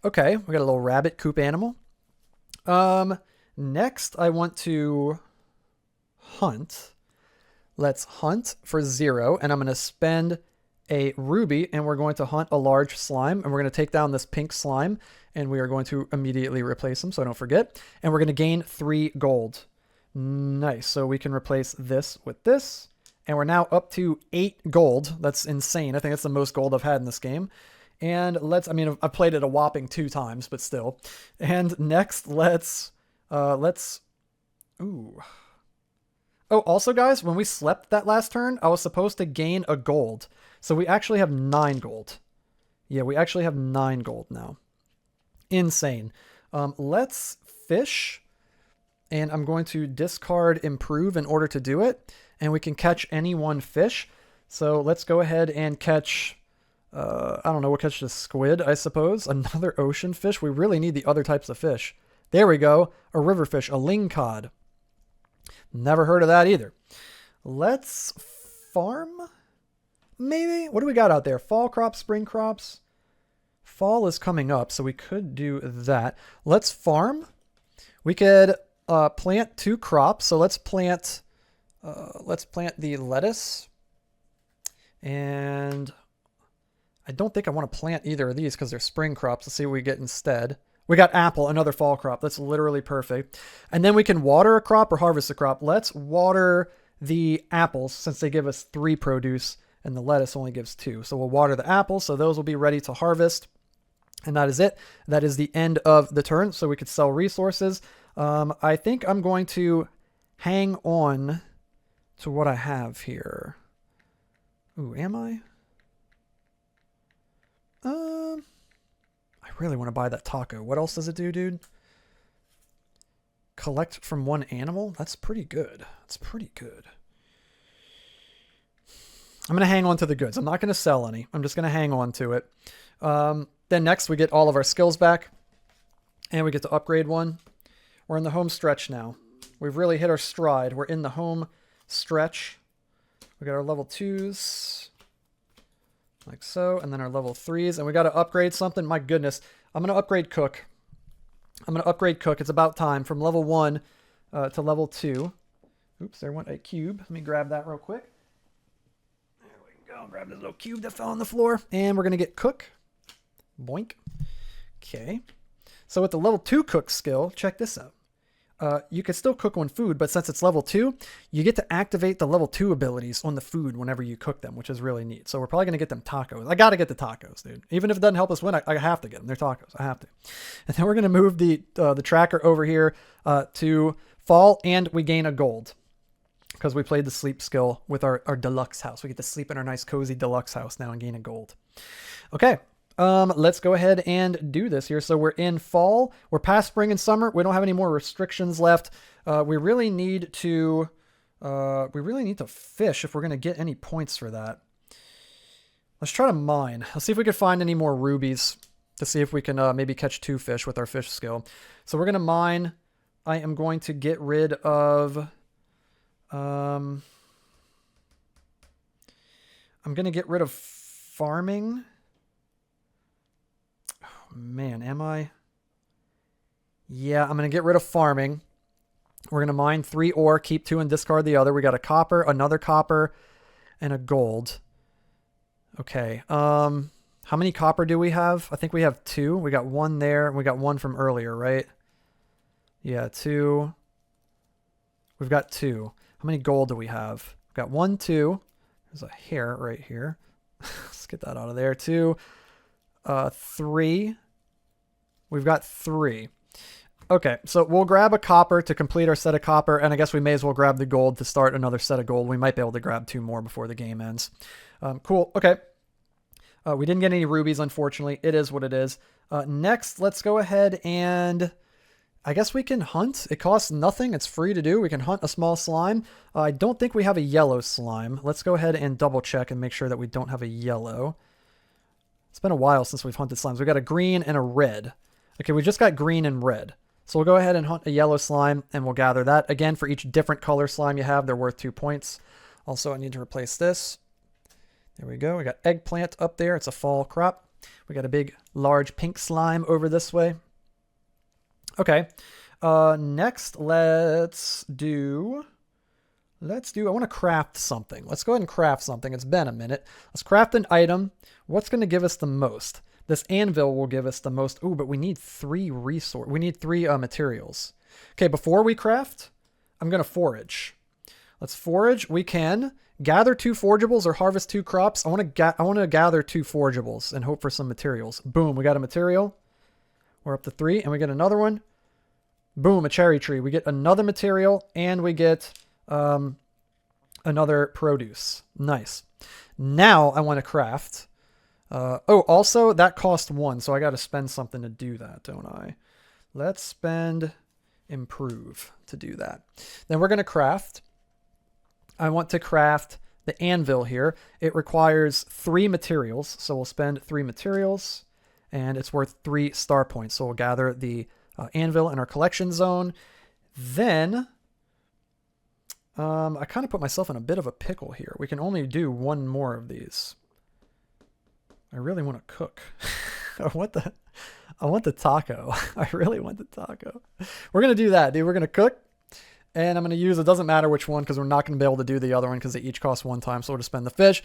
Okay, we got a little rabbit coop animal. Next, I want to hunt. Let's hunt for 0, and I'm going to spend a ruby, and we're going to hunt a large slime, and we're going to take down this pink slime, and we are going to immediately replace him so I don't forget. And we're going to gain 3 gold. Nice. So we can replace this with this, and we're now up to 8 gold. That's insane. I think that's the most gold I've had in this game. And I've played it a whopping 2 times, but still. And next, let's ooh. Oh, also guys, when we slept that last turn, I was supposed to gain a gold. So we actually have 9 gold. Yeah, we actually have 9 gold now. Insane. Let's fish. And I'm going to discard improve in order to do it. And we can catch any 1 fish. So let's go ahead and catch, I don't know, we'll catch the squid, I suppose. Another ocean fish. We really need the other types of fish. There we go. A river fish, a lingcod. Never heard of that either. Let's farm, maybe? What do we got out there? Fall crops, spring crops? Fall is coming up, so we could do that. Let's farm. We could plant 2 crops. So let's plant the lettuce. And I don't think I want to plant either of these because they're spring crops. Let's see what we get instead. We got apple, another fall crop. That's literally perfect. And then we can water a crop or harvest a crop. Let's water the apples since they give us 3 produce and the lettuce only gives 2. So we'll water the apples. So those will be ready to harvest. And that is it. That is the end of the turn. So we could sell resources. I think I'm going to hang on to what I have here. Ooh, am I? I really want to buy that taco. What else does it do, dude? Collect from 1 animal? That's pretty good. That's pretty good. I'm going to hang on to the goods. I'm not going to sell any. I'm just going to hang on to it. Then next we get all of our skills back. And we get to upgrade 1. We're in the home stretch now. We've really hit our stride. We're in the home stretch. We got our level 2s. Like so, and then our level 3s, and we got to upgrade something. My goodness, I'm going to upgrade Cook. I'm going to upgrade Cook. It's about time from level 1 to level 2. Oops, there went a cube. Let me grab that real quick. There we go. Grab this little cube that fell on the floor. And we're going to get cook. Boink. Okay. So with the level 2 cook skill, check this out. You can still cook on food, but since it's level 2, you get to activate the level 2 abilities on the food whenever you cook them, which is really neat. So we're probably going to get them tacos. I got to get the tacos, dude. Even if it doesn't help us win, I have to get them. They're tacos. I have to. And then we're going to move the tracker over here to fall, and we gain a gold because we played the sleep skill with our deluxe house. We get to sleep in our nice, cozy deluxe house now and gain a gold. Okay. Let's go ahead and do this here. So we're in fall. We're past spring and summer. We don't have any more restrictions left. We really need to fish if we're going to get any points for that. Let's try to mine. Let's see if we can find any more rubies to see if we can maybe catch 2 fish with our fish skill. So we're going to mine. I am going to get rid of, I'm going to get rid of farming. Man, am I? Yeah, I'm going to get rid of farming. We're going to mine 3 ore, keep 2 and discard the other. We got a copper, another copper, and a gold. Okay. How many copper do we have? I think we have 2. We got 1 there, and we got 1 from earlier, right? Yeah, 2. We've got 2. How many gold do we have? We've got 1, 2. There's a hair right here. Let's get that out of there. 2, 3. We've got 3. Okay, so we'll grab a copper to complete our set of copper, and I guess we may as well grab the gold to start another set of gold. We might be able to grab 2 more before the game ends. Cool, okay. We didn't get any rubies, unfortunately. It is what it is. Next, let's go ahead and I guess we can hunt. It costs nothing. It's free to do. We can hunt a small slime. I don't think we have a yellow slime. Let's go ahead and double check and make sure that we don't have a yellow. It's been a while since we've hunted slimes. We got a green and a red. Okay, we just got green and red. So we'll go ahead and hunt a yellow slime, and we'll gather that. Again, for each different color slime you have, they're worth 2 points. Also, I need to replace this. There we go. We got eggplant up there. It's a fall crop. We got a big, large pink slime over this way. Okay. Next, let's do... I want to craft something. Let's go ahead and craft something. It's been a minute. Let's craft an item. What's going to give us the most? This anvil will give us the most. Ooh, but we need 3 resource. We need 3 materials. Okay, before we craft, I'm going to forage. Let's forage. We can gather 2 forageables or harvest 2 crops. I want to gather 2 forageables and hope for some materials. Boom, we got a material. We're up to 3, and we get another one. Boom, a cherry tree. We get another material, and we get another produce. Nice. Now I want to craft. Oh, also that cost 1, so I got to spend something to do that, don't I? Let's spend improve to do that. Then we're going to craft. I want to craft the anvil here. It requires 3 materials, so we'll spend 3 materials, and it's worth 3 star points. So we'll gather the anvil in our collection zone. Then I kind of put myself in a bit of a pickle here. We can only do 1 more of these. I really want to cook. I want the taco. I really want the taco. We're going to do that, dude. We're going to cook. And I'm going to use, it doesn't matter which one because we're not going to be able to do the other one because they each cost 1 time. So we'll just spend the fish.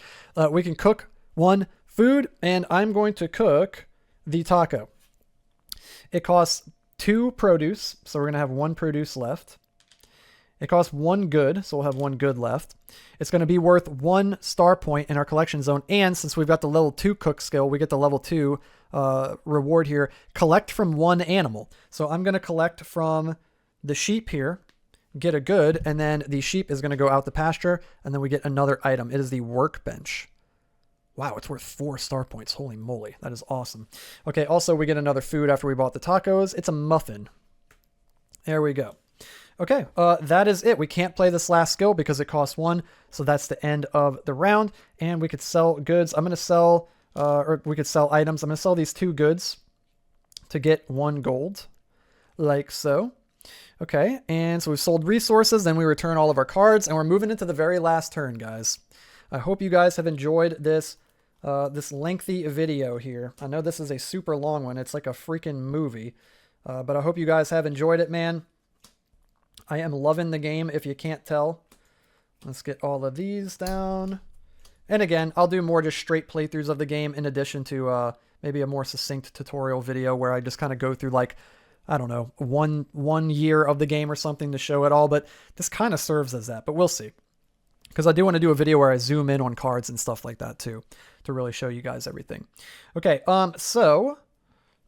We can cook 1 food, and I'm going to cook the taco. It costs 2 produce, so we're going to have 1 produce left. It costs 1 good, so we'll have 1 good left. It's going to be worth 1 star point in our collection zone, and since we've got the level 2 cook skill, we get the level 2 reward here. Collect from 1 animal. So I'm going to collect from the sheep here, get a good, and then the sheep is going to go out the pasture, and then we get another item. It is the workbench. Wow, it's worth 4 star points. Holy moly, that is awesome. Okay, also we get another food after we bought the tacos. It's a muffin. There we go. Okay, that is it. We can't play this last skill because it costs 1, so that's the end of the round, and we could sell goods. I'm going to sell, or we could sell items. I'm going to sell these 2 goods to get 1 gold, like so. Okay, and so we've sold resources, then we return all of our cards, and we're moving into the very last turn, guys. I hope you guys have enjoyed this this lengthy video here. I know this is a super long one. It's like a freaking movie, but I hope you guys have enjoyed it, man. I am loving the game, if you can't tell. Let's get all of these down. And again, I'll do more just straight playthroughs of the game in addition to maybe a more succinct tutorial video where I just kind of go through like, I don't know, one year of the game or something to show it all. But this kind of serves as that, but we'll see. Because I do want to do a video where I zoom in on cards and stuff like that too, to really show you guys everything. Okay, so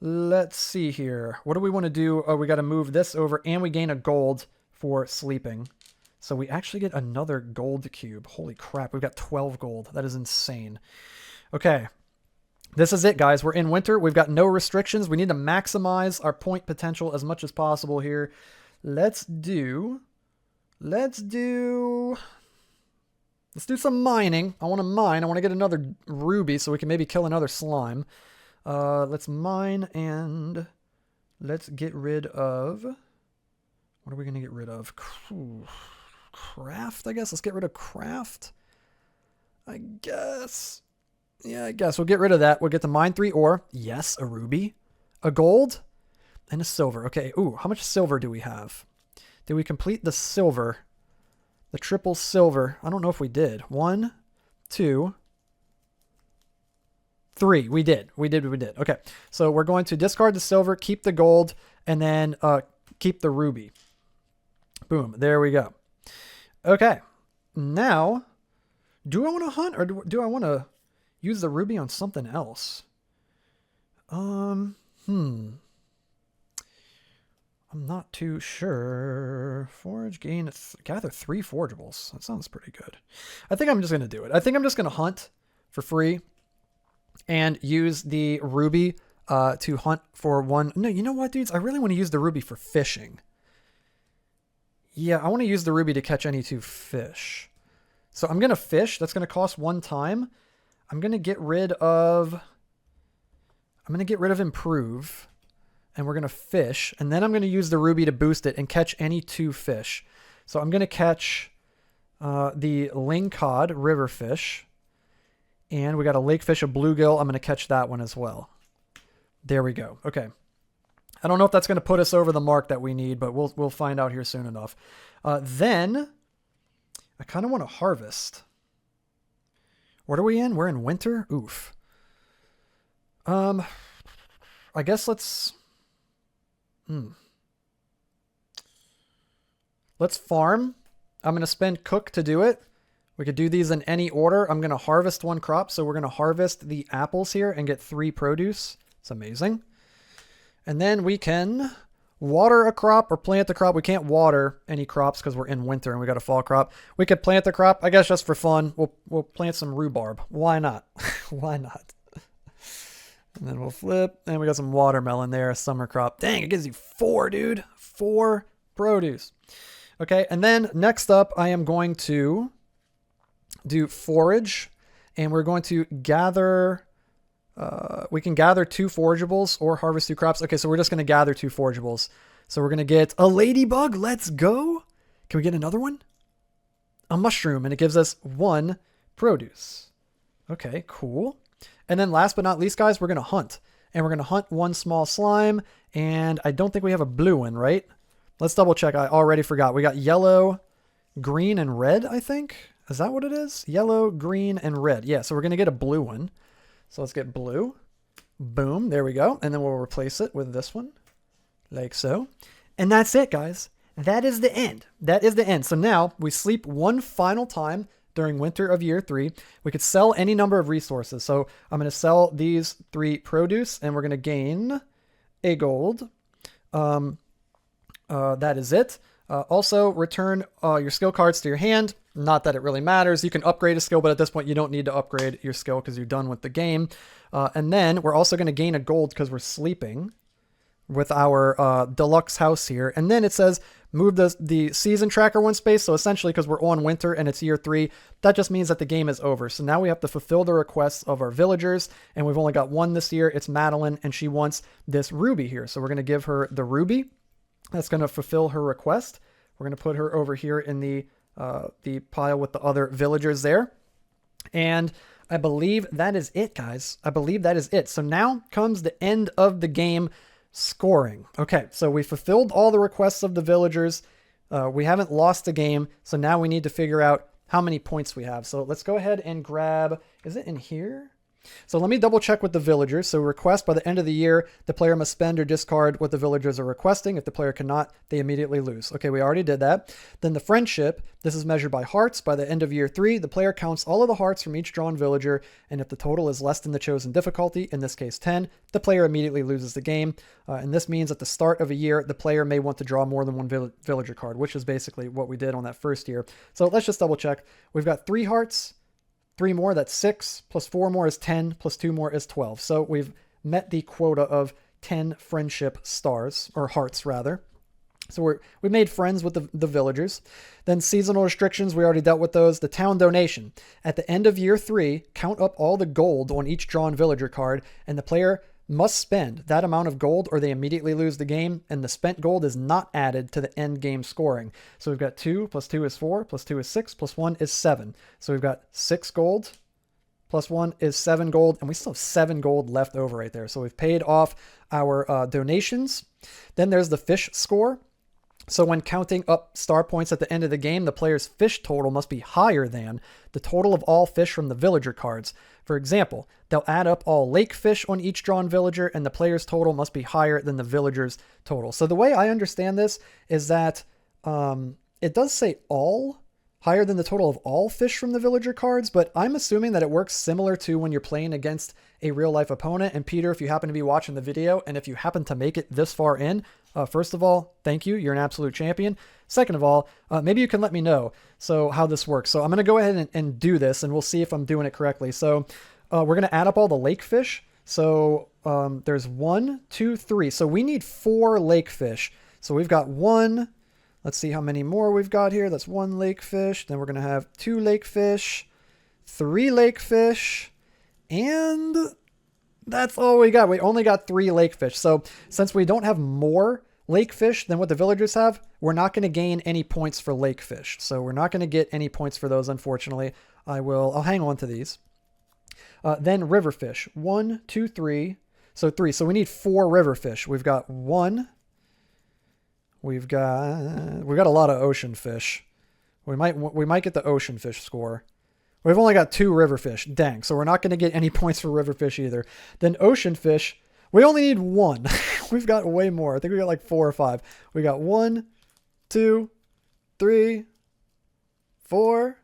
let's see here. What do we want to do? Oh, we got to move this over, and we gain a gold for sleeping. So we actually get another gold cube. Holy crap, we've got 12 gold. That is insane. Okay, this is it, guys. We're in winter. We've got no restrictions. We need to maximize our point potential as much as possible here. Let's do some mining. I want to mine. I want to get another ruby so we can maybe kill another slime. Let's mine, and let's get rid of... What are we going to get rid of? Craft, I guess. Let's get rid of craft. I guess. Yeah, I guess. We'll get rid of that. We'll get the mine 3 ore. Yes, a ruby. A gold. And a silver. Okay, ooh, how much silver do we have? Did we complete the silver? The triple silver. I don't know if we did. 1, 2, 3. We did. We did. Okay. So we're going to discard the silver, keep the gold, and then keep the ruby. Boom. There we go. Okay. Now, do I want to hunt or do I want to use the ruby on something else? I'm not too sure. Forage, gain, gather 3 forageables. That sounds pretty good. I think I'm just going to do it. I think I'm just going to hunt for free and use the ruby to hunt for 1. No, you know what, dudes? I really want to use the ruby for fishing. Yeah, I want to use the ruby to catch any 2 fish. So I'm going to fish. That's going to cost 1 time. I'm going to get rid of improve. And we're going to fish, and then I'm going to use the ruby to boost it and catch any 2 fish. So I'm going to catch the lingcod river fish, and we got a lake fish, a bluegill. I'm going to catch that one as well. There we go. Okay. I don't know if that's going to put us over the mark that we need, but we'll find out here soon enough. Then I kind of want to harvest. What are we in? We're in winter? Oof. I guess let's farm. I'm going to spend cook to do it. We could do these in any order. I'm going to harvest 1 crop. So we're going to harvest the apples here and get 3 produce. It's amazing. And then we can water a crop or plant the crop. We can't water any crops because we're in winter and we got a fall crop. We could plant the crop, I guess, just for fun. We'll plant some rhubarb. Why not? Why not? And then we'll flip, and we got some watermelon there, a summer crop. Dang, it gives you 4, dude. 4 produce. Okay, and then next up, I am going to do forage, and we're going to gather, we can gather 2 forageables or harvest 2 crops. Okay, so we're just going to gather 2 forageables. So we're going to get a ladybug. Let's go. Can we get another one? A mushroom, and it gives us 1 produce. Okay, cool. And then last but not least, guys, we're going to hunt. And we're going to hunt 1 small slime. And I don't think we have a blue one, right? Let's double check. I already forgot. We got yellow, green, and red, I think. Is that what it is? Yellow, green, and red. Yeah, so we're going to get a blue one. So let's get blue. Boom. There we go. And then we'll replace it with this one. Like so. And that's it, guys. That is the end. That is the end. So now we sleep 1 final time during winter of year 3. We could sell any number of resources. So I'm going to sell these 3 produce, and we're going to gain a gold. That is it. Also, return your skill cards to your hand. Not that it really matters. You can upgrade a skill, but at this point, you don't need to upgrade your skill because you're done with the game. And then we're also going to gain a gold because we're sleeping with our deluxe house here. And then it says move the season tracker 1 space. So essentially, because we're on winter and it's year 3, that just means that the game is over. So now we have to fulfill the requests of our villagers, and we've only got 1 this year. It's Madeline, and she wants this ruby here. So we're going to give her the ruby. That's going to fulfill her request. We're going to put her over here in the pile with the other villagers there. And I believe that is it, guys. I believe that is it. So now comes the end of the game. Scoring. Okay, so we fulfilled all the requests of the villagers. We haven't lost a game, so now we need to figure out how many points we have. So let's go ahead and grab, is it in here? So let me double check with the villagers. So request by the end of the year, the player must spend or discard what the villagers are requesting. If the player cannot, they immediately lose. Okay, we already did that. Then the friendship, this is measured by hearts. By the end of year 3, the player counts all of the hearts from each drawn villager. And if the total is less than the chosen difficulty, in this case 10, the player immediately loses the game. And this means at the start of a year, the player may want to draw more than one villager card, which is basically what we did on that first year. So let's just double check. We've got 3 hearts. 3 more, that's 6, plus 4 more is 10, plus 2 more is 12. So we've met the quota of 10 friendship stars, or hearts rather. So we made friends with the villagers. Then seasonal restrictions, we already dealt with those. The town donation. At the end of year 3, count up all the gold on each drawn villager card, and the player must spend that amount of gold or they immediately lose the game, and the spent gold is not added to the end game scoring. So we've got 2 plus 2 is 4, plus 2 is 6, plus 1 is 7. So we've got 6 gold, plus 1 is 7 gold, and we still have 7 gold left over right there. So we've paid off our donations. Then there's the fish score. So when counting up star points at the end of the game, the player's fish total must be higher than the total of all fish from the villager cards. For example, they'll add up all lake fish on each drawn villager, and the player's total must be higher than the villager's total. So the way I understand this is that it does say all, higher than the total of all fish from the villager cards, but I'm assuming that it works similar to when you're playing against a real-life opponent. And Peter, if you happen to be watching the video, and if you happen to make it this far in, first of all, thank you. You're an absolute champion. Second of all, maybe you can let me know how this works. So I'm going to go ahead and do this, and we'll see if I'm doing it correctly. So we're going to add up all the lake fish. So there's 1, 2, 3. So we need 4 lake fish. So we've got 1. Let's see how many more we've got here. That's 1 lake fish. Then we're going to have 2 lake fish, 3 lake fish, and that's all we got. We only got 3 lake fish. So since we don't have more lake fish than what the villagers have, we're not going to gain any points for lake fish. So we're not going to get any points for those, unfortunately. I'll hang on to these. Then river fish. 1, 2, 3. So 3. So we need 4 river fish. We've got 1. We've got a lot of ocean fish. We might get the ocean fish score. We've only got 2 river fish. Dang. So we're not going to get any points for river fish either. Then ocean fish, we only need 1. We've got way more. I think we got like 4 or 5. We got 1, 2, 3, 4.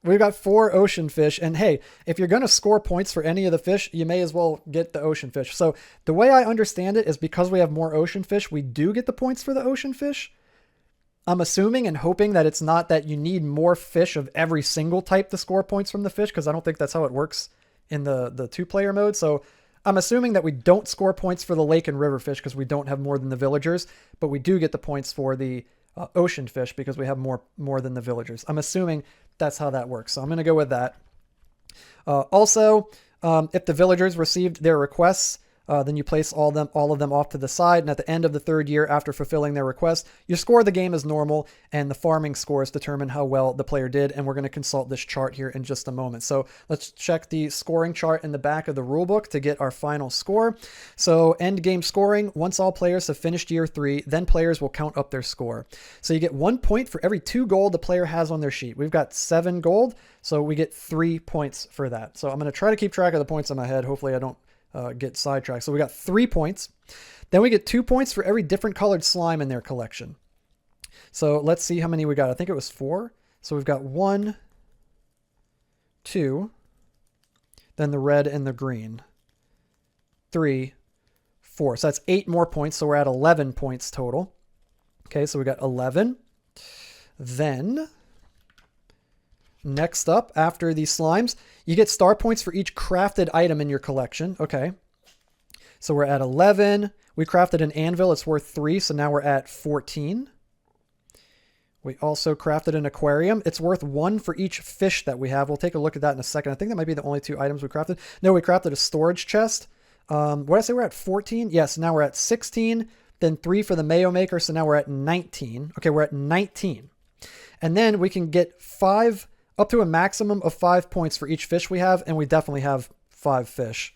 We've got 4 ocean fish. And hey, if you're going to score points for any of the fish, you may as well get the ocean fish. So the way I understand it is because we have more ocean fish, we do get the points for the ocean fish. I'm assuming and hoping that it's not that you need more fish of every single type to score points from the fish, because I don't think that's how it works in the 2-player mode. So I'm assuming that we don't score points for the lake and river fish because we don't have more than the villagers, but we do get the points for the ocean fish because we have more than the villagers. I'm assuming that's how that works. So I'm going to go with that. Also, if the villagers received their requests, then you place all of them off to the side. And at the end of the 3rd year after fulfilling their request, you score the game as normal, and the farming scores determine how well the player did. And we're going to consult this chart here in just a moment. So let's check the scoring chart in the back of the rulebook to get our final score. So end game scoring, once all players have finished year 3, then players will count up their score. So you get 1 point for every 2 gold the player has on their sheet. We've got 7 gold, so we get 3 points for that. So I'm going to try to keep track of the points in my head. Hopefully I don't get sidetracked. So we got 3 points. Then we get 2 points for every different colored slime in their collection. So let's see how many we got. I think it was 4. So we've got 1, 2, then the red and the green. 3, 4. So that's 8 more points. So we're at 11 points total. Okay, so we got 11. Then next up, after these slimes, you get star points for each crafted item in your collection. Okay. So we're at 11. We crafted an anvil. It's worth 3. So now we're at 14. We also crafted an aquarium. It's worth 1 for each fish that we have. We'll take a look at that in a second. I think that might be the only 2 items we crafted. No, we crafted a storage chest. What did I say? We're at 14. Yes. Now we're at 16. Then 3 for the mayo maker. So now we're at 19. Okay. We're at 19. And then we can get 5 up to a maximum of 5 points for each fish we have, and we definitely have 5 fish.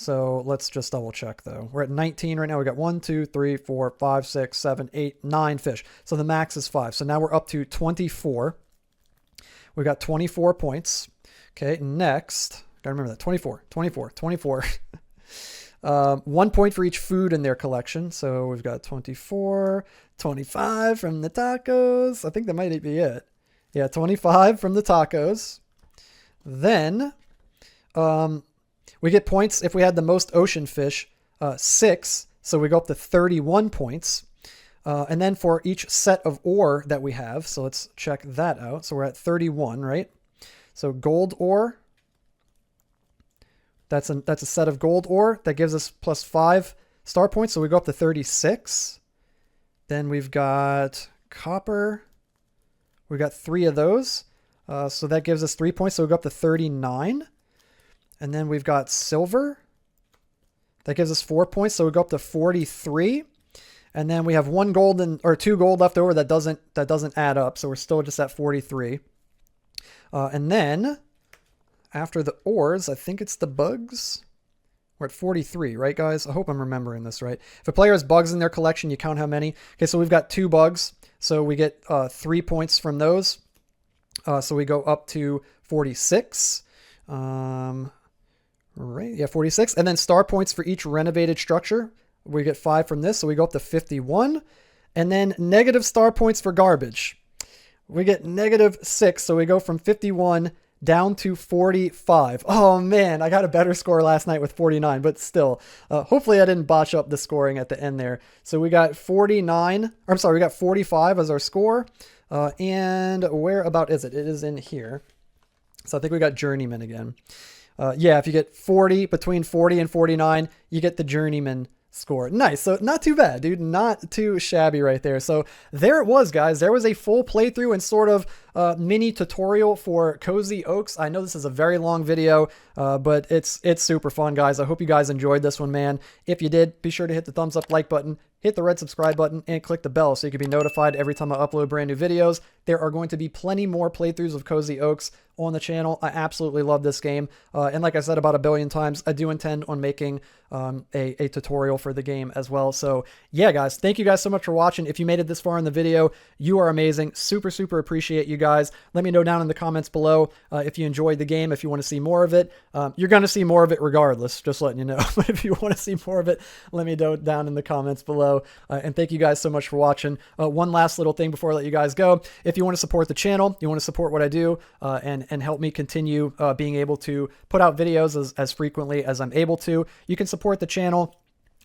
So let's just double check though. We're at 19 right now. We got 1, 2, 3, 4, 5, 6, 7, 8, 9 fish. So the max is 5. So now we're up to 24. We got 24 points. Okay, next, gotta remember that, 24. 1 point for each food in their collection. So we've got 24, 25 from the tacos. I think that might be it. Yeah, 25 from the tacos. Then we get points if we had the most ocean fish, 6. So we go up to 31 points. And then for each set of ore that we have, so let's check that out. So we're at 31, right? So gold ore, that's a set of gold ore that gives us plus 5 star points. So we go up to 36. Then we've got copper. We got 3 of those. So that gives us 3 points. So we go up to 39. And then we've got silver. That gives us 4 points. So we go up to 43. And then we have 1 gold or 2 gold left over that doesn't add up. So we're still just at 43. And then after the ores, I think it's the bugs. We're at 43, right, guys? I hope I'm remembering this right. If a player has bugs in their collection, you count how many. Okay, so we've got 2 bugs. So we get 3 points from those. So we go up to 46. Right, yeah, 46. And then star points for each renovated structure. We get 5 from this, so we go up to 51. And then negative star points for garbage. We get negative 6, so we go from 51 down to 45. Oh man, I got a better score last night with 49, but still, hopefully I didn't botch up the scoring at the end there. So we got 49, or I'm sorry, we got 45 as our score. And where about is it? It is in here. So I think we got journeyman again. Yeah, if you get 40, between 40 and 49, you get the journeyman score. Nice. So not too bad, dude. Not too shabby right there. So there it was, guys. There was a full playthrough and sort of mini tutorial for Cozy Oaks. I know this is a very long video, but it's super fun, guys. I hope you guys enjoyed this one, man. If you did, be sure to hit the thumbs up like button, hit the red subscribe button, and click the bell so you can be notified every time I upload brand new videos. There are going to be plenty more playthroughs of Cozy Oaks on the channel. I absolutely love this game. And like I said about a billion times, I do intend on making a tutorial for the game as well. So yeah, guys, thank you guys so much for watching. If you made it this far in the video, you are amazing. Super, super appreciate you guys. Let me know down in the comments below if you enjoyed the game, if you want to see more of it. You're going to see more of it regardless, just letting you know. But if you want to see more of it, let me know down in the comments below. And thank you guys so much for watching. One last little thing before I let you guys go. If you want to support the channel, you want to support what I do, and help me continue being able to put out videos as frequently as I'm able to, you can support the channel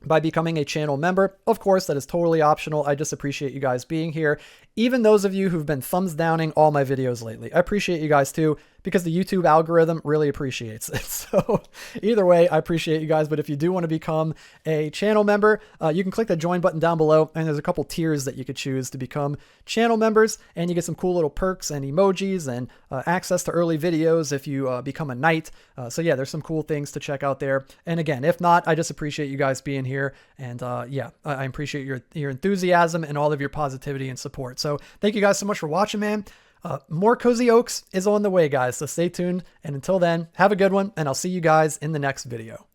by becoming a channel member. Of course, that is totally optional. I just appreciate you guys being here. Even those of you who've been thumbs downing all my videos lately, I appreciate you guys too, because the YouTube algorithm really appreciates it. So either way, I appreciate you guys. But if you do want to become a channel member, you can click the join button down below, and there's a couple tiers that you could choose to become channel members, and you get some cool little perks and emojis and access to early videos if you become a knight. So yeah, there's some cool things to check out there. And again, if not, I just appreciate you guys being here. And yeah, I appreciate your enthusiasm and all of your positivity and support. So thank you guys so much for watching, man. More Cozy Oaks is on the way, guys, so stay tuned. And until then, have a good one, and I'll see you guys in the next video.